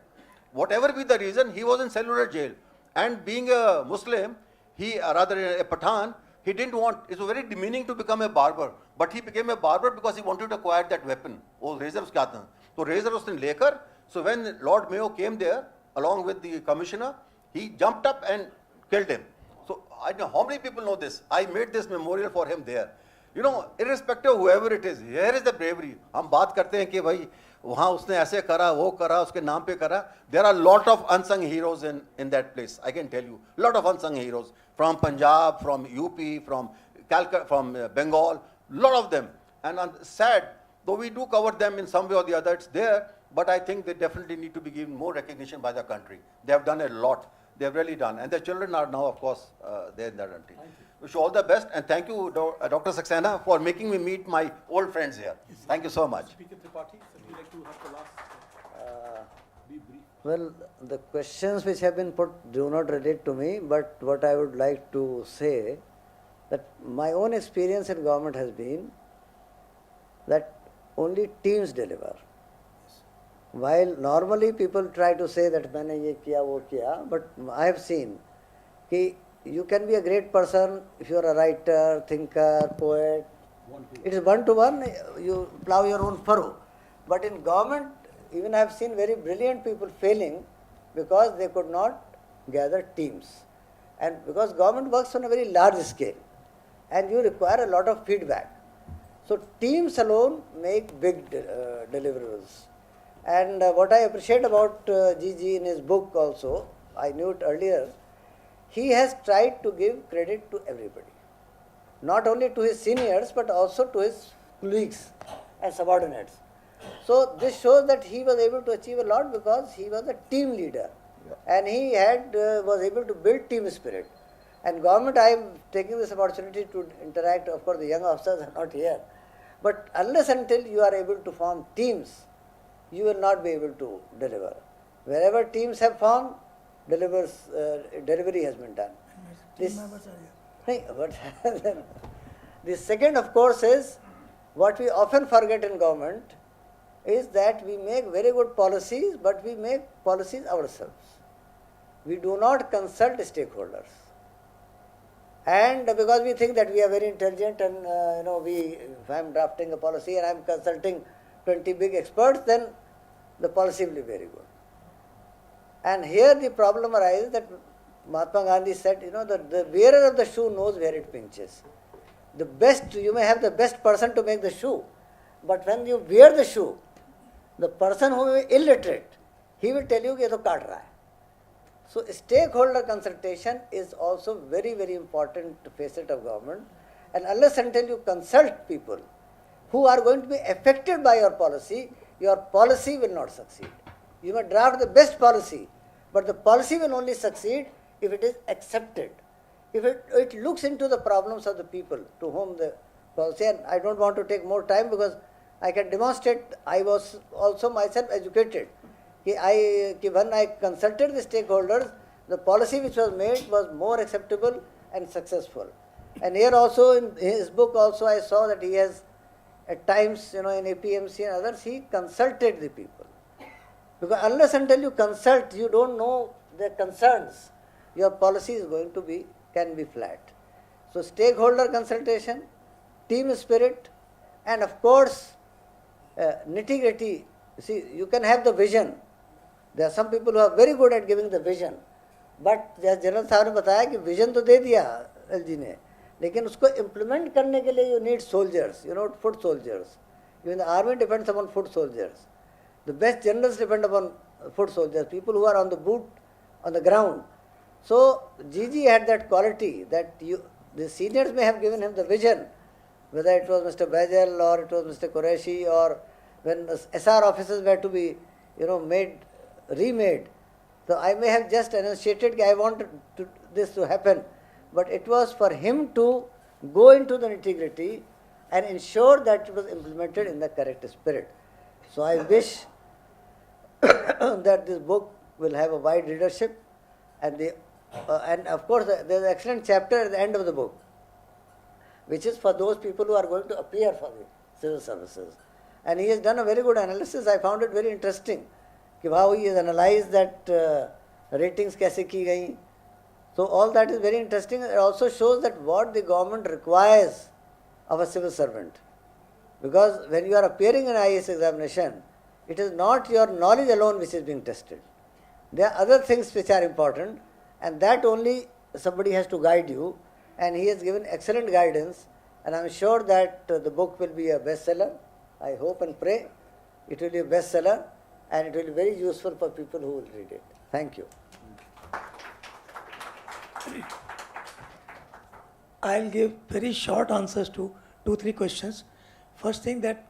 Whatever be the reason, he was in cellular jail. And being a Muslim, rather a Pathan, he didn't want, it was very demeaning to become a barber. But he became a barber because he wanted to acquire that weapon. वो razor उसके हाथ में. तो razor उसने लेकर, so when Lord Mayo came there, along with the commissioner, he jumped up and killed him. So I don't know how many people know this. I made this memorial for him there. You know, irrespective of whoever it is, here is the bravery. हम बात करते हैं कि भाई वहाँ उसने ऐसे करा, वो करा, उसके नाम पे करा. There are a lot of unsung heroes in that place. I can tell you, a lot of unsung heroes from Punjab, from UP, from Calcutta, from Bengal, lot of them. And sad, though we do cover them in some way or the other, it's there. But I think they definitely need to be given more recognition by the country. They have done a lot. they have really done. And their children are now, of course, there in that country. Wish you all the best, and thank you, Dr. Saxena, for making me meet my old friends here. Thank you so much. Mr PK Tripathi, would you like to have the last brief? Well, the questions which have been put do not relate to me, but what I would like to say, that my own experience in government has been that only teams deliver. While normally people try to say that maine ye kiya, wo kiya, but I have seen that you can be a great person if you are a writer, thinker, poet. It is one-to-one, you plow your own furrow. But in government, even I have seen very brilliant people failing because they could not gather teams. And because government works on a very large scale and you require a lot of feedback. So teams alone make big deliverables. And what I appreciate about GG in his book also, I knew it earlier, he has tried to give credit to everybody. Not only to his seniors, but also to his colleagues and subordinates. So this shows that he was able to achieve a lot because he was a team leader. And he was able to build team spirit. And government, I am taking this opportunity to interact, of course the young officers are not here. But unless until you are able to form teams, you will not be able to deliver. Wherever teams have formed, delivery has been done. The second, of course, is what we often forget in government is that we make very good policies, but we make policies ourselves. We do not consult stakeholders. And because we think that we are very intelligent and if I am drafting a policy and I am consulting 20 big experts, then the policy will be very good. And here the problem arises that Mahatma Gandhi said, the wearer of the shoe knows where it pinches. The best, you may have the best person to make the shoe, but when you wear the shoe, the person who is illiterate, he will tell you, ye to kaat raha hai. So stakeholder consultation is also very, very important facet of government. And unless until you consult people who are going to be affected by your policy will not succeed. You may draft the best policy, but the policy will only succeed if it is accepted. If it looks into the problems of the people to whom the policy, and I don't want to take more time because I can demonstrate, I was also myself educated. When I consulted the stakeholders, the policy which was made was more acceptable and successful. And here also in his book also I saw that he has at times, in APMC and others, he consulted the people. Because unless until you consult, you don't know their concerns, your policy is going to be, can be flat. So stakeholder consultation, team spirit, and of course, nitty-gritty. See, you can have the vision. There are some people who are very good at giving the vision. But as General Sahab ne bataya कि vision तो दे दिया LG ने, लेकिन उसको implement करने के लिए you need soldiers, foot soldiers. Even the army depends upon foot soldiers. The best generals depend upon foot soldiers, people who are on the boot, on the ground. So GG had that quality that the seniors may have given him the vision, whether it was Mr Bajal or it was Mr Quraishi, or when the SR officers were to be, remade. So I may have just enunciated I want this to happen, but it was for him to go into the nitty-gritty and ensure that it was implemented in the correct spirit. So I wish that this book will have a wide readership, and of course there is an excellent chapter at the end of the book, which is for those people who are going to appear for the civil services. And he has done a very good analysis. I found it very interesting. How he has analyzed that ratings kaise ki gayi. So all that is very interesting. It also shows that what the government requires of a civil servant. Because when you are appearing in IAS examination, it is not your knowledge alone which is being tested. There are other things which are important, and that only somebody has to guide you. And he has given excellent guidance, and I am sure that the book will be a bestseller. I hope and pray it will be a bestseller, and it will be very useful for people who will read it. Thank you. I'll give very short answers to 2-3 questions. First thing, that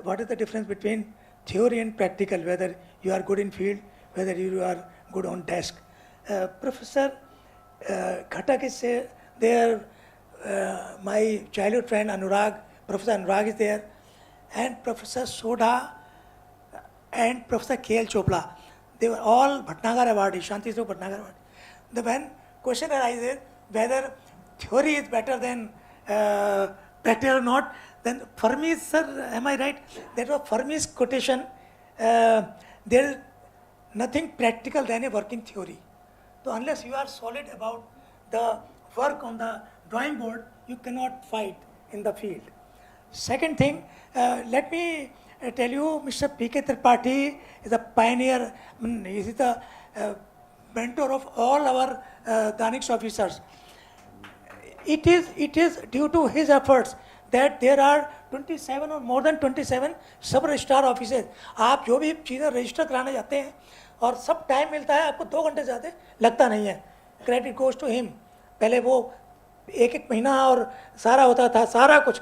what is the difference between theory and practical, whether you are good in field, whether you are good on desk. Professor Ghatak is there, my childhood friend Anurag, Professor Anurag is there, and Professor Soda and Professor K.L. Chopla. They were all Bhatnagar awardees, Shanti Stupa Bhatnagar award. The when question arises whether theory is better than practical or not, then Fermi's, sir, am I right? That was Fermi's quotation. There is nothing practical than a working theory. So unless you are solid about the work on the drawing board, you cannot fight in the field. Second thing, let me tell you, Mr. PK Tripathi is a pioneer. I mean, he is the mentor of all our Danish officers. It is due to his efforts that there are 27 or more than 27 सब registrar offices. आप जो भी चीज़ें register कराने जाते हैं और सब टाइम मिलता है, आपको 2 घंटे ज़्यादा लगता नहीं है. Credit goes to him. पहले वो एक महीना और सारा होता था, सारा कुछ.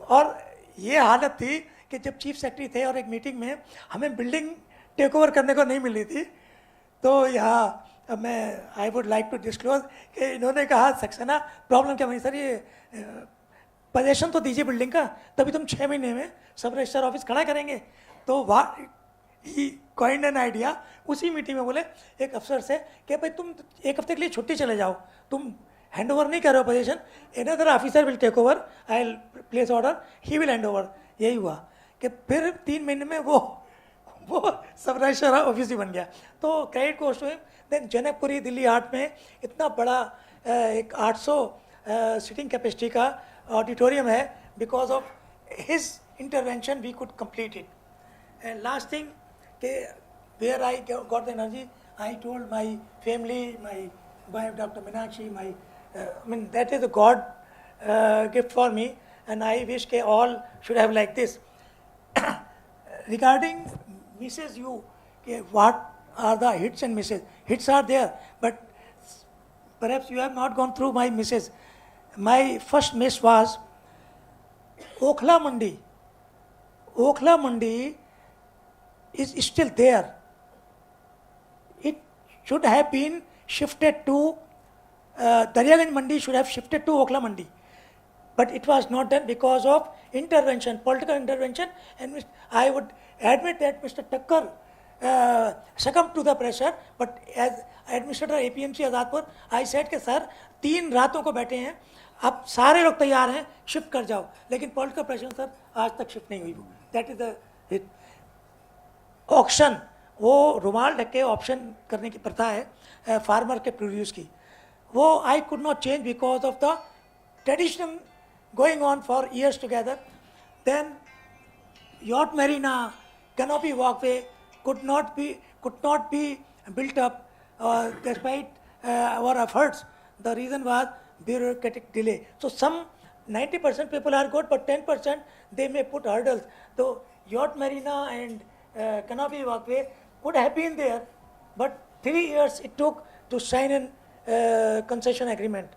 और ये हालत थी कि जब चीफ सेक्रेटरी थे और एक मीटिंग में हमें बिल्डिंग टेक ओवर करने को नहीं मिल रही थी, तो यहाँ अब मैं I would like to disclose कि इन्होंने कहा सक्सेना प्रॉब्लम क्या बनी सर, ये पोजेशन तो दीजिए बिल्डिंग का, तभी तुम 6 महीने में सब रजिस्टर ऑफिस खड़ा करेंगे. तो ही कॉइंड एन आइडिया. उसी मीटिंग में बोले एक अफसर से कि भाई तुम 1 हफ्ते के लिए छुट्टी चले जाओ, तुम हैंड ओवर नहीं कर रहे हो position, another officer will take over, I will place order, he will hand over. यही हुआ कि फिर 3 महीने में वो सब रजिस्टर ऑफिस ही बन गया. तो credit goes to him. Then Janakpuri Delhi 8 में इतना बड़ा एक 800 सिटिंग कैपेसिटी का ऑडिटोरियम है. Because of his intervention we could complete it. And last thing कि where I got the energy, I told my family, my wife doctor Meenakshi, my I mean that is a God gift for me, and I wish that all should have like this. Regarding Mrs. U, what are the hits and misses? Hits are there, but perhaps you have not gone through my misses. My first miss was Okhla Mandi. Okhla Mandi is still there. It should have been shifted to Daryaganj Mandi should have shifted to Okhla Mandi, but it was not done because of intervention, political intervention, and I would admit that Mr. Thakkar succumbed to the pressure, but as administrator APMC Azadpur, I said कि sir 3 रातों को बैठे हैं, अब सारे लोग तैयार हैं, शिफ्ट कर जाओ, लेकिन पॉलिटिकल प्रेशर सर आज तक शिफ्ट नहीं हुई. वो दैट इज द ऑक्शन. वो रुमाल ढक के ऑप्शन करने की प्रथा है फार्मर के प्रोड्यूस की. वो I could not change because of the tradition going on for years together. Then yacht marina, canopy walkway could not be built up despite our efforts. The reason was bureaucratic delay. So some 90% people are good, but 10% they may put hurdles. So yacht marina and canopy walkway could have been there, but 3 years it took to sign an concession agreement.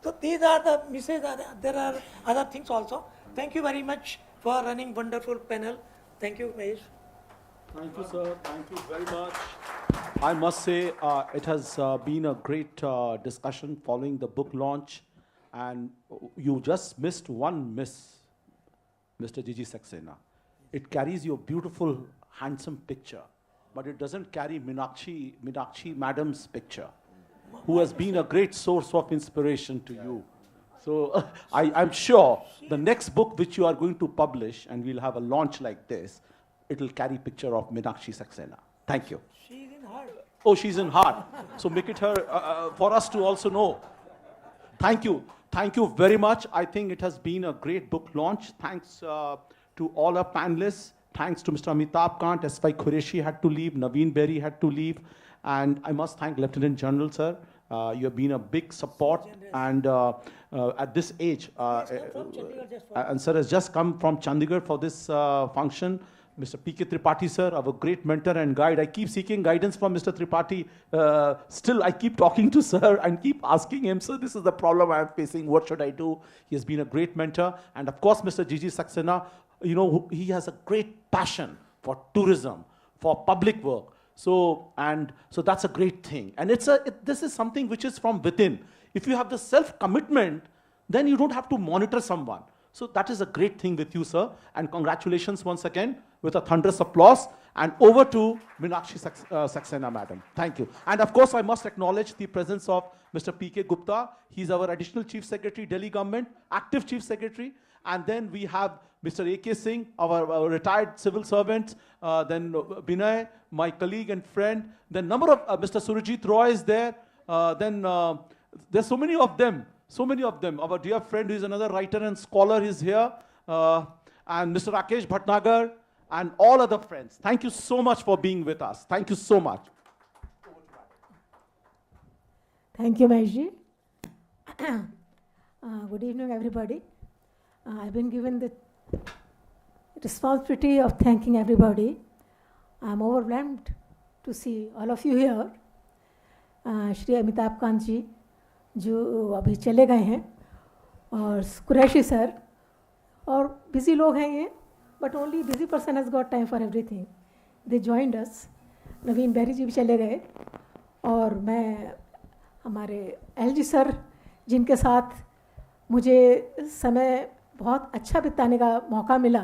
So these are the misses. There are other things also. Thank you very much for running wonderful panel. Thank you, Mahesh. Thank you, sir. Thank you very much. I must say it has been a great discussion following the book launch, and you just missed one miss, Mr. GG Saxena. It carries your beautiful, handsome picture, but it doesn't carry Meenakshi Madam's picture, who has been a great source of inspiration to you. So I'm sure the next book which you are going to publish, and we'll have a launch like this, it will carry picture of Meenakshi Saxena. Thank you. She's in heart. Oh, she's in heart. So make it her, for us to also know. Thank you. Thank you very much. I think it has been a great book launch. Thanks to all our panelists. Thanks to Mr. Amitabh Kant, SY Quarishi had to leave, Navin Berry had to leave. And I must thank Lieutenant General, sir. You have been a big support, and at this age, and sir has just come from Chandigarh for this function. Mr. PK Tripathi, sir, our great mentor and guide. I keep seeking guidance from Mr. Tripathi. Still, I keep talking to sir and keep asking him, sir, this is the problem I am facing. What should I do? He has been a great mentor. And of course, Mr. GG Saxena, you know, he has a great passion for tourism, for public work. So that's a great thing. And this is something which is from within. If you have the self-commitment, then you don't have to monitor someone. So that is a great thing with you, sir. And congratulations once again with a thunderous applause. And over to Meenakshi Saxena, madam. Thank you. And of course, I must acknowledge the presence of Mr. PK Gupta. He's our additional Chief Secretary, Delhi Government, active Chief Secretary. And then we have Mr. AK Singh, our retired civil servant. Then Binay, my colleague and friend. Then number of Mr. Surajit Roy is there. There's so many of them. So many of them. Our dear friend who is another writer and scholar is here. And Mr. Rakesh Bhatnagar and all other friends. Thank you so much for being with us. Thank you so much. Thank you, Mahesh. Good evening, everybody. I've been given the responsibility of thanking everybody. I'm overwhelmed to see all of you here. Shri Amitabh Kant ji, जो अभी चले गए हैं, और Qureshi sir, और busy लोग हैं ये, but only busy person has got time for everything. They joined us. Naveen Berry ji भी चले गए, और मैं हमारे LG सर जिनके साथ मुझे समय बहुत अच्छा बिताने का मौका मिला,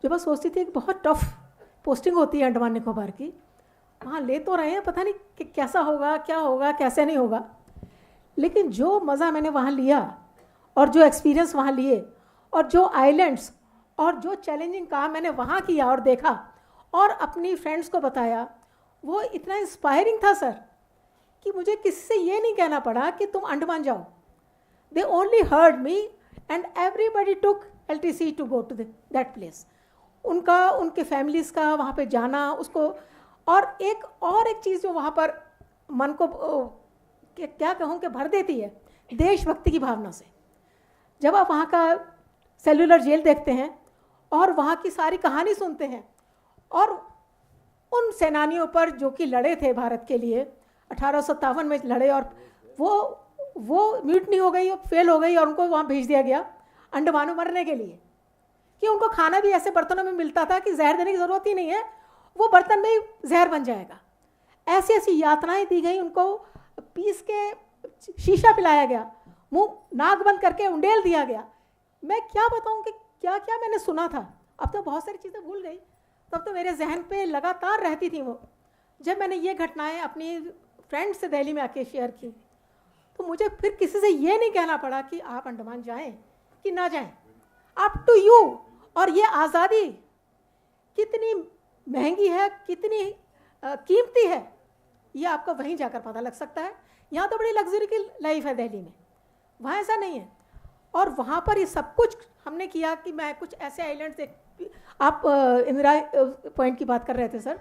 जो बस सोचती थी कि बहुत टफ पोस्टिंग होती है अंडमान निकोबार की, वहाँ ले तो रहे हैं, पता नहीं कि कैसा होगा, क्या होगा, कैसे नहीं होगा, लेकिन जो मज़ा मैंने वहाँ लिया और जो एक्सपीरियंस वहाँ लिए और जो आइलैंड्स और जो चैलेंजिंग काम मैंने वहाँ किया और देखा और अपनी फ्रेंड्स को बताया, वो इतना इंस्पायरिंग था सर कि मुझे किसी से ये नहीं कहना पड़ा कि तुम अंडमान जाओ. They only heard me and everybody took LTC to go to that place. उनके फैमिलीज़ का वहाँ पे जाना, उसको और एक चीज़ जो वहाँ पर मन को क्या कहूँ कि भर देती है, देशभक्ति की भावना से. जब आप वहाँ का सेलुलर जेल देखते हैं और वहाँ की सारी कहानी सुनते हैं और उन सेनानियों पर जो कि लड़े थे भारत के लिए, 1857 में लड़े, और वो म्यूटनी हो गई, फेल हो गई और उनको वहाँ भेज दिया गया अंडमान में मरने के लिए, कि उनको खाना भी ऐसे बर्तनों में मिलता था कि जहर देने की ज़रूरत ही नहीं है, वो बर्तन में ही जहर बन जाएगा. ऐसी ऐसी यातनाएं दी गई उनको, पीस के शीशा पिलाया गया, मुंह नाक बंद करके उंडेल दिया गया. मैं क्या बताऊं कि क्या क्या मैंने सुना था. अब तो बहुत सारी चीज़ें भूल गई, तब तो मेरे जहन पे लगातार रहती थी वो. जब मैंने ये घटनाएं अपनी फ्रेंड से दिल्ली में आके शेयर की, तो मुझे फिर किसी से ये नहीं कहना पड़ा कि आप अंडमान जाएं कि ना जाएं, अप टू यू. और ये आज़ादी कितनी महंगी है, कितनी कीमती है, ये आपको वहीं जाकर पता लग सकता है. यहाँ तो बड़ी लग्जरी की लाइफ है दिल्ली में, वहाँ ऐसा नहीं है. और वहाँ पर ये सब कुछ हमने किया कि मैं कुछ ऐसे आइलैंड्स आप इंदिरा पॉइंट की बात कर रहे थे सर,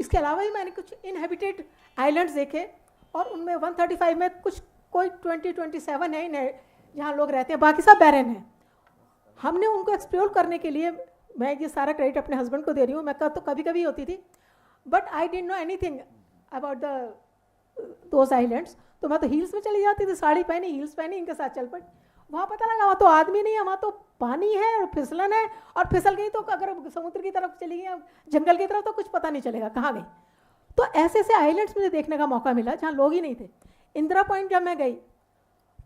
इसके अलावा भी मैंने कुछ इनहेबिटेड आइलैंड्स देखे, और उनमें 135 में कुछ कोई 27 है जहाँ लोग रहते हैं, बाकी सब बैरन हैं. हमने उनको एक्सप्लोर करने के लिए, मैं ये सारा क्रेडिट अपने हस्बैंड को दे रही हूँ, मैं तो कभी कभी होती थी, but I didn't know anything about those islands. तो मैं तो हील्स में चली जाती थी, साड़ी पहनी, हील्स पहनी, इनके साथ चल पड़ी. वहाँ पता लगा वहाँ तो आदमी नहीं है, वहाँ तो पानी है और फिसलन है, और फिसल गई तो अगर समुद्र की तरफ चली गई, जंगल की तरफ, तो कुछ पता नहीं चलेगा कहाँ गई. तो ऐसे ऐसे आइलैंड्स मुझे देखने का मौका मिला जहाँ लोग ही नहीं थे. इंदिरा पॉइंट जब मैं गई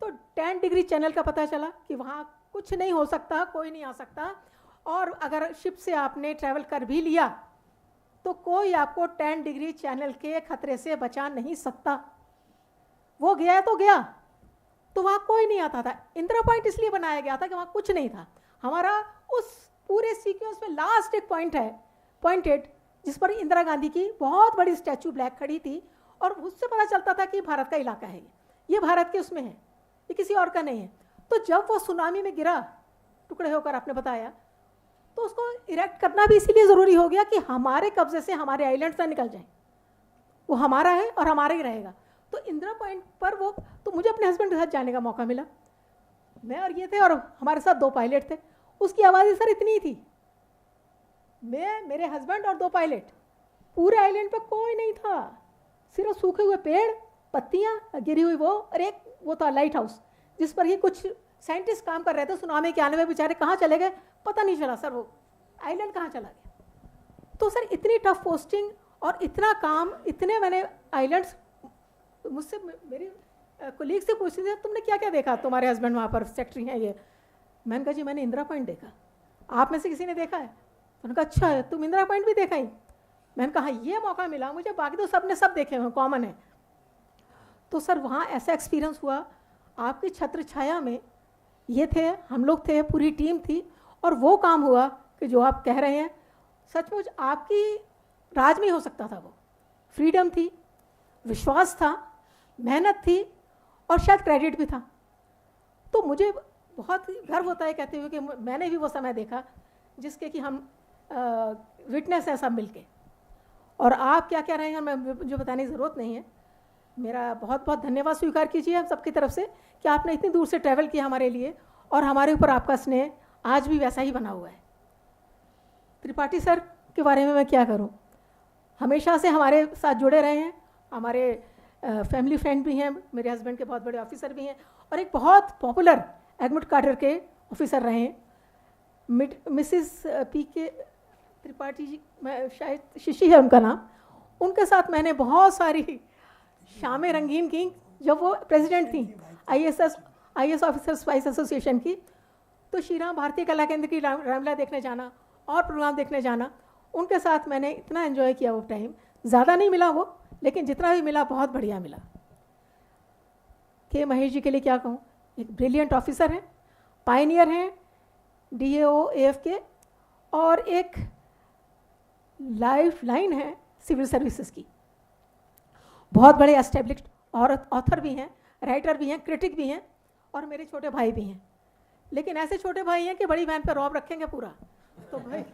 तो 10 डिग्री चैनल का पता चला कि वहाँ कुछ नहीं हो सकता, कोई नहीं आ सकता, और अगर शिप से आपने ट्रैवल कर भी लिया तो कोई आपको 10 डिग्री चैनल के खतरे से बचा नहीं सकता. वो गया तो गया, तो वहाँ कोई नहीं आता था. इंदिरा पॉइंट इसलिए बनाया गया था कि वहाँ कुछ नहीं था. हमारा उस पूरे सीक्वेंस में लास्ट एक पॉइंट है, पॉइंट 8, जिस पर इंदिरा गांधी की बहुत बड़ी स्टैचू ब्लैक खड़ी थी, और उससे पता चलता था कि भारत का इलाका है, ये भारत के उसमें है, ये किसी और का नहीं है. तो जब वो सुनामी में गिरा, टुकड़े होकर आपने बताया, तो उसको इरेक्ट करना भी इसीलिए ज़रूरी हो गया कि हमारे कब्जे से हमारे आइलैंड्स ना निकल जाएं. वो हमारा है और हमारा ही रहेगा. तो इंदिरा पॉइंट पर वो, तो मुझे अपने हस्बैंड के साथ जाने का मौका मिला. मैं और ये थे, और हमारे साथ 2 पायलट थे. उसकी आवाज़ सर इतनी ही थी, मैं, मेरे हस्बैंड और 2 पायलट. पूरे आइलैंड पे कोई नहीं था, सिर्फ सूखे हुए पेड़, पत्तियाँ गिरी हुई वो, और एक वो था लाइट हाउस जिस पर ही कुछ साइंटिस्ट काम कर रहे थे. सुनामी के आने में बेचारे कहाँ चले गए पता नहीं चला सर, वो आइलैंड कहाँ चला गया. तो सर इतनी टफ पोस्टिंग, और इतना काम, इतने मैंने आइलैंड्स, मुझसे मेरी कोलीग से पूछती थी तुमने क्या क्या देखा, तुम्हारे हस्बैंड वहाँ पर सेक्रेटरी हैं ये। मैंने कहा जी मैंने इंदिरा पॉइंट देखा, आप में से किसी ने देखा है? उन्होंने कहा अच्छा है, तुम इंदिरा पॉइंट भी देखा ही? मैंने कहा ये मौका मिला मुझे, बाकी तो सब ने सब देखे हुए कॉमन है। तो सर वहाँ ऐसा एक्सपीरियंस हुआ, आपकी छत्र छाया में ये थे, हम लोग थे, पूरी टीम थी, और वो काम हुआ कि जो आप कह रहे हैं सचमुच आपकी राज में हो सकता था। वो फ्रीडम थी, विश्वास था, मेहनत थी, और शायद क्रेडिट भी था। तो मुझे बहुत गर्व होता है कहते हुए कि मैंने भी वो समय देखा जिसके कि हम विटनेस है सब मिलके। और आप क्या कह रहे हैं मैं मुझे बताने की ज़रूरत नहीं है। मेरा बहुत बहुत धन्यवाद स्वीकार कीजिए आप सबकी तरफ से कि आपने इतनी दूर से ट्रैवल किया हमारे लिए, और हमारे ऊपर आपका स्नेह आज भी वैसा ही बना हुआ है। त्रिपाठी सर के बारे में मैं क्या करूं, हमेशा से हमारे साथ जुड़े रहे हैं, हमारे फैमिली फ्रेंड भी हैं, मेरे हस्बैंड के बहुत बड़े ऑफिसर भी हैं, और एक बहुत पॉपुलर एग्मुट कार्डर के ऑफिसर रहे हैं। मिसिस PK त्रिपाठी जी, मैं शायद शिशी है उनका नाम, उनके साथ मैंने बहुत सारी शामें रंगीन की जब वो प्रेसिडेंट थी IAS ऑफिसर्स वाइस एसोसिएशन की। तो श्री राम भारतीय कला केंद्र की रामलीला देखने जाना और प्रोग्राम देखने जाना, उनके साथ मैंने इतना एंजॉय किया वो टाइम। ज़्यादा नहीं मिला वो, लेकिन जितना भी मिला बहुत बढ़िया मिला। के महेश जी के लिए क्या कहूँ, एक ब्रिलियंट ऑफिसर हैं, पायनियर हैं DAO AF के, और एक लाइफ लाइन है सिविल सर्विसेज की। बहुत बड़े एस्टेब्लिश्ड ऑथर भी हैं, राइटर भी हैं, क्रिटिक भी हैं, और मेरे छोटे भाई भी हैं। लेकिन ऐसे छोटे भाई हैं कि बड़ी बहन पर रौब रखेंगे पूरा, तो भाई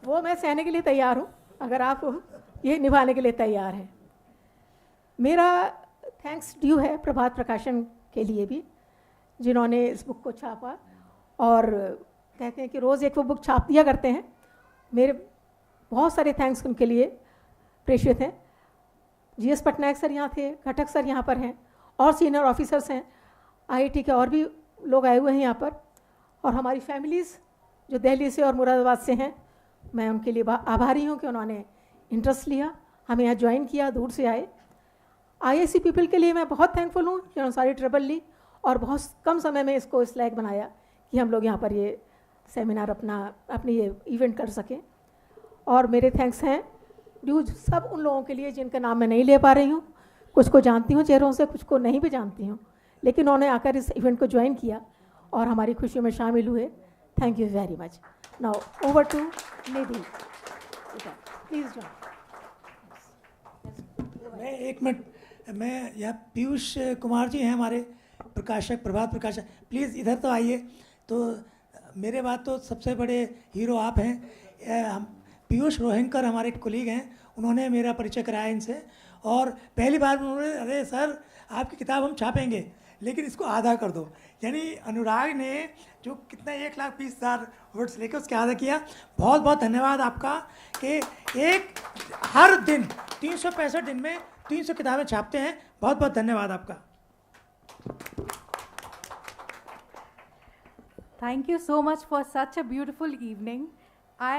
वो मैं सहने के लिए तैयार हूँ अगर आप ये निभाने के लिए तैयार हैं। मेरा थैंक्स ड्यू है प्रभात प्रकाशन के लिए भी, जिन्होंने इस बुक को छापा, और कहते हैं कि रोज़ एक वो बुक छाप दिया करते हैं। मेरे बहुत सारे थैंक्स उनके लिए प्रेषित हैं। GS पटनायक सर यहाँ थे, घटक सर यहाँ पर हैं, और सीनियर ऑफिसर्स हैं, IIT के और भी लोग आए हुए हैं यहाँ पर, और हमारी फैमिलीज़ जो दिल्ली से और मुरादाबाद से हैं, मैं उनके लिए आभारी हूँ कि उन्होंने इंटरेस्ट लिया, हमें यहाँ ज्वाइन किया, दूर से आए। IAC पीपल के लिए मैं बहुत थैंकफुल हूँ जिन्होंने सारी ट्रबल ली और बहुत कम समय में इसको इस लायक बनाया कि हम लोग यहाँ पर ये सेमिनार अपनी ये इवेंट कर सकें। और मेरे थैंक्स हैं ड्यू सब उन लोगों के लिए जिनका नाम मैं नहीं ले पा रही हूँ, कुछ को जानती हूँ चेहरों से, कुछ को नहीं भी जानती हूँ, लेकिन उन्होंने आकर इस इवेंट को ज्वाइन किया और हमारी खुशियों में शामिल हुए। Thank you very much. Now over to Nidhi, please join. मैं एक मिनट, मैं यहाँ पीयूष कुमार जी हैं हमारे प्रकाशक, प्रभात प्रकाशक, प्लीज़ इधर तो आइए। तो मेरे बाद तो सबसे बड़े हीरो आप हैं। हम पीयूष रोहिंकर हमारे कोलीग हैं, उन्होंने मेरा परिचय कराया इनसे, और पहली बार उन्होंने अरे सर आपकी किताब हम छापेंगे लेकिन इसको आधा कर दो, यानी अनुराग ने जो कितना 1,20,000 वर्ड्स लेकर उसके आधा किया। बहुत बहुत धन्यवाद आपका कि एक हर दिन 365 दिन में 300 किताबें छापते हैं। बहुत बहुत धन्यवाद आपका। Thank you so much for such a beautiful evening. I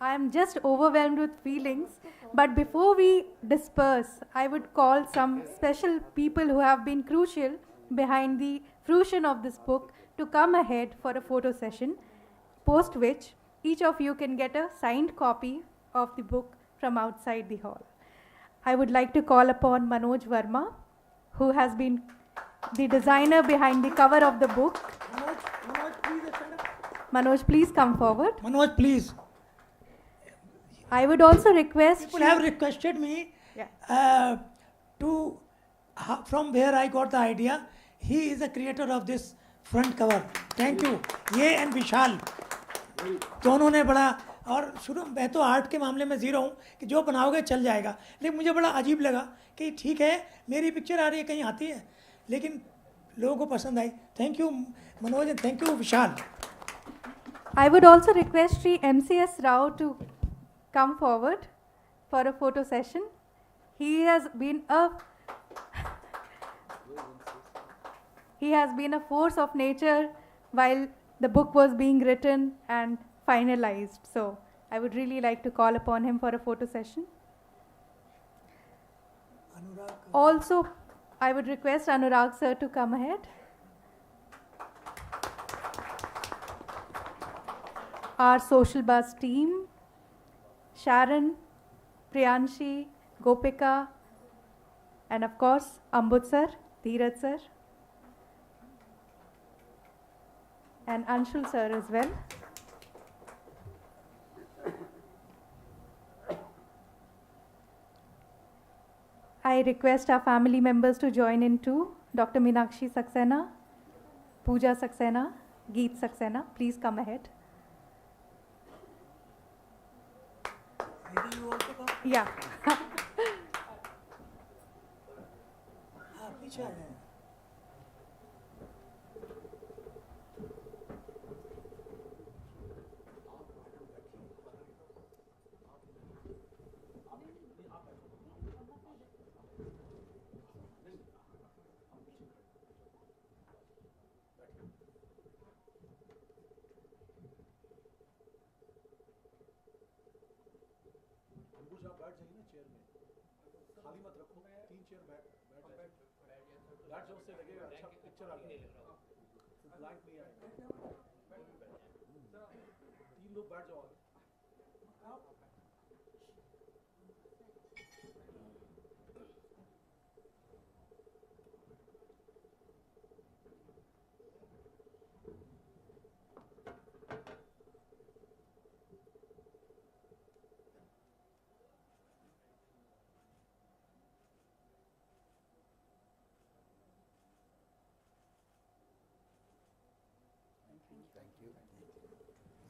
am just overwhelmed with feelings. But before we disperse, I would call some special people who have been crucial behind the fruition of this book to come ahead for a photo session, post which each of you can get a signed copy of the book from outside the hall. I would like to call upon Manoj Verma, who has been the designer behind the cover of the book. Manoj, please come forward. Manoj, please. I would also request... People have requested me from where I got the idea. He is the creator of this front cover. Thank you. ये and विशाल दोनों ने बड़ा, और शुरू मैं तो art के मामले में ज़ीरो हूँ कि जो बनाओगे चल जाएगा, लेकिन मुझे बड़ा अजीब लगा कि ठीक है मेरी पिक्चर आ रही है कहीं आती है, लेकिन लोगों को पसंद आई। Thank you Manoj and thank you Vishal. I would also request Sri MCS Rao to come forward for a photo session. He has been a force of nature while the book was being written and finalized. So I would really like to call upon him for a photo session. Also, I would request Anurag sir to come ahead. Our social bus team, Sharon, Priyanshi, Gopika, and of course, Ambuj sir, Dheeraj sir, and Anshul sir as well. I request our family members to join in too. Dr Meenakshi Saxena, Pooja Saxena, Geet Saxena, please come ahead. You also come? Yeah. पीछे आ जाए. बैठ जाइए ना chair में, खाली मत रखो, 3 chair बैठ जाओ, उससे लगेगा अच्छा पिक्चर आ गया, ब्लैंक नहीं आएगा, 3 लोग बैठ जाओ.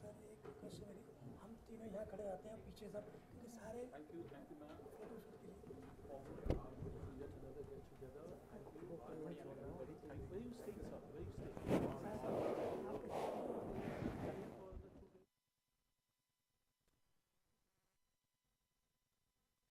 सर एक क्वेश्चन है, हम तीनों यहाँ खड़े रहते हैं पीछे सब, क्योंकि सारे